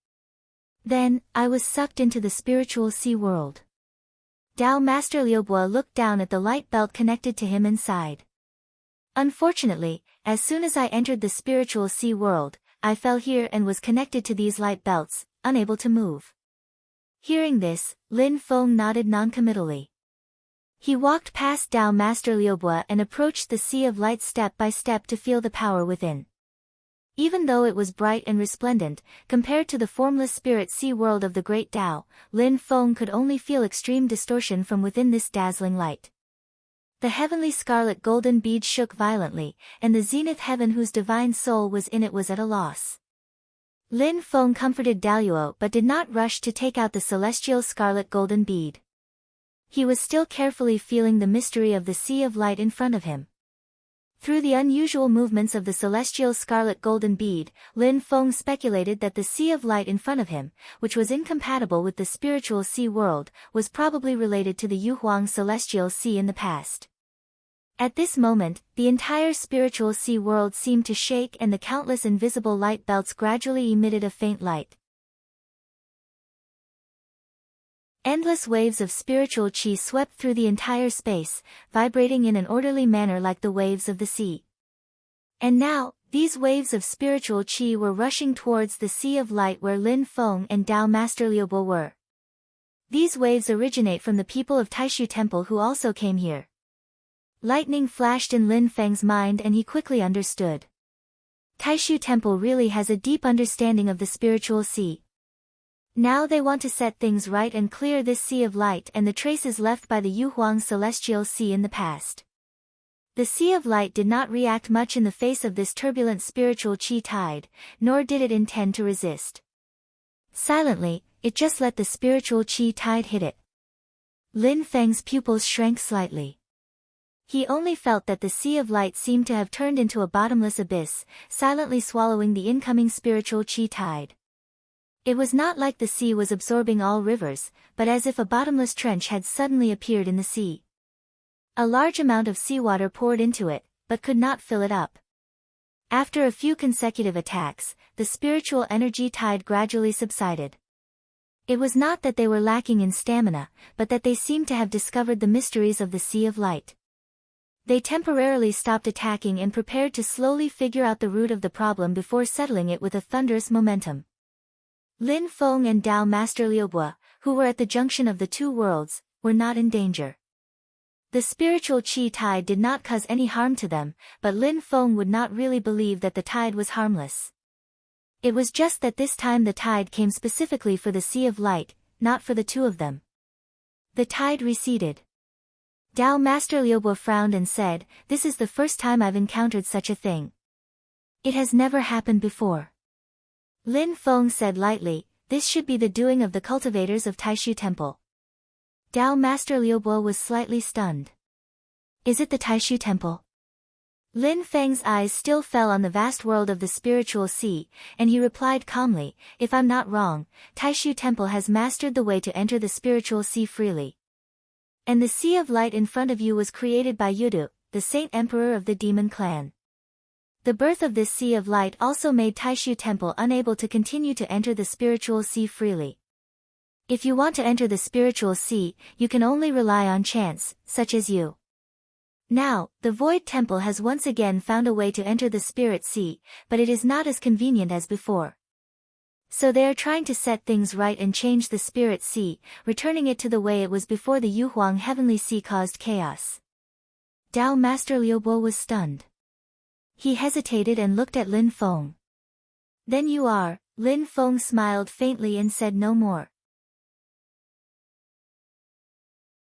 Then, I was sucked into the spiritual sea world. Dao Master Liubo looked down at the light belt connected to him and sighed. Unfortunately, as soon as I entered the spiritual sea world, I fell here and was connected to these light belts, unable to move. Hearing this, Lin Feng nodded noncommittally. He walked past Dao Master Liubo and approached the sea of light step by step to feel the power within. Even though it was bright and resplendent, compared to the formless spirit sea world of the great Tao, Lin Feng could only feel extreme distortion from within this dazzling light. The heavenly scarlet golden bead shook violently, and the zenith heaven whose divine soul was in it was at a loss. Lin Feng comforted Daluo but did not rush to take out the celestial scarlet golden bead. He was still carefully feeling the mystery of the sea of light in front of him. Through the unusual movements of the celestial scarlet golden bead, Lin Feng speculated that the sea of light in front of him, which was incompatible with the spiritual sea world, was probably related to the Yuhuang celestial sea in the past. At this moment, the entire spiritual sea world seemed to shake and the countless invisible light belts gradually emitted a faint light. Endless waves of spiritual qi swept through the entire space, vibrating in an orderly manner like the waves of the sea. And now, these waves of spiritual qi were rushing towards the sea of light where Lin Feng and Dao Master Liubo were. These waves originate from the people of Taishu Temple who also came here. Lightning flashed in Lin Feng's mind and he quickly understood. Taishu Temple really has a deep understanding of the spiritual sea. Now they want to set things right and clear this sea of light and the traces left by the Yuhuang celestial sea in the past. The sea of light did not react much in the face of this turbulent spiritual qi tide, nor did it intend to resist. Silently, it just let the spiritual qi tide hit it. Lin Feng's pupils shrank slightly. He only felt that the sea of light seemed to have turned into a bottomless abyss, silently swallowing the incoming spiritual qi tide. It was not like the sea was absorbing all rivers, but as if a bottomless trench had suddenly appeared in the sea. A large amount of seawater poured into it, but could not fill it up. After a few consecutive attacks, the spiritual energy tide gradually subsided. It was not that they were lacking in stamina, but that they seemed to have discovered the mysteries of the sea of light. They temporarily stopped attacking and prepared to slowly figure out the root of the problem before settling it with a thunderous momentum. Lin Feng and Dao Master Liubo, who were at the junction of the two worlds, were not in danger. The spiritual qi tide did not cause any harm to them, but Lin Feng would not really believe that the tide was harmless. It was just that this time the tide came specifically for the sea of light, not for the two of them. The tide receded. Dao Master Liubo frowned and said, "This is the first time I've encountered such a thing. It has never happened before." Lin Feng said lightly, "This should be the doing of the cultivators of Taishu Temple." Dao Master Liubo was slightly stunned. "Is it the Taishu Temple?" Lin Feng's eyes still fell on the vast world of the spiritual sea, and he replied calmly, "If I'm not wrong, Taishu Temple has mastered the way to enter the spiritual sea freely. And the sea of light in front of you was created by Yudu, the saint emperor of the demon clan." The birth of this sea of light also made Taishu Temple unable to continue to enter the spiritual sea freely. If you want to enter the spiritual sea, you can only rely on chance, such as you. Now, the Void Temple has once again found a way to enter the Spirit Sea, but it is not as convenient as before. So they are trying to set things right and change the Spirit Sea, returning it to the way it was before the Yuhuang Heavenly Sea caused chaos. Dao Master Liubo was stunned. He hesitated and looked at Lin Feng. Then you are, Lin Feng smiled faintly and said no more.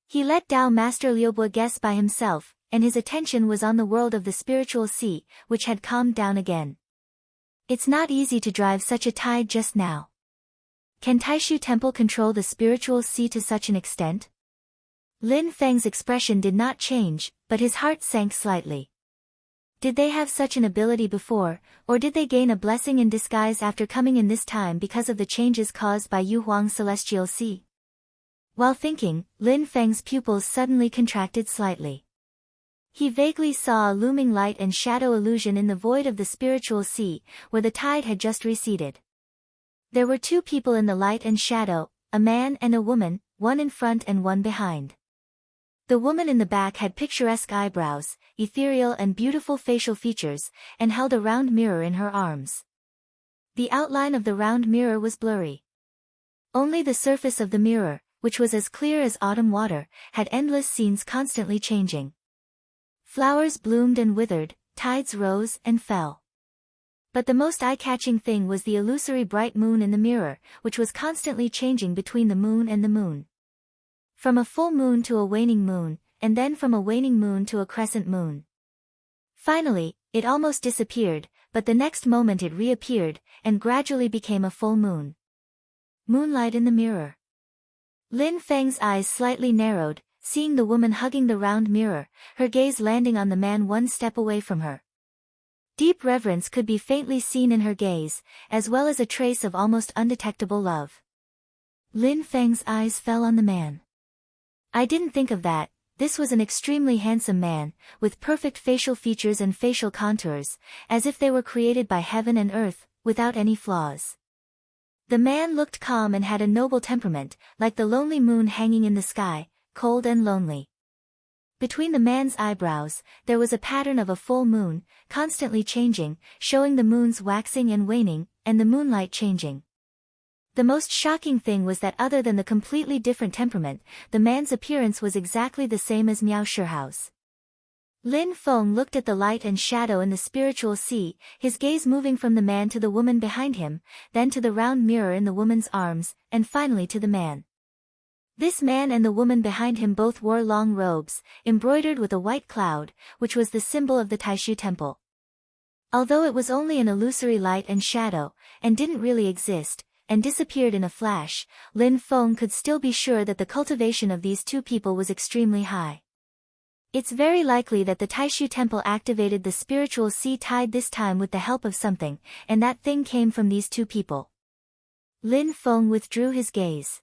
He let Dao Master Liubo guess by himself, and his attention was on the world of the spiritual sea, which had calmed down again. It's not easy to drive such a tide just now. Can Taishu Temple control the spiritual sea to such an extent? Lin Feng's expression did not change, but his heart sank slightly. Did they have such an ability before, or did they gain a blessing in disguise after coming in this time because of the changes caused by Yuhuang's celestial sea? While thinking, Lin Feng's pupils suddenly contracted slightly. He vaguely saw a looming light and shadow illusion in the void of the spiritual sea, where the tide had just receded. There were two people in the light and shadow, a man and a woman, one in front and one behind. The woman in the back had picturesque eyebrows, ethereal and beautiful facial features, and held a round mirror in her arms. The outline of the round mirror was blurry. Only the surface of the mirror, which was as clear as autumn water, had endless scenes constantly changing. Flowers bloomed and withered, tides rose and fell. But the most eye-catching thing was the illusory bright moon in the mirror, which was constantly changing between the moon and the moon. From a full moon to a waning moon, and then from a waning moon to a crescent moon. Finally, it almost disappeared, but the next moment it reappeared, and gradually became a full moon. Moonlight in the mirror. Lin Feng's eyes slightly narrowed, seeing the woman hugging the round mirror, her gaze landing on the man one step away from her. Deep reverence could be faintly seen in her gaze, as well as a trace of almost undetectable love. Lin Feng's eyes fell on the man. I didn't think of that. This was an extremely handsome man, with perfect facial features and facial contours, as if they were created by heaven and earth, without any flaws. The man looked calm and had a noble temperament, like the lonely moon hanging in the sky, cold and lonely. Between the man's eyebrows, there was a pattern of a full moon, constantly changing, showing the moon's waxing and waning, and the moonlight changing. The most shocking thing was that other than the completely different temperament, the man's appearance was exactly the same as Miao Shihao's. Lin Feng looked at the light and shadow in the spiritual sea, his gaze moving from the man to the woman behind him, then to the round mirror in the woman's arms, and finally to the man. This man and the woman behind him both wore long robes, embroidered with a white cloud, which was the symbol of the Taishu Temple. Although it was only an illusory light and shadow, and didn't really exist, and disappeared in a flash, Lin Feng could still be sure that the cultivation of these two people was extremely high. It's very likely that the Taishu Temple activated the spiritual sea tide this time with the help of something, and that thing came from these two people. Lin Feng withdrew his gaze.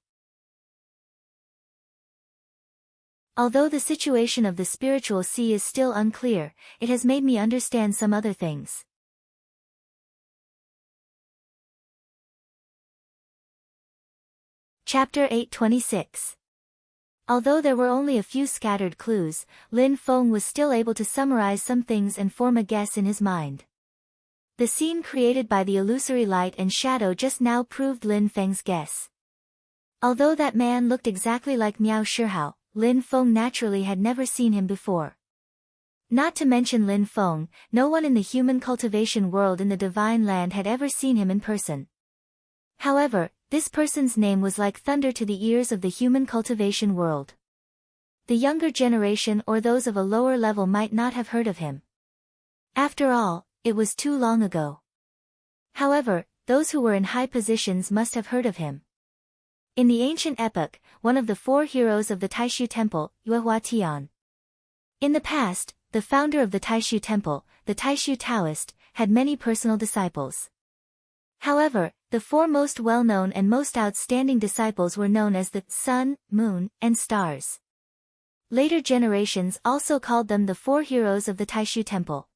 Although the situation of the spiritual sea is still unclear, it has made me understand some other things. Chapter 826. Although there were only a few scattered clues, Lin Feng was still able to summarize some things and form a guess in his mind. The scene created by the illusory light and shadow just now proved Lin Feng's guess. Although that man looked exactly like Miao Shihao, Lin Feng naturally had never seen him before. Not to mention Lin Feng, no one in the human cultivation world in the Divine Land had ever seen him in person. However, this person's name was like thunder to the ears of the human cultivation world. The younger generation or those of a lower level might not have heard of him. After all, it was too long ago. However, those who were in high positions must have heard of him. In the ancient epoch, one of the four heroes of the Taishu Temple, Yuehua Tian. In the past, the founder of the Taishu Temple, the Taishu Taoist, had many personal disciples. However, the four most well-known and most outstanding disciples were known as the Sun, Moon, and Stars. Later generations also called them the four heroes of the Taishu Temple.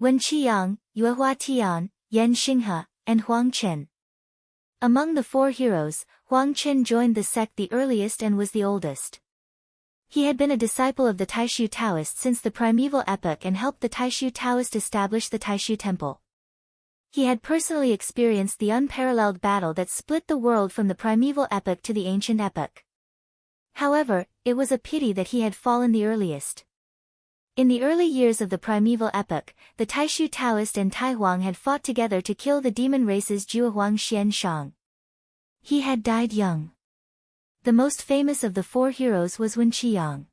Wen Qiyang, Yuehua Tian, Yan Xinghe, and Huang Chen. Among the four heroes, Huang Chen joined the sect the earliest and was the oldest. He had been a disciple of the Taishu Taoists since the primeval epoch and helped the Taishu Taoists establish the Taishu Temple. He had personally experienced the unparalleled battle that split the world from the primeval epoch to the ancient epoch. However, it was a pity that he had fallen the earliest. In the early years of the primeval epoch, the Taishu Taoist and Tai Huang had fought together to kill the demon races Juehuang Xian Shang. He had died young. The most famous of the four heroes was Wen Qiyang.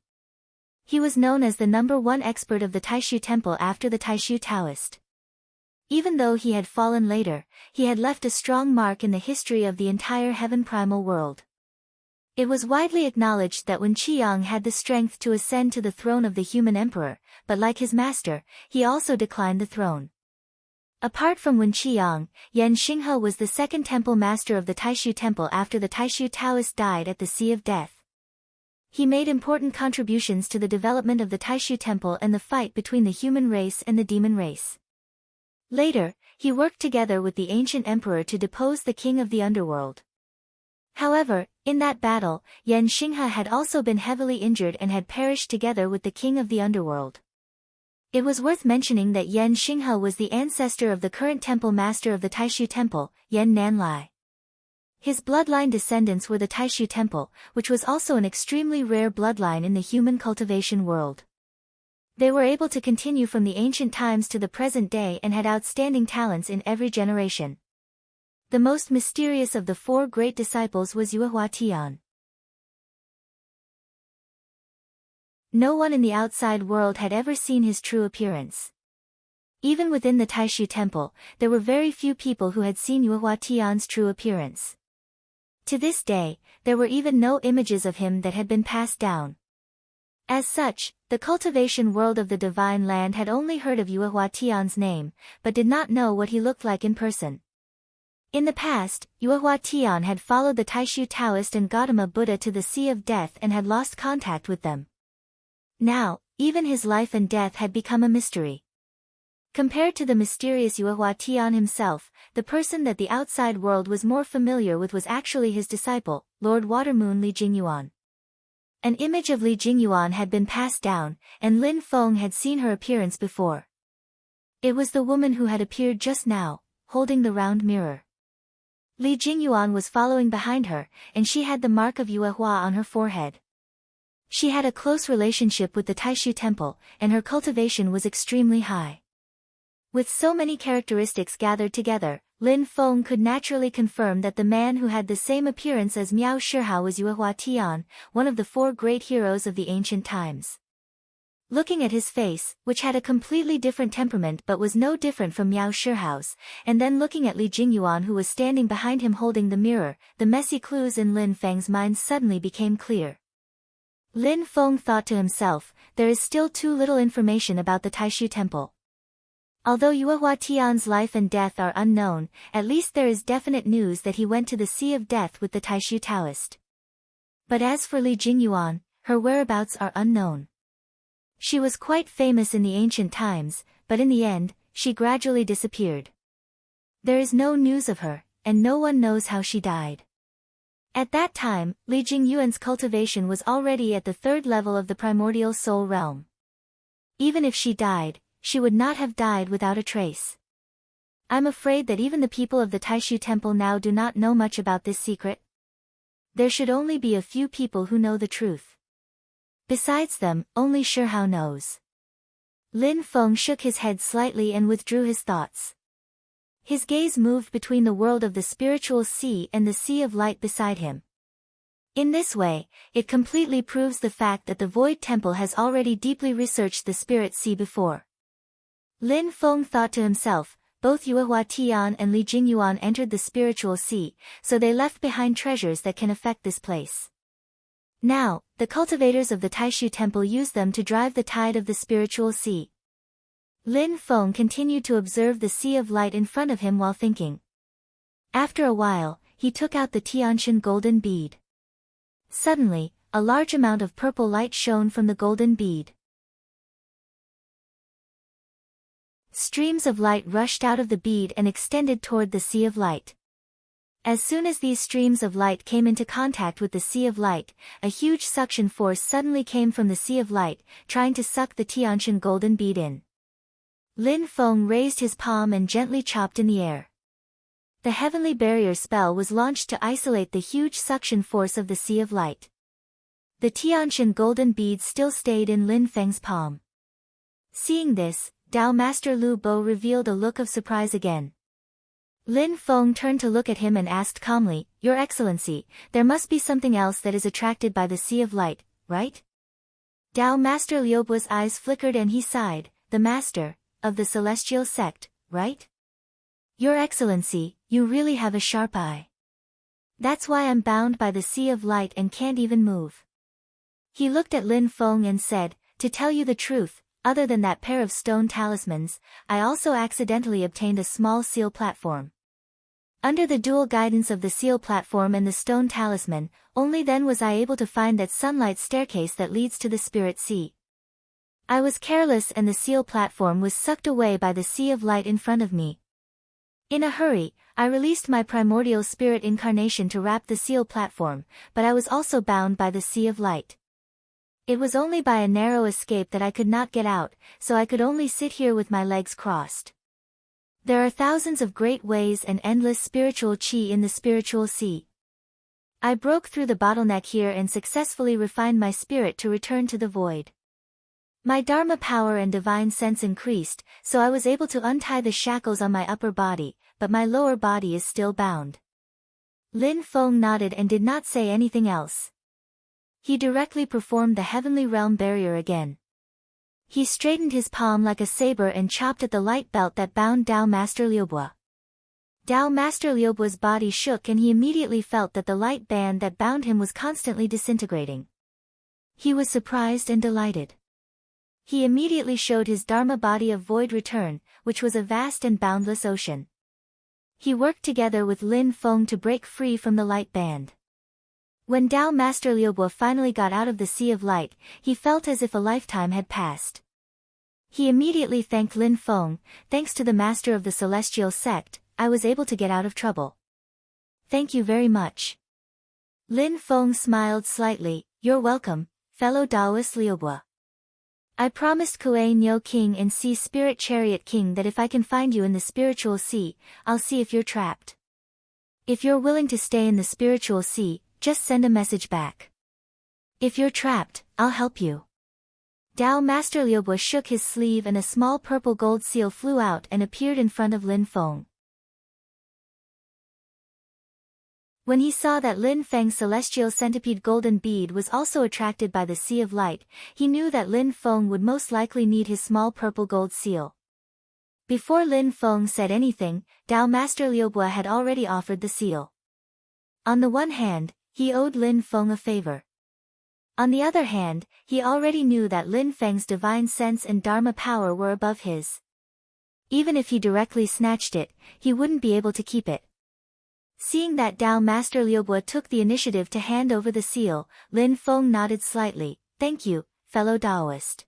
He was known as the #1 expert of the Taishu Temple after the Taishu Taoist. Even though he had fallen later, he had left a strong mark in the history of the entire heaven primal world. It was widely acknowledged that Wen Qiyang had the strength to ascend to the throne of the human emperor, but like his master, he also declined the throne. Apart from Wen Qiyang, Yan Xinghe was the second temple master of the Taishu Temple after the Taishu Taoist died at the Sea of Death. He made important contributions to the development of the Taishu Temple and the fight between the human race and the demon race. Later, he worked together with the ancient emperor to depose the king of the underworld. However, in that battle, Yan Xinghe had also been heavily injured and had perished together with the king of the underworld. It was worth mentioning that Yan Xinghe was the ancestor of the current temple master of the Taishu Temple, Yan Nanlai. His bloodline descendants were the Taishu Temple, which was also an extremely rare bloodline in the human cultivation world. They were able to continue from the ancient times to the present day and had outstanding talents in every generation. The most mysterious of the four great disciples was Yuehua Tian. No one in the outside world had ever seen his true appearance. Even within the Taishu Temple, there were very few people who had seen Yuehua Tian's true appearance. To this day, there were even no images of him that had been passed down. As such, the cultivation world of the Divine Land had only heard of Yuehua Tian's name, but did not know what he looked like in person. In the past, Yuehua Tian had followed the Taishu Taoist and Gautama Buddha to the Sea of Death and had lost contact with them. Now, even his life and death had become a mystery. Compared to the mysterious Yuehua Tian himself, the person that the outside world was more familiar with was actually his disciple, Lord Watermoon Li Jingyuan. An image of Li Jingyuan had been passed down, and Lin Feng had seen her appearance before. It was the woman who had appeared just now, holding the round mirror. Li Jingyuan was following behind her, and she had the mark of Yuehua on her forehead. She had a close relationship with the Taishu Temple, and her cultivation was extremely high. With so many characteristics gathered together, Lin Feng could naturally confirm that the man who had the same appearance as Miao Shihao was Yuehua Tian, one of the four great heroes of the ancient times. Looking at his face, which had a completely different temperament but was no different from Miao Shihao's, and then looking at Li Jingyuan who was standing behind him holding the mirror, the messy clues in Lin Feng's mind suddenly became clear. Lin Feng thought to himself, there is still too little information about the Taishu Temple. Although Yuehua Tian's life and death are unknown, at least there is definite news that he went to the Sea of Death with the Taishu Taoist. But as for Li Jingyuan, her whereabouts are unknown. She was quite famous in the ancient times, but in the end, she gradually disappeared. There is no news of her, and no one knows how she died. At that time, Li Jingyuan's cultivation was already at the third level of the primordial soul realm. Even if she died, she would not have died without a trace. I'm afraid that even the people of the Taishu Temple now do not know much about this secret. There should only be a few people who know the truth. Besides them, only Shihao knows. Lin Feng shook his head slightly and withdrew his thoughts. His gaze moved between the world of the spiritual sea and the sea of light beside him. In this way, it completely proves the fact that the Void Temple has already deeply researched the spirit sea before. Lin Feng thought to himself, both Yuehua Tian and Li Jingyuan entered the spiritual sea, so they left behind treasures that can affect this place. Now, the cultivators of the Taishu Temple use them to drive the tide of the spiritual sea. Lin Feng continued to observe the sea of light in front of him while thinking. After a while, he took out the Tianshan golden bead. Suddenly, a large amount of purple light shone from the golden bead. Streams of light rushed out of the bead and extended toward the sea of light. As soon as these streams of light came into contact with the sea of light, a huge suction force suddenly came from the sea of light, trying to suck the Tiantian golden bead in. Lin Feng raised his palm and gently chopped in the air. The heavenly barrier spell was launched to isolate the huge suction force of the sea of light. The Tiantian golden bead still stayed in Lin Feng's palm. Seeing this, Tao Master Lu Bo revealed a look of surprise again. Lin Feng turned to look at him and asked calmly, "Your Excellency, there must be something else that is attracted by the sea of light, right?" Tao Master Liubu's eyes flickered and he sighed, "The master of the celestial sect, right? Your Excellency, you really have a sharp eye. That's why I'm bound by the sea of light and can't even move." He looked at Lin Feng and said, "To tell you the truth, other than that pair of stone talismans, I also accidentally obtained a small seal platform. Under the dual guidance of the seal platform and the stone talisman, only then was I able to find that sunlight staircase that leads to the spirit sea. I was careless and the seal platform was sucked away by the sea of light in front of me. In a hurry, I released my primordial spirit incarnation to wrap the seal platform, but I was also bound by the sea of light. It was only by a narrow escape that I could not get out, so I could only sit here with my legs crossed. There are thousands of great ways and endless spiritual chi in the spiritual sea. I broke through the bottleneck here and successfully refined my spirit to return to the void. My Dharma power and divine sense increased, so I was able to untie the shackles on my upper body, but my lower body is still bound." Lin Feng nodded and did not say anything else. He directly performed the heavenly realm barrier again. He straightened his palm like a saber and chopped at the light belt that bound Tao Master Liubu. Tao Master Liubu's body shook and he immediately felt that the light band that bound him was constantly disintegrating. He was surprised and delighted. He immediately showed his Dharma body of void return, which was a vast and boundless ocean. He worked together with Lin Feng to break free from the light band. When Tao Master Liubu finally got out of the sea of light, he felt as if a lifetime had passed. He immediately thanked Lin Feng. "Thanks to the master of the celestial sect, I was able to get out of trouble. Thank you very much." Lin Feng smiled slightly. "You're welcome, fellow Taoist Liubu. I promised Kuei Nyo King and Sea Spirit Chariot King that if I can find you in the spiritual sea, I'll see if you're trapped. If you're willing to stay in the spiritual sea, just send a message back. If you're trapped, I'll help you." Tao Master Liubu shook his sleeve and a small purple gold seal flew out and appeared in front of Lin Feng. When he saw that Lin Feng's celestial centipede golden bead was also attracted by the sea of light, he knew that Lin Feng would most likely need his small purple gold seal. Before Lin Feng said anything, Tao Master Liubu had already offered the seal. On the one hand, he owed Lin Feng a favor. On the other hand, he already knew that Lin Feng's divine sense and Dharma power were above his. Even if he directly snatched it, he wouldn't be able to keep it. Seeing that Tao Master Liubu took the initiative to hand over the seal, Lin Feng nodded slightly. "Thank you, fellow Taoist."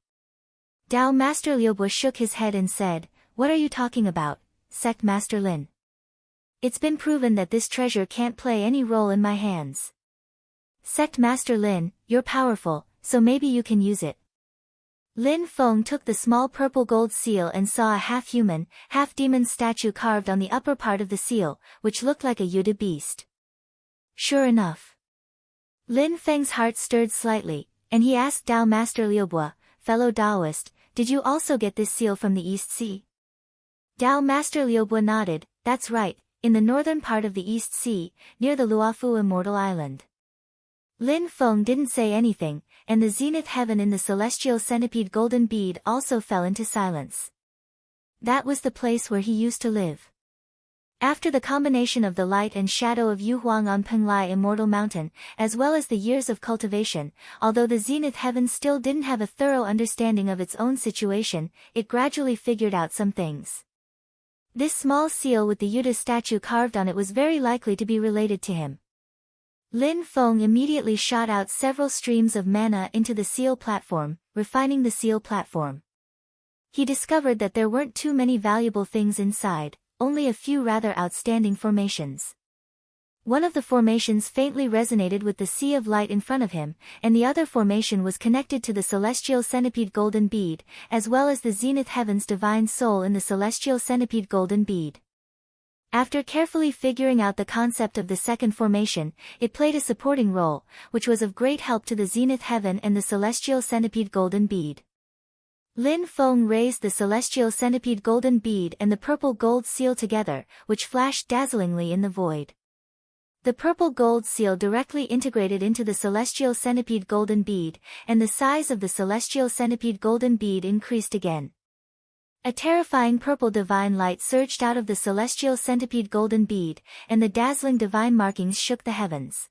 Tao Master Liubu shook his head and said, "What are you talking about, Sect Master Lin? It's been proven that this treasure can't play any role in my hands. Sect Master Lin, you're powerful, so maybe you can use it." Lin Feng took the small purple gold seal and saw a half-human, half-demon statue carved on the upper part of the seal, which looked like a Yuta beast. Sure enough. Lin Feng's heart stirred slightly, and he asked Tao Master Liubu, "Fellow Taoist, did you also get this seal from the East Sea?" Tao Master Liubu nodded. "That's right, in the northern part of the East Sea, near the Luofu Immortal Island." Lin Feng didn't say anything, and the zenith heaven in the celestial centipede golden bead also fell into silence. That was the place where he used to live. After the combination of the light and shadow of Yu Huang on Penglai Immortal Mountain, as well as the years of cultivation, although the zenith heaven still didn't have a thorough understanding of its own situation, it gradually figured out some things. This small seal with the Yuta statue carved on it was very likely to be related to him. Lin Feng immediately shot out several streams of mana into the seal platform, refining the seal platform. He discovered that there weren't too many valuable things inside, only a few rather outstanding formations. One of the formations faintly resonated with the sea of light in front of him, and the other formation was connected to the celestial centipede golden bead, as well as the zenith heaven's divine soul in the celestial centipede golden bead. After carefully figuring out the concept of the second formation, it played a supporting role, which was of great help to the zenith heaven and the celestial centipede golden bead. Lin Feng raised the celestial centipede golden bead and the purple gold seal together, which flashed dazzlingly in the void. The purple gold seal directly integrated into the celestial centipede golden bead, and the size of the celestial centipede golden bead increased again. A terrifying purple divine light surged out of the celestial centipede golden bead, and the dazzling divine markings shook the heavens.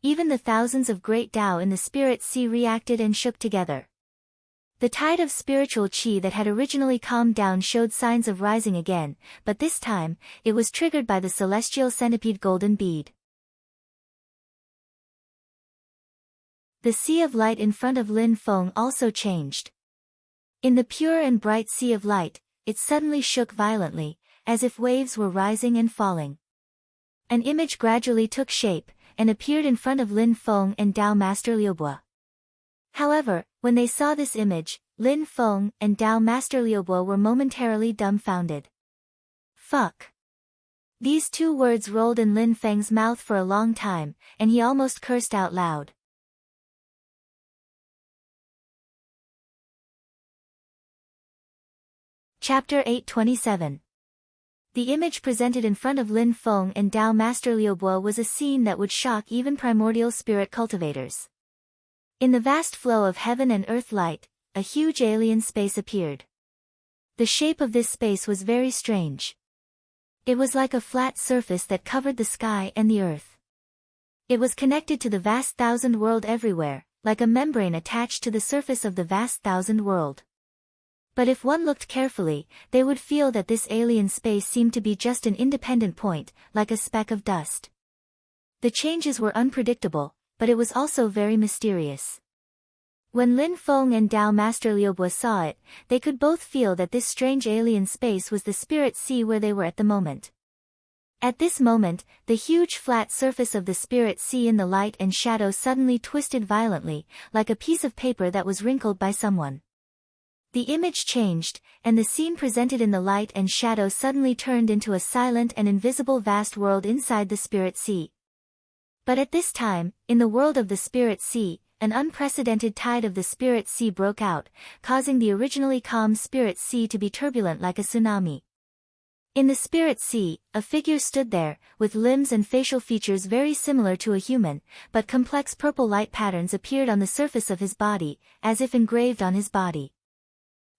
Even the thousands of great Tao in the spirit sea reacted and shook together. The tide of spiritual qi that had originally calmed down showed signs of rising again, but this time, it was triggered by the celestial centipede golden bead. The sea of light in front of Lin Feng also changed. In the pure and bright sea of light, it suddenly shook violently, as if waves were rising and falling. An image gradually took shape, and appeared in front of Lin Feng and Tao Master Liubo. However, when they saw this image, Lin Feng and Tao Master Liubo were momentarily dumbfounded. Fuck. These two words rolled in Lin Feng's mouth for a long time, and he almost cursed out loud. Chapter 827. The image presented in front of Lin Feng and Tao Master Liubo was a scene that would shock even primordial spirit cultivators. In the vast flow of heaven and earth light, a huge alien space appeared. The shape of this space was very strange. It was like a flat surface that covered the sky and the earth. It was connected to the vast thousand world everywhere, like a membrane attached to the surface of the vast thousand world. But if one looked carefully, they would feel that this alien space seemed to be just an independent point, like a speck of dust. The changes were unpredictable, but it was also very mysterious. When Lin Feng and Tao Master Liubo saw it, they could both feel that this strange alien space was the spirit sea where they were at the moment. At this moment, the huge flat surface of the spirit sea in the light and shadow suddenly twisted violently, like a piece of paper that was wrinkled by someone. The image changed, and the scene presented in the light and shadow suddenly turned into a silent and invisible vast world inside the spirit sea. But at this time, in the world of the spirit sea, an unprecedented tide of the spirit sea broke out, causing the originally calm spirit sea to be turbulent like a tsunami. In the spirit sea, a figure stood there, with limbs and facial features very similar to a human, but complex purple light patterns appeared on the surface of his body, as if engraved on his body.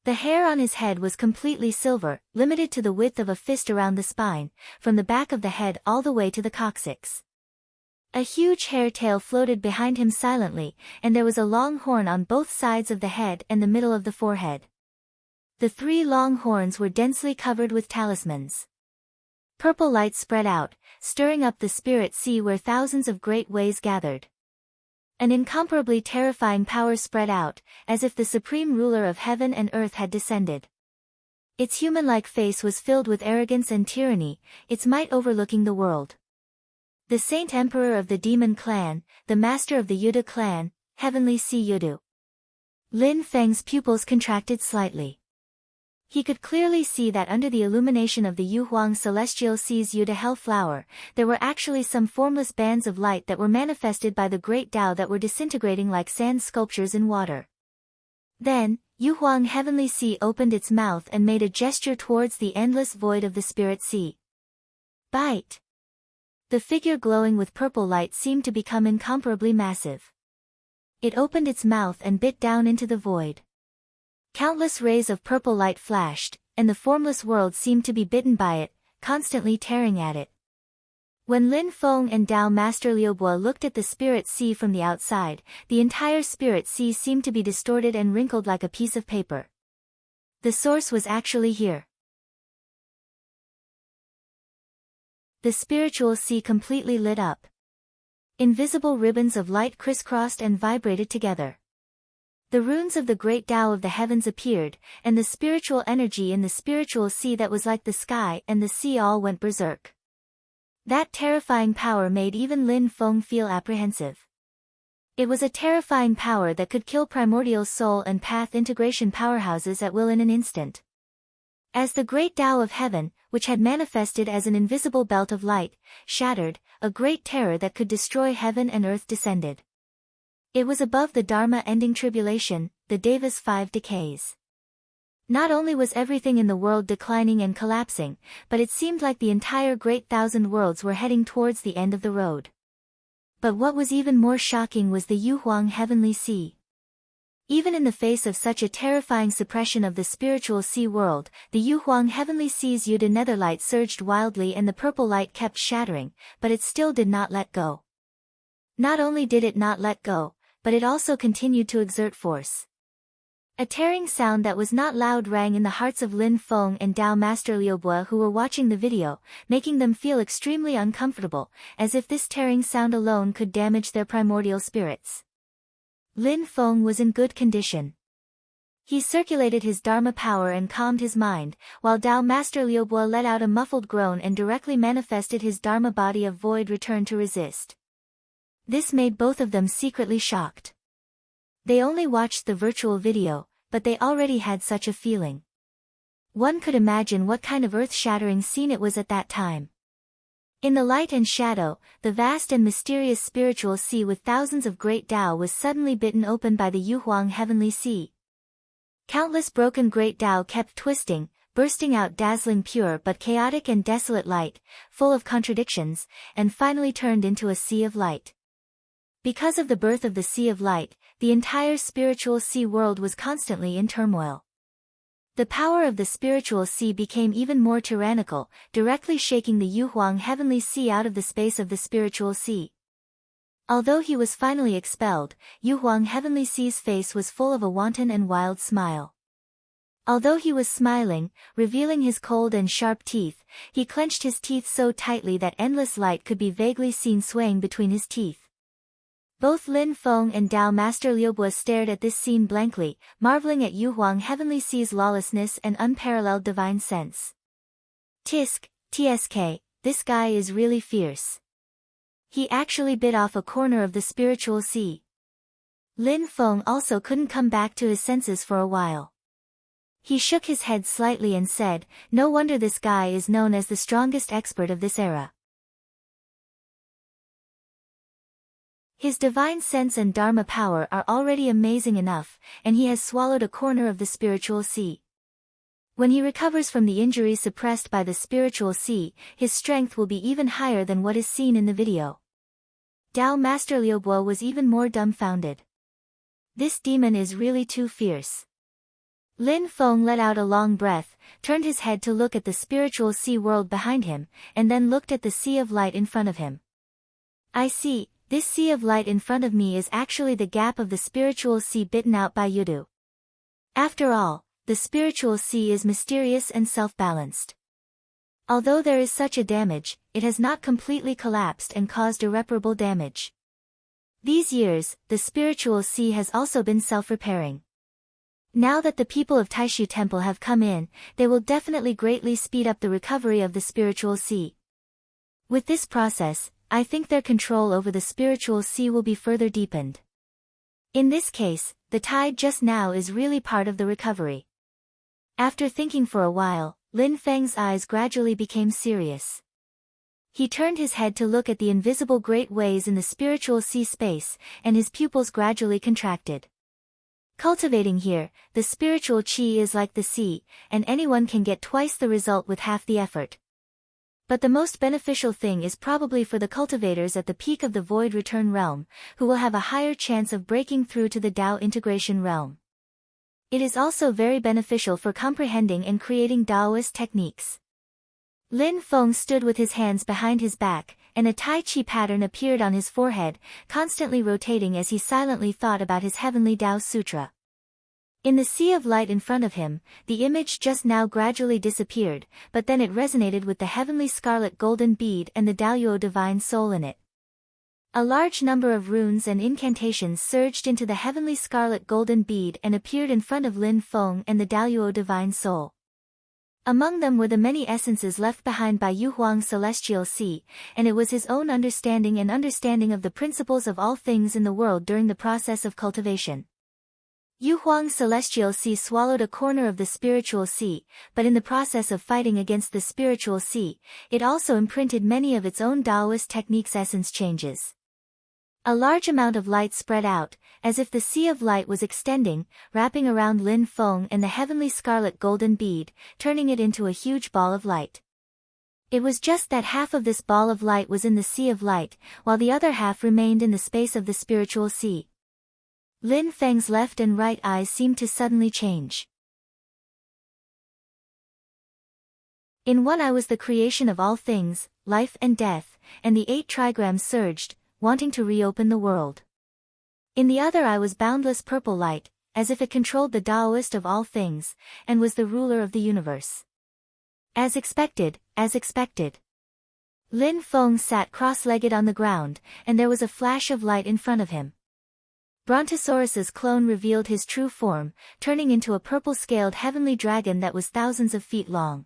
The hair on his head was completely silver, limited to the width of a fist around the spine, from the back of the head all the way to the coccyx. A huge hair tail floated behind him silently, and there was a long horn on both sides of the head and the middle of the forehead. The three long horns were densely covered with talismans. Purple light spread out, stirring up the spirit sea where thousands of great waves gathered. An incomparably terrifying power spread out, as if the supreme ruler of heaven and earth had descended. Its human-like face was filled with arrogance and tyranny, its might overlooking the world. The Saint Emperor of the Demon Clan, the Master of the Yudu Clan, Heavenly Sea Yudu. Lin Feng's pupils contracted slightly. He could clearly see that under the illumination of the Yuhuang Celestial Sea's Yudu Hell Flower, there were actually some formless bands of light that were manifested by the great Tao that were disintegrating like sand sculptures in water. Then, Yuhuang Heavenly Sea opened its mouth and made a gesture towards the endless void of the spirit sea. Bite! The figure glowing with purple light seemed to become incomparably massive. It opened its mouth and bit down into the void. Countless rays of purple light flashed, and the formless world seemed to be bitten by it, constantly tearing at it. When Lin Feng and Tao Master Liubo looked at the spirit sea from the outside, the entire spirit sea seemed to be distorted and wrinkled like a piece of paper. The source was actually here. The spiritual sea completely lit up. Invisible ribbons of light crisscrossed and vibrated together. The runes of the great Tao of the heavens appeared, and the spiritual energy in the spiritual sea that was like the sky and the sea all went berserk. That terrifying power made even Lin Feng feel apprehensive. It was a terrifying power that could kill primordial soul and path integration powerhouses at will in an instant. As the great Tao of heaven, which had manifested as an invisible belt of light, shattered, a great terror that could destroy heaven and earth descended. It was above the Dharma-ending tribulation, the Deva's 5 decays. Not only was everything in the world declining and collapsing, but it seemed like the entire great thousand worlds were heading towards the end of the road. But what was even more shocking was the Yuhuang heavenly sea. Even in the face of such a terrifying suppression of the spiritual sea world, the Yuhuang heavenly sea's Yude netherlight surged wildly and the purple light kept shattering, but it still did not let go. Not only did it not let go, but it also continued to exert force. A tearing sound that was not loud rang in the hearts of Lin Feng and Dao Master Liubo who were watching the video, making them feel extremely uncomfortable, as if this tearing sound alone could damage their primordial spirits. Lin Feng was in good condition. He circulated his Dharma power and calmed his mind, while Dao Master Liubo let out a muffled groan and directly manifested his Dharma body of void return to resist. This made both of them secretly shocked. They only watched the virtual video, but they already had such a feeling. One could imagine what kind of earth-shattering scene it was at that time. In the light and shadow, the vast and mysterious spiritual sea with thousands of great Tao was suddenly bitten open by the Yuhuang heavenly sea. Countless broken great Tao kept twisting, bursting out dazzling pure but chaotic and desolate light, full of contradictions, and finally turned into a sea of light. Because of the birth of the Sea of Light, the entire spiritual sea world was constantly in turmoil. The power of the spiritual sea became even more tyrannical, directly shaking the Yuhuang heavenly sea out of the space of the spiritual sea. Although he was finally expelled, Yuhuang heavenly sea's face was full of a wanton and wild smile. Although he was smiling, revealing his cold and sharp teeth, he clenched his teeth so tightly that endless light could be vaguely seen swaying between his teeth. Both Lin Feng and Dao Master Liubo stared at this scene blankly, marveling at Yuhuang heavenly sea's lawlessness and unparalleled divine sense. Tsk, this guy is really fierce. He actually bit off a corner of the spiritual sea. Lin Feng also couldn't come back to his senses for a while. He shook his head slightly and said, "No wonder this guy is known as the strongest expert of this era. His divine sense and Dharma power are already amazing enough, and he has swallowed a corner of the spiritual sea. When he recovers from the injury suppressed by the spiritual sea, his strength will be even higher than what is seen in the video." Dao Master Liubo was even more dumbfounded. This demon is really too fierce. Lin Feng let out a long breath, turned his head to look at the spiritual sea world behind him, and then looked at the sea of light in front of him. "I see. This sea of light in front of me is actually the gap of the spiritual sea bitten out by Yudu. After all, the spiritual sea is mysterious and self-balanced. Although there is such a damage, it has not completely collapsed and caused irreparable damage. These years, the spiritual sea has also been self-repairing. Now that the people of Taishu Temple have come in, they will definitely greatly speed up the recovery of the spiritual sea. With this process, I think their control over the spiritual sea will be further deepened. In this case, the tide just now is really part of the recovery." After thinking for a while, Lin Feng's eyes gradually became serious. He turned his head to look at the invisible great ways in the spiritual sea space, and his pupils gradually contracted. Cultivating here, the spiritual chi is like the sea, and anyone can get twice the result with half the effort. But the most beneficial thing is probably for the cultivators at the peak of the Void Return realm, who will have a higher chance of breaking through to the Tao integration realm. It is also very beneficial for comprehending and creating Taoist techniques. Lin Feng stood with his hands behind his back, and a Tai Chi pattern appeared on his forehead, constantly rotating as he silently thought about his heavenly Tao Sutra. In the sea of light in front of him, the image just now gradually disappeared, but then it resonated with the heavenly scarlet golden bead and the Daoyuo divine soul in it. A large number of runes and incantations surged into the heavenly scarlet golden bead and appeared in front of Lin Feng and the Daoyuo divine soul. Among them were the many essences left behind by Yu Huang's celestial sea, and it was his own understanding of the principles of all things in the world during the process of cultivation. Yu Huang's celestial sea swallowed a corner of the spiritual sea, but in the process of fighting against the spiritual sea, it also imprinted many of its own Taoist techniques' essence changes. A large amount of light spread out, as if the sea of light was extending, wrapping around Lin Feng and the heavenly scarlet golden bead, turning it into a huge ball of light. It was just that half of this ball of light was in the sea of light, while the other half remained in the space of the spiritual sea. Lin Feng's left and right eyes seemed to suddenly change. In one eye was the creation of all things, life and death, and the 8 trigrams surged, wanting to reopen the world. In the other eye was boundless purple light, as if it controlled the Taoist of all things, and was the ruler of the universe. As expected. Lin Feng sat cross-legged on the ground, and there was a flash of light in front of him. Brontosaurus's clone revealed his true form, turning into a purple-scaled heavenly dragon that was thousands of feet long.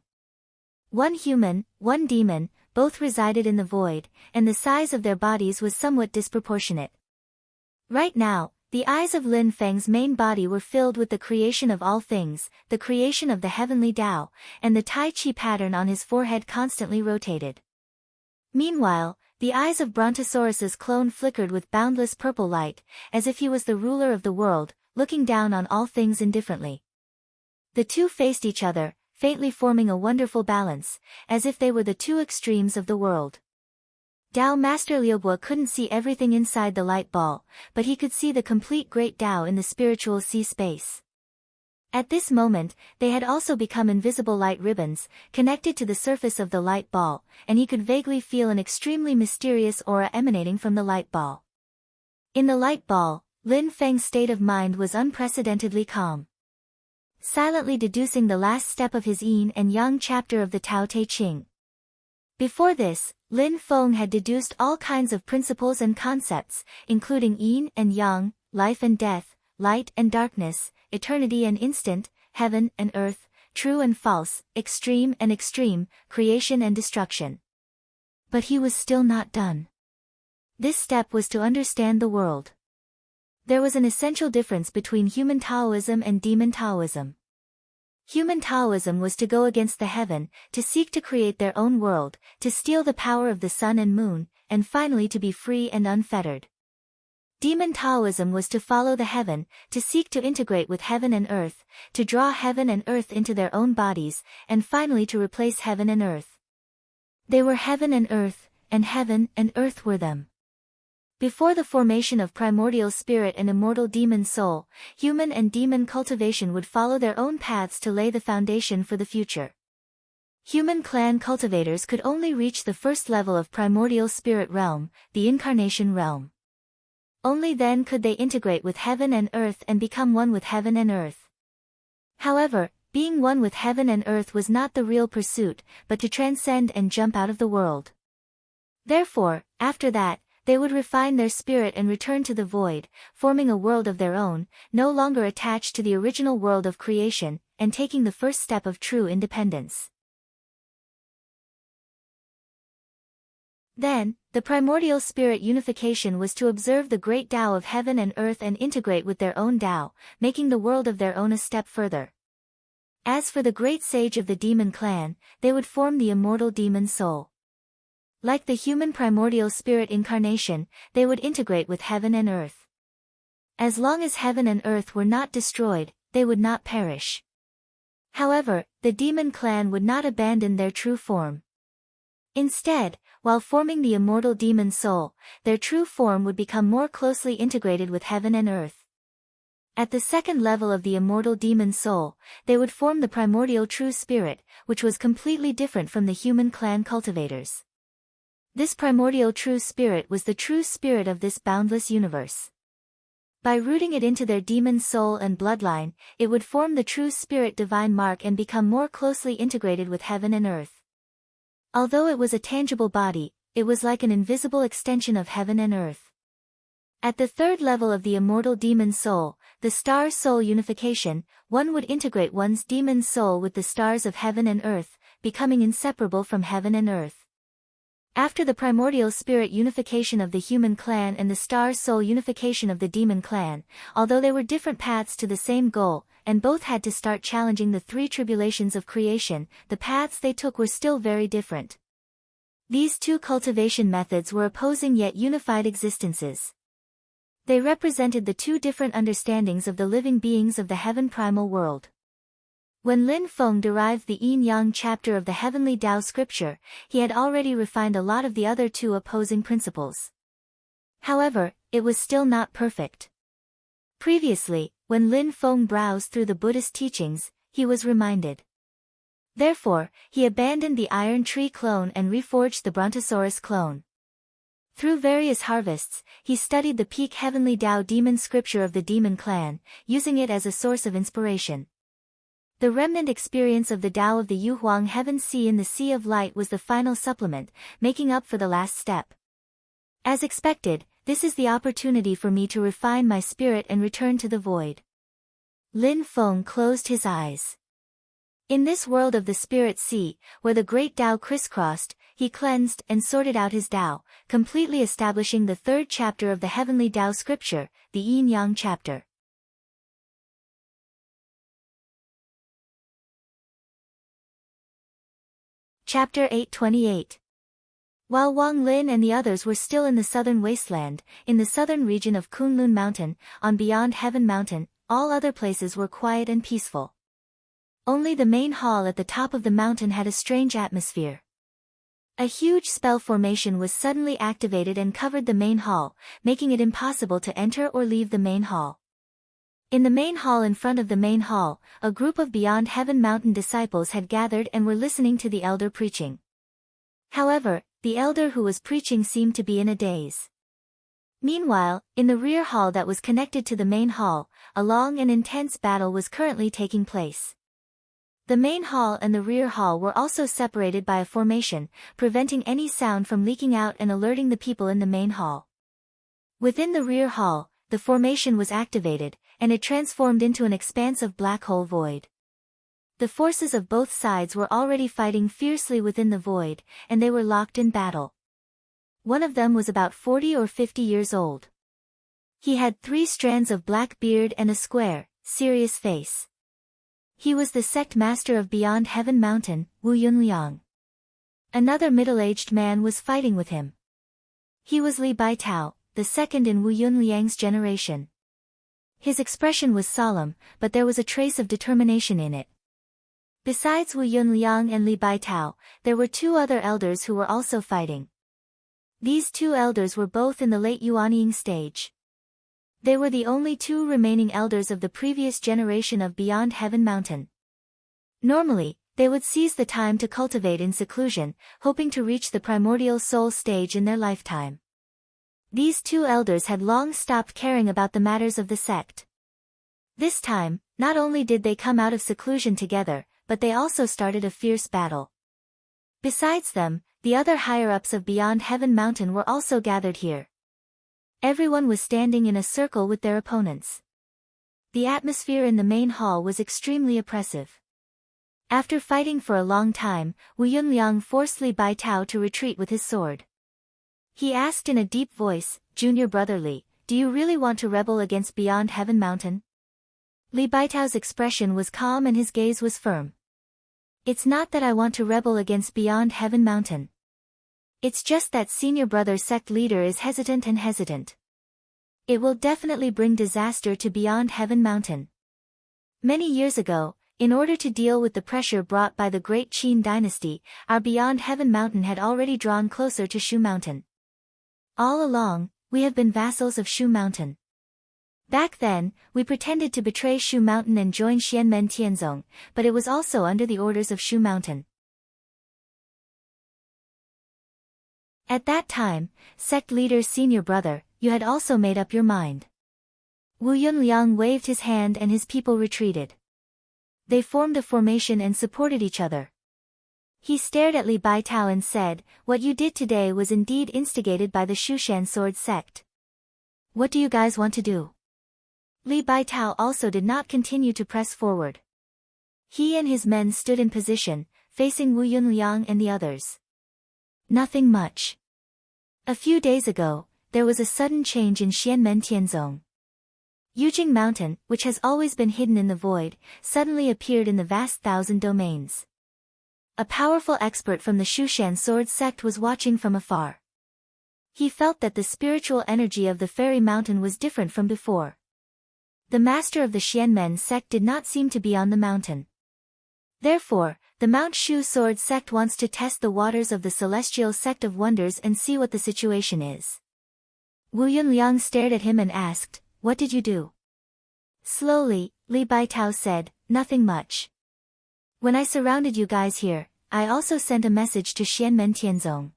One human, one demon, both resided in the void, and the size of their bodies was somewhat disproportionate. Right now, the eyes of Lin Feng's main body were filled with the creation of all things, the creation of the heavenly Tao, and the Tai Chi pattern on his forehead constantly rotated. Meanwhile, the eyes of Brontosaurus's clone flickered with boundless purple light, as if he was the ruler of the world, looking down on all things indifferently. The two faced each other, faintly forming a wonderful balance, as if they were the two extremes of the world. Tao Master Liubo couldn't see everything inside the light ball, but he could see the complete great Tao in the spiritual sea space. At this moment, they had also become invisible light ribbons, connected to the surface of the light ball, and he could vaguely feel an extremely mysterious aura emanating from the light ball. In the light ball, Lin Feng's state of mind was unprecedentedly calm. Silently deducing the last step of his yin and yang chapter of the Tao Te Ching. Before this, Lin Feng had deduced all kinds of principles and concepts, including yin and yang, life and death, light and darkness, eternity and instant, heaven and earth, true and false, extreme and extreme, creation and destruction. But he was still not done. This step was to understand the world. There was an essential difference between human Taoism and demon Taoism. Human Taoism was to go against the heaven, to seek to create their own world, to steal the power of the sun and moon, and finally to be free and unfettered. Demon Taoism was to follow the heaven, to seek to integrate with heaven and earth, to draw heaven and earth into their own bodies, and finally to replace heaven and earth. They were heaven and heaven and earth were them. Before the formation of primordial spirit and immortal demon soul, human and demon cultivation would follow their own paths to lay the foundation for the future. Human clan cultivators could only reach the first level of primordial spirit realm, the incarnation realm. Only then could they integrate with heaven and earth and become one with heaven and earth. However, being one with heaven and earth was not the real pursuit, but to transcend and jump out of the world. Therefore, after that, they would refine their spirit and return to the void, forming a world of their own, no longer attached to the original world of creation, and taking the first step of true independence. Then, the primordial spirit unification was to observe the great Tao of heaven and earth and integrate with their own Tao, making the world of their own a step further. As for the great sage of the demon clan, they would form the immortal demon soul. Like the human primordial spirit incarnation, they would integrate with heaven and earth. As long as heaven and earth were not destroyed, they would not perish. However, the demon clan would not abandon their true form. Instead, while forming the immortal demon soul, their true form would become more closely integrated with heaven and earth. At the second level of the immortal demon soul, they would form the primordial true spirit, which was completely different from the human clan cultivators. This primordial true spirit was the true spirit of this boundless universe. By rooting it into their demon soul and bloodline, it would form the true spirit divine mark and become more closely integrated with heaven and earth. Although it was a tangible body, it was like an invisible extension of heaven and earth. At the third level of the immortal demon soul, the star-soul unification, one would integrate one's demon soul with the stars of heaven and earth, becoming inseparable from heaven and earth. After the primordial spirit unification of the human clan and the star-soul unification of the demon clan, although they were different paths to the same goal, and both had to start challenging the three tribulations of creation, the paths they took were still very different. These two cultivation methods were opposing yet unified existences. They represented the two different understandings of the living beings of the heaven primal world. When Lin Feng derived the yin-yang chapter of the heavenly Tao scripture, he had already refined a lot of the other two opposing principles. However, it was still not perfect. Previously, when Lin Feng browsed through the Buddhist teachings, he was reminded. Therefore, he abandoned the iron tree clone and reforged the Brontosaurus clone. Through various harvests, he studied the peak heavenly Tao demon scripture of the demon clan, using it as a source of inspiration. The remnant experience of the Tao of the Yuhuang Heaven Sea in the Sea of Light was the final supplement, making up for the last step. As expected, this is the opportunity for me to refine my spirit and return to the void. Lin Feng closed his eyes. In this world of the spirit sea, where the great Tao crisscrossed, he cleansed and sorted out his Tao, completely establishing the third chapter of the heavenly Tao scripture, the yin-yang chapter. Chapter 828. While Wang Lin and the others were still in the southern wasteland, in the southern region of Kunlun Mountain, on Beyond Heaven Mountain, all other places were quiet and peaceful. Only the main hall at the top of the mountain had a strange atmosphere. A huge spell formation was suddenly activated and covered the main hall, making it impossible to enter or leave the main hall. In the main hall in front of the main hall, a group of Beyond Heaven Mountain disciples had gathered and were listening to the elder preaching. However, the elder who was preaching seemed to be in a daze. Meanwhile, in the rear hall that was connected to the main hall, a long and intense battle was currently taking place. The main hall and the rear hall were also separated by a formation, preventing any sound from leaking out and alerting the people in the main hall. Within the rear hall, the formation was activated, and it transformed into an expansive black hole void. The forces of both sides were already fighting fiercely within the void, and they were locked in battle. One of them was about 40 or 50 years old. He had 3 strands of black beard and a square, serious face. He was the sect master of Beyond Heaven Mountain, Wu Yunliang. Another middle-aged man was fighting with him. He was Li Baitao, the second in Wu Yunliang's generation. His expression was solemn, but there was a trace of determination in it. Besides Wu Yunliang and Li Baitao, there were 2 other elders who were also fighting. These 2 elders were both in the late Yuanying stage. They were the only 2 remaining elders of the previous generation of Beyond Heaven Mountain. Normally, they would seize the time to cultivate in seclusion, hoping to reach the primordial soul stage in their lifetime. These 2 elders had long stopped caring about the matters of the sect. This time, not only did they come out of seclusion together, but they also started a fierce battle. Besides them, the other higher-ups of Beyond Heaven Mountain were also gathered here. Everyone was standing in a circle with their opponents. The atmosphere in the main hall was extremely oppressive. After fighting for a long time, Wu Yunliang forced Li Baitao to retreat with his sword. He asked in a deep voice, "Junior brother Li, do you really want to rebel against Beyond Heaven Mountain?" Li Baitao's expression was calm and his gaze was firm. "It's not that I want to rebel against Beyond Heaven Mountain. It's just that senior brother sect leader is hesitant and hesitant. It will definitely bring disaster to Beyond Heaven Mountain." Many years ago, in order to deal with the pressure brought by the great Qin dynasty, our Beyond Heaven Mountain had already drawn closer to Shu Mountain. All along, we have been vassals of Shu Mountain. Back then, we pretended to betray Shu Mountain and join Xianmen Tianzong, but it was also under the orders of Shu Mountain. At that time, sect leader senior brother, you had also made up your mind. Wu Yunliang waved his hand and his people retreated. They formed a formation and supported each other. He stared at Li Baitao and said, "What you did today was indeed instigated by the Shushan sword sect. What do you guys want to do?" Li Baitao also did not continue to press forward. He and his men stood in position, facing Wu Yunliang and the others. Nothing much. A few days ago, there was a sudden change in Xianmen Tianzong. Yujing Mountain, which has always been hidden in the void, suddenly appeared in the vast thousand domains. A powerful expert from the Shushan sword sect was watching from afar. He felt that the spiritual energy of the fairy mountain was different from before. The master of the Xianmen sect did not seem to be on the mountain. Therefore, the Mount Shu sword sect wants to test the waters of the celestial sect of wonders and see what the situation is. Wu Yunliang stared at him and asked, "What did you do?" Slowly, Li Baitao said, "Nothing much. When I surrounded you guys here, I also sent a message to Xianmen Tianzong.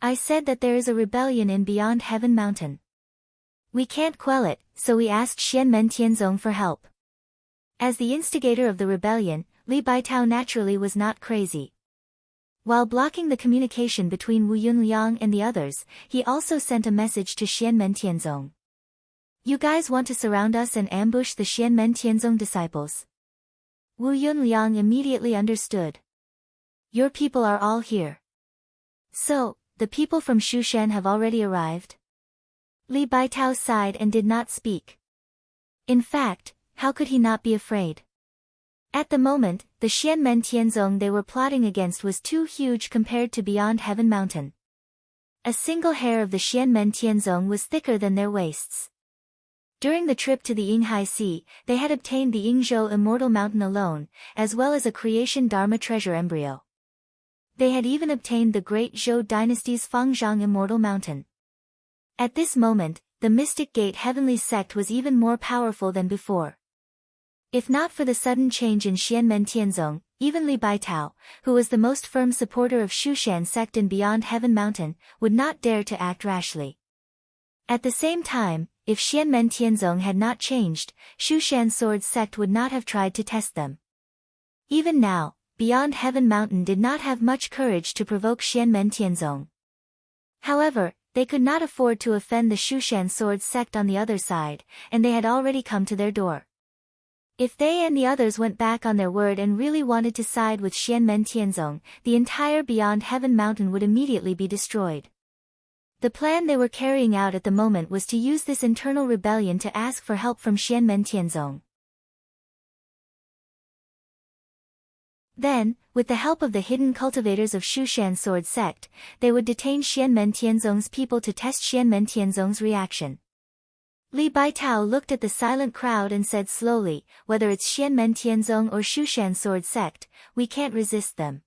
I said that there is a rebellion in Beyond Heaven Mountain. We can't quell it, so we asked Xianmen Tianzong for help." As the instigator of the rebellion, Li Baitao naturally was not crazy. While blocking the communication between Wu Yunliang and the others, he also sent a message to Xianmen Tianzong. "You guys want to surround us and ambush the Xianmen Tianzong disciples?" Wu Yunliang immediately understood. "Your people are all here. So, the people from Shushan have already arrived?" Li Baitao sighed and did not speak. In fact, how could he not be afraid? At the moment, the Xianmen Tianzong they were plotting against was too huge compared to Beyond Heaven Mountain. A single hair of the Xianmen Tianzong was thicker than their waists. During the trip to the Yinghai Sea, they had obtained the Yingzhou Immortal Mountain alone, as well as a Creation Dharma treasure embryo. They had even obtained the great Zhou dynasty's Fangzhang Immortal Mountain. At this moment, the Mystic Gate Heavenly Sect was even more powerful than before. If not for the sudden change in Xianmen Tianzong, even Li Baitao, who was the most firm supporter of Shushan sect in Beyond Heaven Mountain, would not dare to act rashly. At the same time, if Xianmen Tianzong had not changed, Shushan sword sect would not have tried to test them. Even now, Beyond Heaven Mountain did not have much courage to provoke Xianmen Tianzong. However, they could not afford to offend the Shushan sword sect on the other side, and they had already come to their door. If they and the others went back on their word and really wanted to side with Xianmen Tianzong, the entire Beyond Heaven Mountain would immediately be destroyed. The plan they were carrying out at the moment was to use this internal rebellion to ask for help from Xianmen Tianzong. Then, with the help of the hidden cultivators of Shushan sword sect, they would detain Xianmen Tianzong's people to test Xianmen Tianzong's reaction. Li Baitao looked at the silent crowd and said slowly, "Whether it's Xianmen Tianzong or Shushan sword sect, we can't resist them.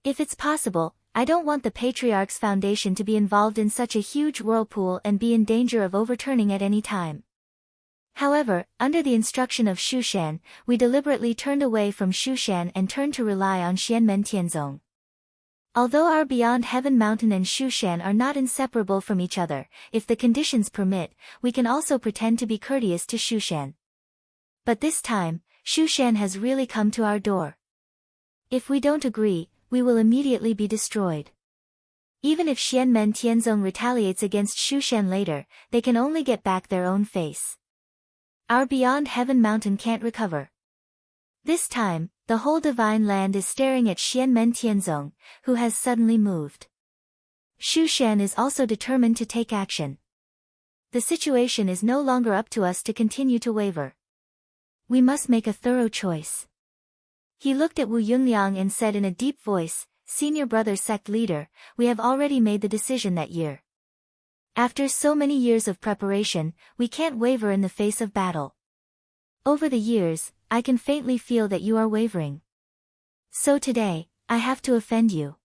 If it's possible, I don't want the Patriarch's Foundation to be involved in such a huge whirlpool and be in danger of overturning at any time. However, under the instruction of Shushan, we deliberately turned away from Shushan and turned to rely on Xianmen Tianzong. Although our Beyond Heaven Mountain and Shushan are not inseparable from each other, if the conditions permit, we can also pretend to be courteous to Shushan. But this time, Shushan has really come to our door. If we don't agree, we will immediately be destroyed. Even if Xianmen Tianzong retaliates against Shushan later, they can only get back their own face. Our Beyond Heaven Mountain can't recover. This time, the whole divine land is staring at Xianmen Tianzong, who has suddenly moved. Shushan is also determined to take action. The situation is no longer up to us to continue to waver. We must make a thorough choice." He looked at Wu Yunliang and said in a deep voice, "Senior brother sect leader, we have already made the decision that year. After so many years of preparation, we can't waver in the face of battle. Over the years, I can faintly feel that you are wavering. So today, I have to offend you."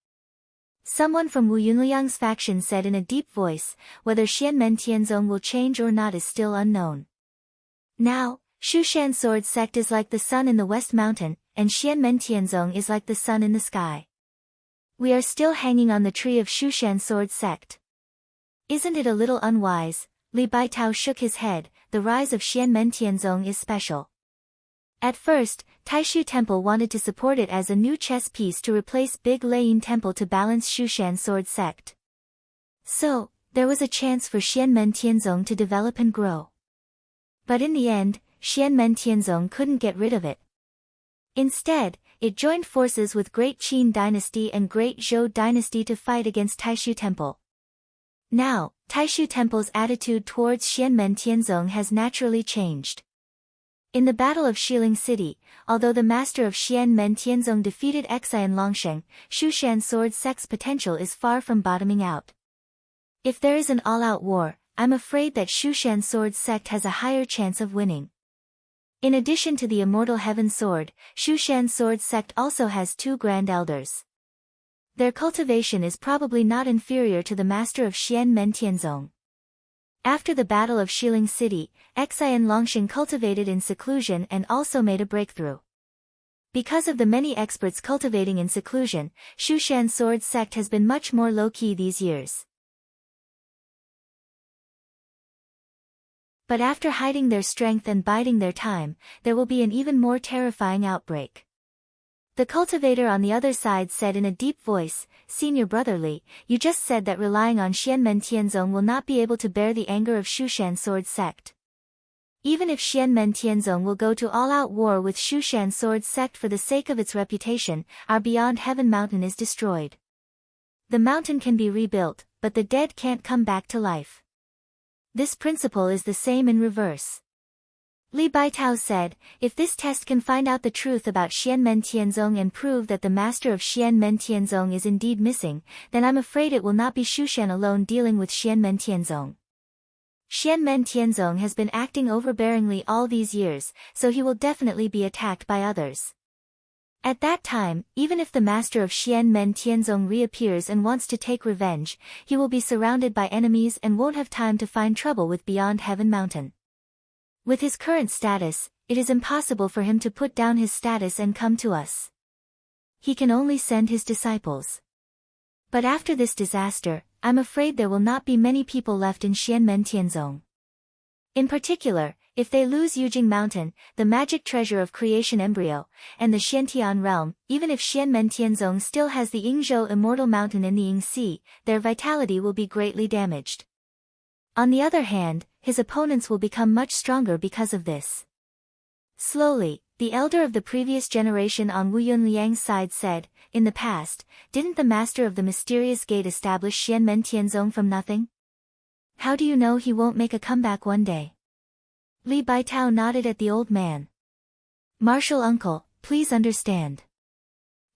Someone from Wu Yunliang's faction said in a deep voice, "Whether Xianmen Tianzong will change or not is still unknown. Now, Shushan sword sect is like the sun in the West Mountain, and Xianmen Tianzong is like the sun in the sky. We are still hanging on the tree of Shushan sword sect. Isn't it a little unwise?" Li Baitao shook his head. "The rise of Xianmen Tianzong is special. At first, Taishu Temple wanted to support it as a new chess piece to replace Big Layin Temple to balance Shushan Sword Sect. So, there was a chance for Xianmen Tianzong to develop and grow. But in the end, Xianmen Tianzong couldn't get rid of it. Instead, it joined forces with Great Qin Dynasty and Great Zhou Dynasty to fight against Taishu Temple. Now, Taishu Temple's attitude towards Xianmen Tianzong has naturally changed. In the Battle of Xiling City, although the master of Xianmen Tianzong defeated Xian Longsheng, Shushan Sword Sect's potential is far from bottoming out. If there is an all-out war, I'm afraid that Shushan Sword Sect has a higher chance of winning. In addition to the Immortal Heaven Sword, Shushan Sword Sect also has 2 Grand Elders. Their cultivation is probably not inferior to the master of Xianmen Tianzong. After the Battle of Xiling City, Xian Longsheng cultivated in seclusion and also made a breakthrough. Because of the many experts cultivating in seclusion, Shushan Sword Sect has been much more low-key these years. But after hiding their strength and biding their time, there will be an even more terrifying outbreak. The cultivator on the other side said in a deep voice, "Senior Brotherly, you just said that relying on Xianmen Tianzong will not be able to bear the anger of Shushan Sword Sect. Even if Xianmen Tianzong will go to all-out war with Shushan Sword Sect for the sake of its reputation, our Beyond Heaven mountain is destroyed. The mountain can be rebuilt, but the dead can't come back to life. This principle is the same in reverse." Li Baitao said, "If this test can find out the truth about Xianmen Tianzong and prove that the master of Xianmen Tianzong is indeed missing, then I'm afraid it will not be Shushan alone dealing with Xianmen Tianzong. Xianmen Tianzong has been acting overbearingly all these years, so he will definitely be attacked by others. At that time, even if the master of Xianmen Tianzong reappears and wants to take revenge, he will be surrounded by enemies and won't have time to find trouble with Beyond Heaven Mountain. With his current status, it is impossible for him to put down his status and come to us. He can only send his disciples. But after this disaster, I'm afraid there will not be many people left in Xianmen Tianzong. In particular, if they lose Yujing Mountain, the magic treasure of creation embryo, and the Xiantian realm, even if Xianmen Tianzong still has the Yingzhou Immortal Mountain in the Ying Sea, their vitality will be greatly damaged. On the other hand, his opponents will become much stronger because of this." Slowly, the elder of the previous generation on Wu Yunliang's side said, "In the past, didn't the master of the mysterious gate establish Xianmen Tianzong from nothing? How do you know he won't make a comeback one day?" Li Baitao nodded at the old man. "Martial uncle, please understand.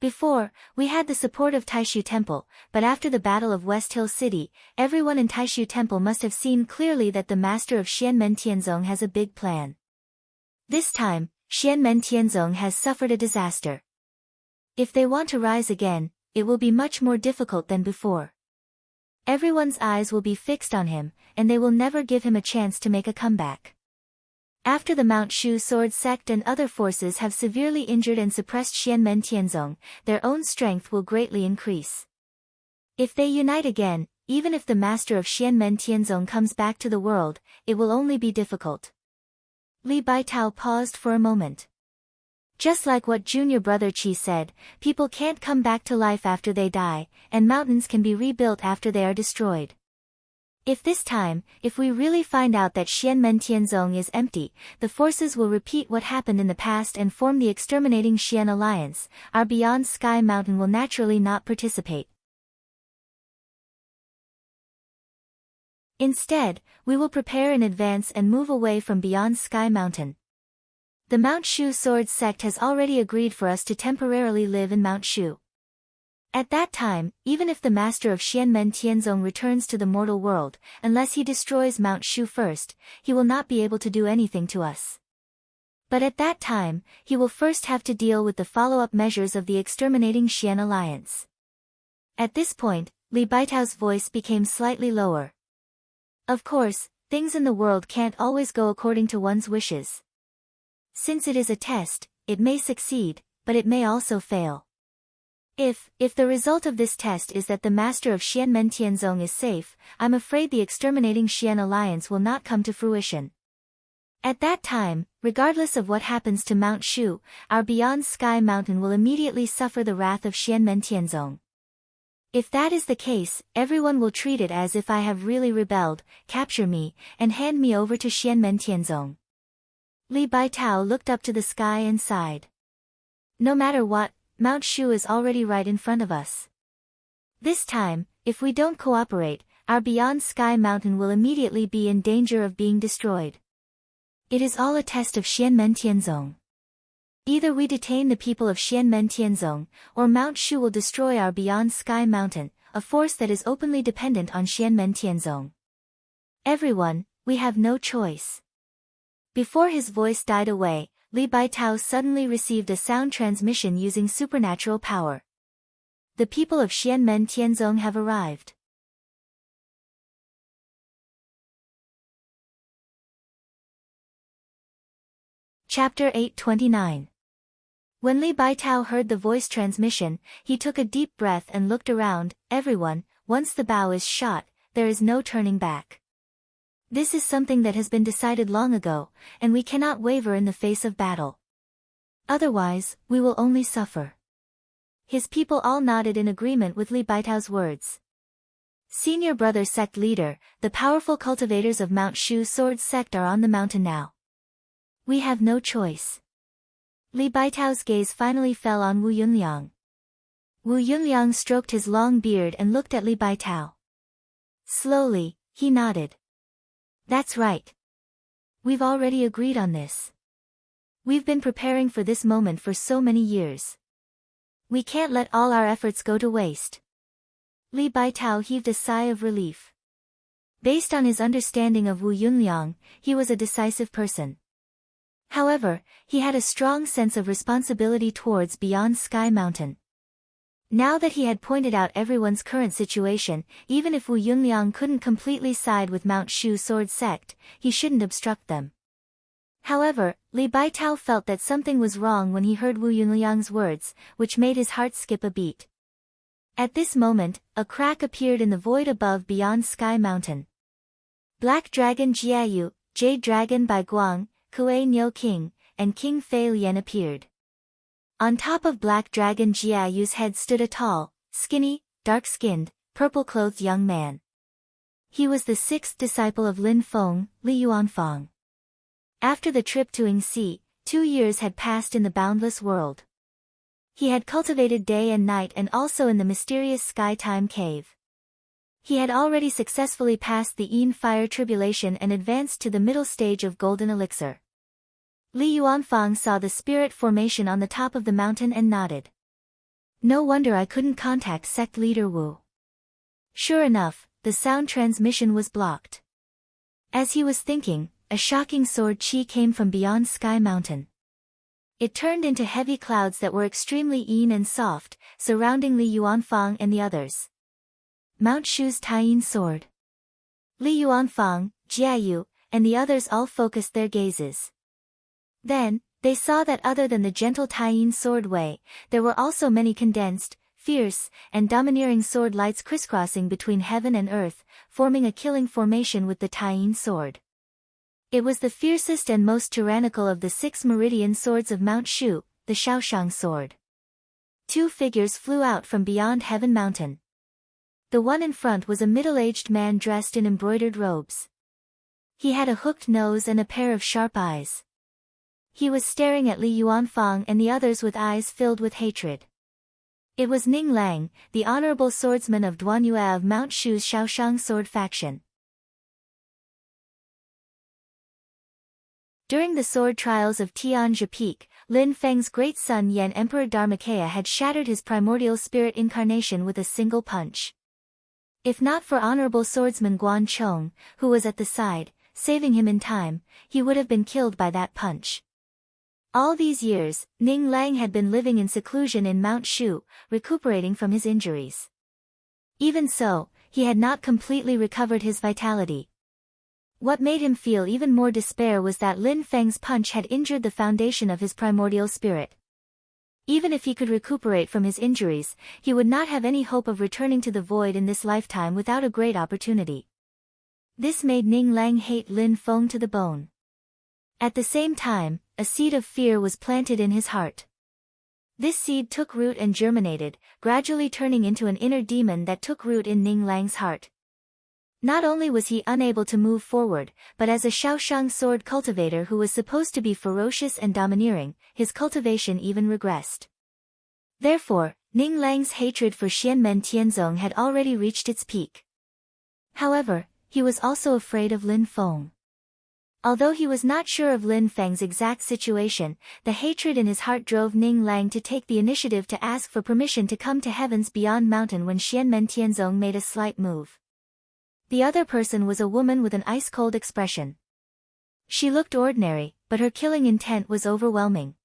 Before, we had the support of Taishu Temple, but after the Battle of West Hill City, everyone in Taishu Temple must have seen clearly that the master of Xianmen Tianzong has a big plan. This time, Xianmen Tianzong has suffered a disaster. If they want to rise again, it will be much more difficult than before. Everyone's eyes will be fixed on him, and they will never give him a chance to make a comeback. After the Mount Shu Sword Sect and other forces have severely injured and suppressed Xianmen Tianzong, their own strength will greatly increase. If they unite again, even if the master of Xianmen Tianzong comes back to the world, it will only be difficult." Li Baitao paused for a moment. "Just like what junior brother Qi said, people can't come back to life after they die, and mountains can be rebuilt after they are destroyed. If this time, if we really find out that Xianmen Tianzong is empty, the forces will repeat what happened in the past and form the exterminating Xian Alliance. Our Beyond Sky Mountain will naturally not participate. Instead, we will prepare in advance and move away from Beyond Sky Mountain. The Mount Shu Sword Sect has already agreed for us to temporarily live in Mount Shu. At that time, even if the master of Xianmen Tianzong returns to the mortal world, unless he destroys Mount Shu first, he will not be able to do anything to us. But at that time, he will first have to deal with the follow-up measures of the exterminating Xian Alliance." At this point, Li Baitao's voice became slightly lower. "Of course, things in the world can't always go according to one's wishes. Since it is a test, it may succeed, but it may also fail. If the result of this test is that the master of Xianmen Tianzong is safe, I'm afraid the exterminating Xian Alliance will not come to fruition. At that time, regardless of what happens to Mount Shu, our Beyond Sky Mountain will immediately suffer the wrath of Xianmen Tianzong. If that is the case, everyone will treat it as if I have really rebelled, capture me, and hand me over to Xianmen Tianzong. Li Baitao looked up to the sky and sighed. No matter what, Mount Shu is already right in front of us. This time, if we don't cooperate, our Beyond Sky Mountain will immediately be in danger of being destroyed. It is all a test of Xianmen Tianzong. Either we detain the people of Xianmen Tianzong, or Mount Shu will destroy our Beyond Sky Mountain, a force that is openly dependent on Xianmen Tianzong. Everyone, we have no choice. Before his voice died away, Li Baitao suddenly received a sound transmission using supernatural power. The people of Xianmen Tianzong have arrived. Chapter 829. When Li Baitao heard the voice transmission, he took a deep breath and looked around. Everyone, once the bow is shot, there is no turning back. This is something that has been decided long ago, and we cannot waver in the face of battle. Otherwise, we will only suffer. His people all nodded in agreement with Li Baitao's words. Senior brother sect leader, the powerful cultivators of Mount Shu Sword sect are on the mountain now. We have no choice. Li Baitao's gaze finally fell on Wu Yunliang. Wu Yunliang stroked his long beard and looked at Li Baitao. Slowly, he nodded. That's right. We've already agreed on this. We've been preparing for this moment for so many years. We can't let all our efforts go to waste. Li Baitao heaved a sigh of relief. Based on his understanding of Wu Yunliang, he was a decisive person. However, he had a strong sense of responsibility towards Beyond Sky Mountain. Now that he had pointed out everyone's current situation, even if Wu Yunliang couldn't completely side with Mount Shu Sword sect, he shouldn't obstruct them. However, Li Baitao felt that something was wrong when he heard Wu Yunliang's words, which made his heart skip a beat. At this moment, a crack appeared in the void above Beyond Sky Mountain. Black Dragon Jiayu, Jade Dragon Bai Guang, Kuei Niu King, and King Fei Lian appeared. On top of Black Dragon Jiayu's head stood a tall, skinny, dark-skinned, purple-clothed young man. He was the sixth disciple of Lin Feng, Li Yuanfang. After the trip to Yingxi, 2 years had passed in the boundless world. He had cultivated day and night and also in the mysterious Sky Time Cave. He had already successfully passed the Yin Fire Tribulation and advanced to the middle stage of Golden Elixir. Li Yuanfang saw the spirit formation on the top of the mountain and nodded. No wonder I couldn't contact sect leader Wu. Sure enough, the sound transmission was blocked. As he was thinking, a shocking sword chi came from Beyond Sky Mountain. It turned into heavy clouds that were extremely yin and soft, surrounding Li Yuanfang and the others. Mount Shu's Taiyin sword. Li Yuanfang, Jiayu, and the others all focused their gazes. Then, they saw that other than the gentle Taiyin sword Wei, there were also many condensed, fierce, and domineering sword lights crisscrossing between heaven and earth, forming a killing formation with the Taiyin sword. It was the fiercest and most tyrannical of the 6 meridian swords of Mount Shu, the Shaoshang sword. 2 figures flew out from beyond Heaven Mountain. The one in front was a middle-aged man dressed in embroidered robes. He had a hooked nose and a pair of sharp eyes. He was staring at Li Yuanfang and the others with eyes filled with hatred. It was Ning Lang, the honorable swordsman of Duanyue of Mount Shu's Shaoshang sword faction. During the sword trials of Tianjia Peak, Lin Feng's great son Yan Emperor Dharmakaya had shattered his primordial spirit incarnation with a single punch. If not for honorable swordsman Guan Chong, who was at the side, saving him in time, he would have been killed by that punch. All these years, Ning Lang had been living in seclusion in Mount Shu, recuperating from his injuries. Even so, he had not completely recovered his vitality. What made him feel even more despair was that Lin Feng's punch had injured the foundation of his primordial spirit. Even if he could recuperate from his injuries, he would not have any hope of returning to the void in this lifetime without a great opportunity. This made Ning Lang hate Lin Feng to the bone. At the same time, a seed of fear was planted in his heart. This seed took root and germinated, gradually turning into an inner demon that took root in Ning Lang's heart. Not only was he unable to move forward, but as a Shaoshang sword cultivator who was supposed to be ferocious and domineering, his cultivation even regressed. Therefore, Ning Lang's hatred for Xianmen Tianzong had already reached its peak. However, he was also afraid of Lin Feng. Although he was not sure of Lin Feng's exact situation, the hatred in his heart drove Ning Lang to take the initiative to ask for permission to come to Heaven's Beyond Mountain when Xianmen Tianzong made a slight move. The other person was a woman with an ice-cold expression. She looked ordinary, but her killing intent was overwhelming.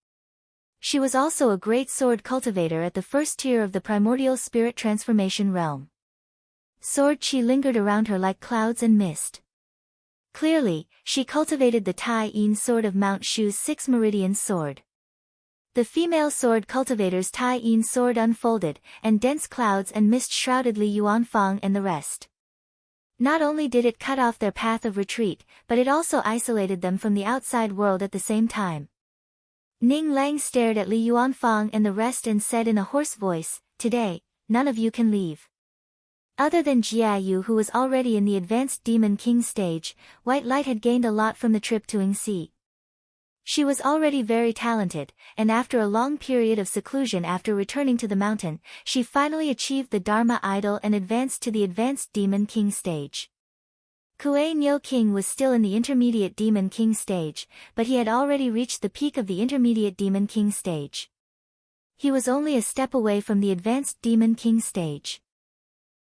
She was also a great sword cultivator at the first tier of the primordial spirit transformation realm. Sword chi lingered around her like clouds and mist. Clearly, she cultivated the Tai Yin sword of Mount Shu's 6 Meridian sword. The female sword cultivator's Tai Yin sword unfolded, and dense clouds and mist shrouded Li Yuanfang and the rest. Not only did it cut off their path of retreat, but it also isolated them from the outside world at the same time. Ning Lang stared at Li Yuanfang and the rest and said in a hoarse voice, "Today, none of you can leave." Other than Jiayu, who was already in the advanced Demon King stage, White Light had gained a lot from the trip to Yingxi. She was already very talented, and after a long period of seclusion after returning to the mountain, she finally achieved the Dharma Idol and advanced to the advanced Demon King stage. Kuei Nyo King was still in the intermediate Demon King stage, but he had already reached the peak of the intermediate Demon King stage. He was only a step away from the advanced Demon King stage.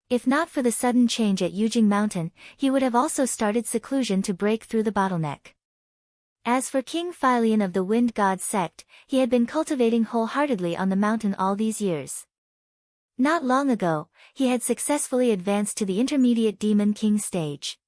If not for the sudden change at Yujing Mountain, he would have also started seclusion to break through the bottleneck. As for King Philion of the Wind God sect, he had been cultivating wholeheartedly on the mountain all these years. Not long ago, he had successfully advanced to the intermediate Demon King stage.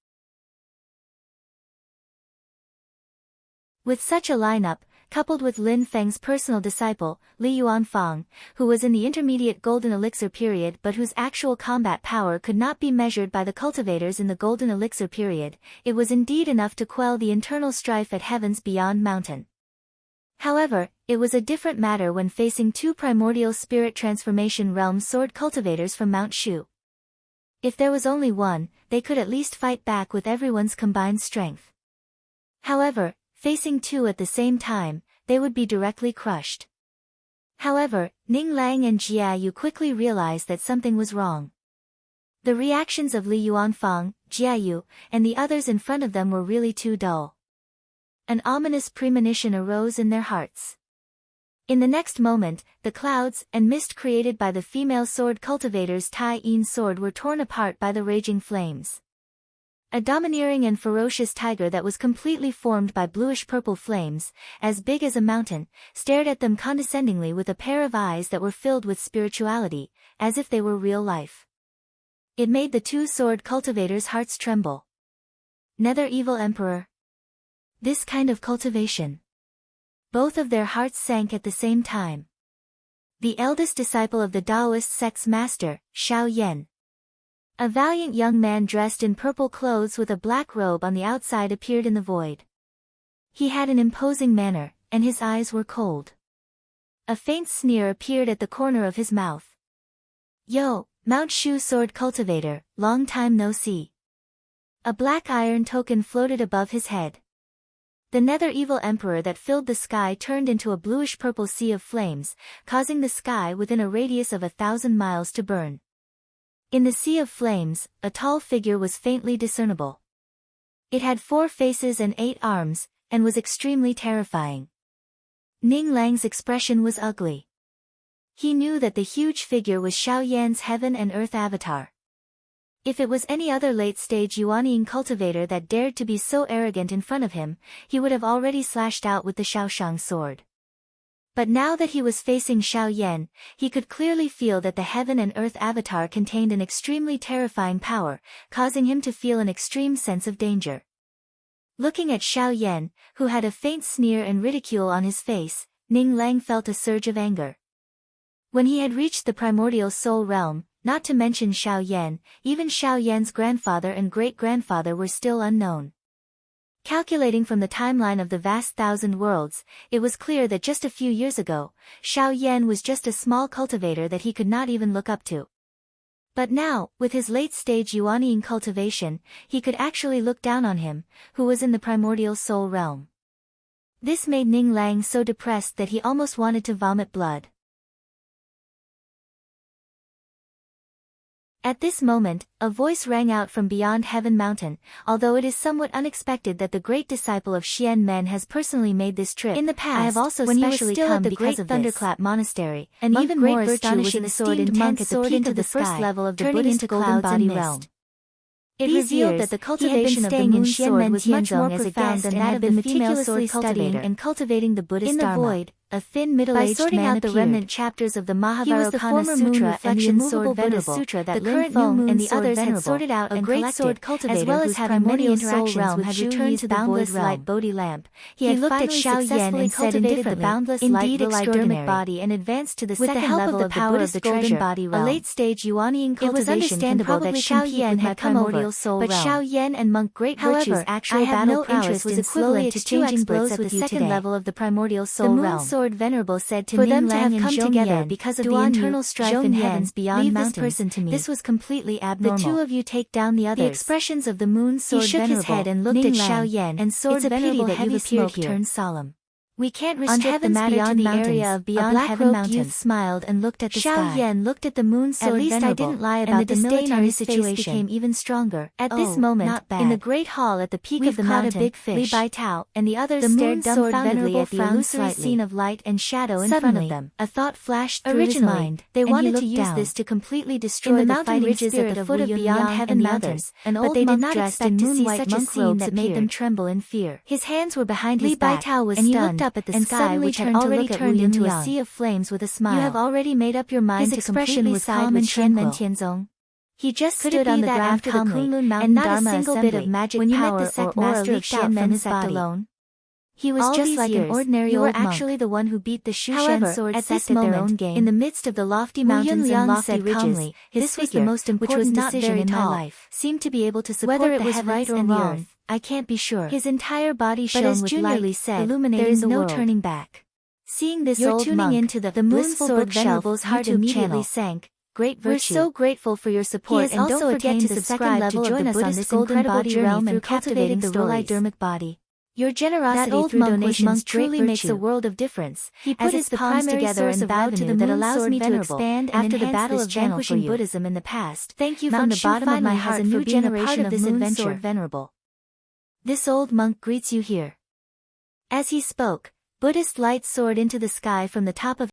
With such a lineup, coupled with Lin Feng's personal disciple, Li Yuanfang, who was in the intermediate Golden Elixir period but whose actual combat power could not be measured by the cultivators in the Golden Elixir period, it was indeed enough to quell the internal strife at Heaven's Beyond Mountain. However, it was a different matter when facing 2 primordial spirit transformation realm sword cultivators from Mount Shu. If there was only one, they could at least fight back with everyone's combined strength. However, facing 2 at the same time, they would be directly crushed. However, Ning Lang and Jiayu quickly realized that something was wrong. The reactions of Li Yuanfang, Jiayu, and the others in front of them were really too dull. An ominous premonition arose in their hearts. In the next moment, the clouds and mist created by the female sword cultivator's Tai Yin sword were torn apart by the raging flames. A domineering and ferocious tiger that was completely formed by bluish-purple flames, as big as a mountain, stared at them condescendingly with a pair of eyes that were filled with spirituality, as if they were real life. It made the 2 sword cultivators' hearts tremble. Nether Evil Emperor. This kind of cultivation. Both of their hearts sank at the same time. The eldest disciple of the Taoist sect's master, Shao Yan. A valiant young man dressed in purple clothes with a black robe on the outside appeared in the void. He had an imposing manner, and his eyes were cold. A faint sneer appeared at the corner of his mouth. "Yo, Mount Shu sword cultivator, long time no see." A black iron token floated above his head. The nether evil emperor that filled the sky turned into a bluish-purple sea of flames, causing the sky within a radius of 1,000 miles to burn. In the sea of flames, a tall figure was faintly discernible. It had 4 faces and 8 arms, and was extremely terrifying. Ning Lang's expression was ugly. He knew that the huge figure was Xiao Yan's heaven and earth avatar. If it was any other late-stage Yuanying cultivator that dared to be so arrogant in front of him, he would have already slashed out with the Shaoshang sword. But now that he was facing Xiao Yan, he could clearly feel that the heaven and earth avatar contained an extremely terrifying power, causing him to feel an extreme sense of danger. Looking at Xiao Yan, who had a faint sneer and ridicule on his face, Ning Lang felt a surge of anger. When he had reached the primordial soul realm, not to mention Xiao Yan, even Xiao Yan's grandfather and great-grandfather were still unknown. Calculating from the timeline of the vast thousand worlds, it was clear that just a few years ago, Xiao Yan was just a small cultivator that he could not even look up to. But now, with his late-stage Yuaniing cultivation, he could actually look down on him, who was in the primordial soul realm. This made Ning Lang so depressed that he almost wanted to vomit blood. At this moment, a voice rang out from beyond Heaven Mountain, although it is somewhat unexpected that the great disciple of Xian Men has personally made this trip. In the past, I have also when specially he was still come at the great Thunderclap Monastery, and even more astonishing sword intent at the peak of the first level of the Buddhist golden body realm. It revealed that the cultivation of the moon sword was much more profound than that of the meticulously studying and cultivating the Buddhist Dharma. In the void, a thin middle-aged man appeared. By sorting out the remnant chapters of the Mahavarokana Sutra and the immovable Buddha Sutra that the current new moon and the others had sorted out a great sword cultivator as well as having many interactions with returned to the boundless light Bodhi lamp. He had looked at Xiao Yan and said indifferently, the boundless light will extraordinary body and advanced to the second level of the Buddhist golden body realm. A late-stage Yuaniing cultivation. It was understandable that Xiao Yan had come over, but Xiao Yan and monk great virtues actual battle prowess was equivalent to changing blows with the second level of the primordial soul realm. Venerable said to Ning Lang and come together because of the internal strife in heavens beyond mountains. This person to me. This was completely abnormal. The two of you take down the others. The expressions of the moon sword he shook venerable, his head and looked Ning at Xiao Yan and sword it's a venerable pity that heavy smoke turned solemn. We can't restrict the matter to the area of beyond Heaven Mountain. Youth smiled and looked at the sky. Xiao Yan looked at the moon sword venerable, I didn't lie about the military situation became even stronger. At this moment, in the great hall at the peak of the mountain, a big fish. Li Bai Tao and the others stared dumbfoundedly at the illusory scene of light and shadow in front of them. A thought flashed through his mind. They wanted to use this to completely destroy the mountain ridges at the foot of beyond Heaven Mountain, but they did not expect to see such a scene that made them tremble in fear. His hands were behind his back, and he looked up at the sky which had already turned into a sea of flames with a smile. You have already made up your mind to completely side with Shenmen Tianzong. He just stood on the ground calmly, and not a single bit of magic power or aura leaked out from his body. Alone. He was just like an ordinary old monk. You were actually the one who beat the Shushan sword at this moment, in the midst of the lofty mountains and lofty ridges, this was the most important decision in my life. Seemed to be able to support the heavens and the earth. I can't be sure. His entire body shone with light, illuminating there is no turning back. Seeing this old monk, into the Blissful Bookshelf's heart immediately sank. Great virtue. We're so grateful for your support and don't forget to subscribe to join us on this incredible journey through cultivating the Rolidermic body. Your generosity through donations truly makes a world of difference. He put his palms together and bowed to the that allows me to expand after the battle of vanquishing Buddhism in the past. Thank you from the bottom of my heart for being a part of this adventure, Venerable. This old monk greets you here. As he spoke, Buddhist light soared into the sky from the top of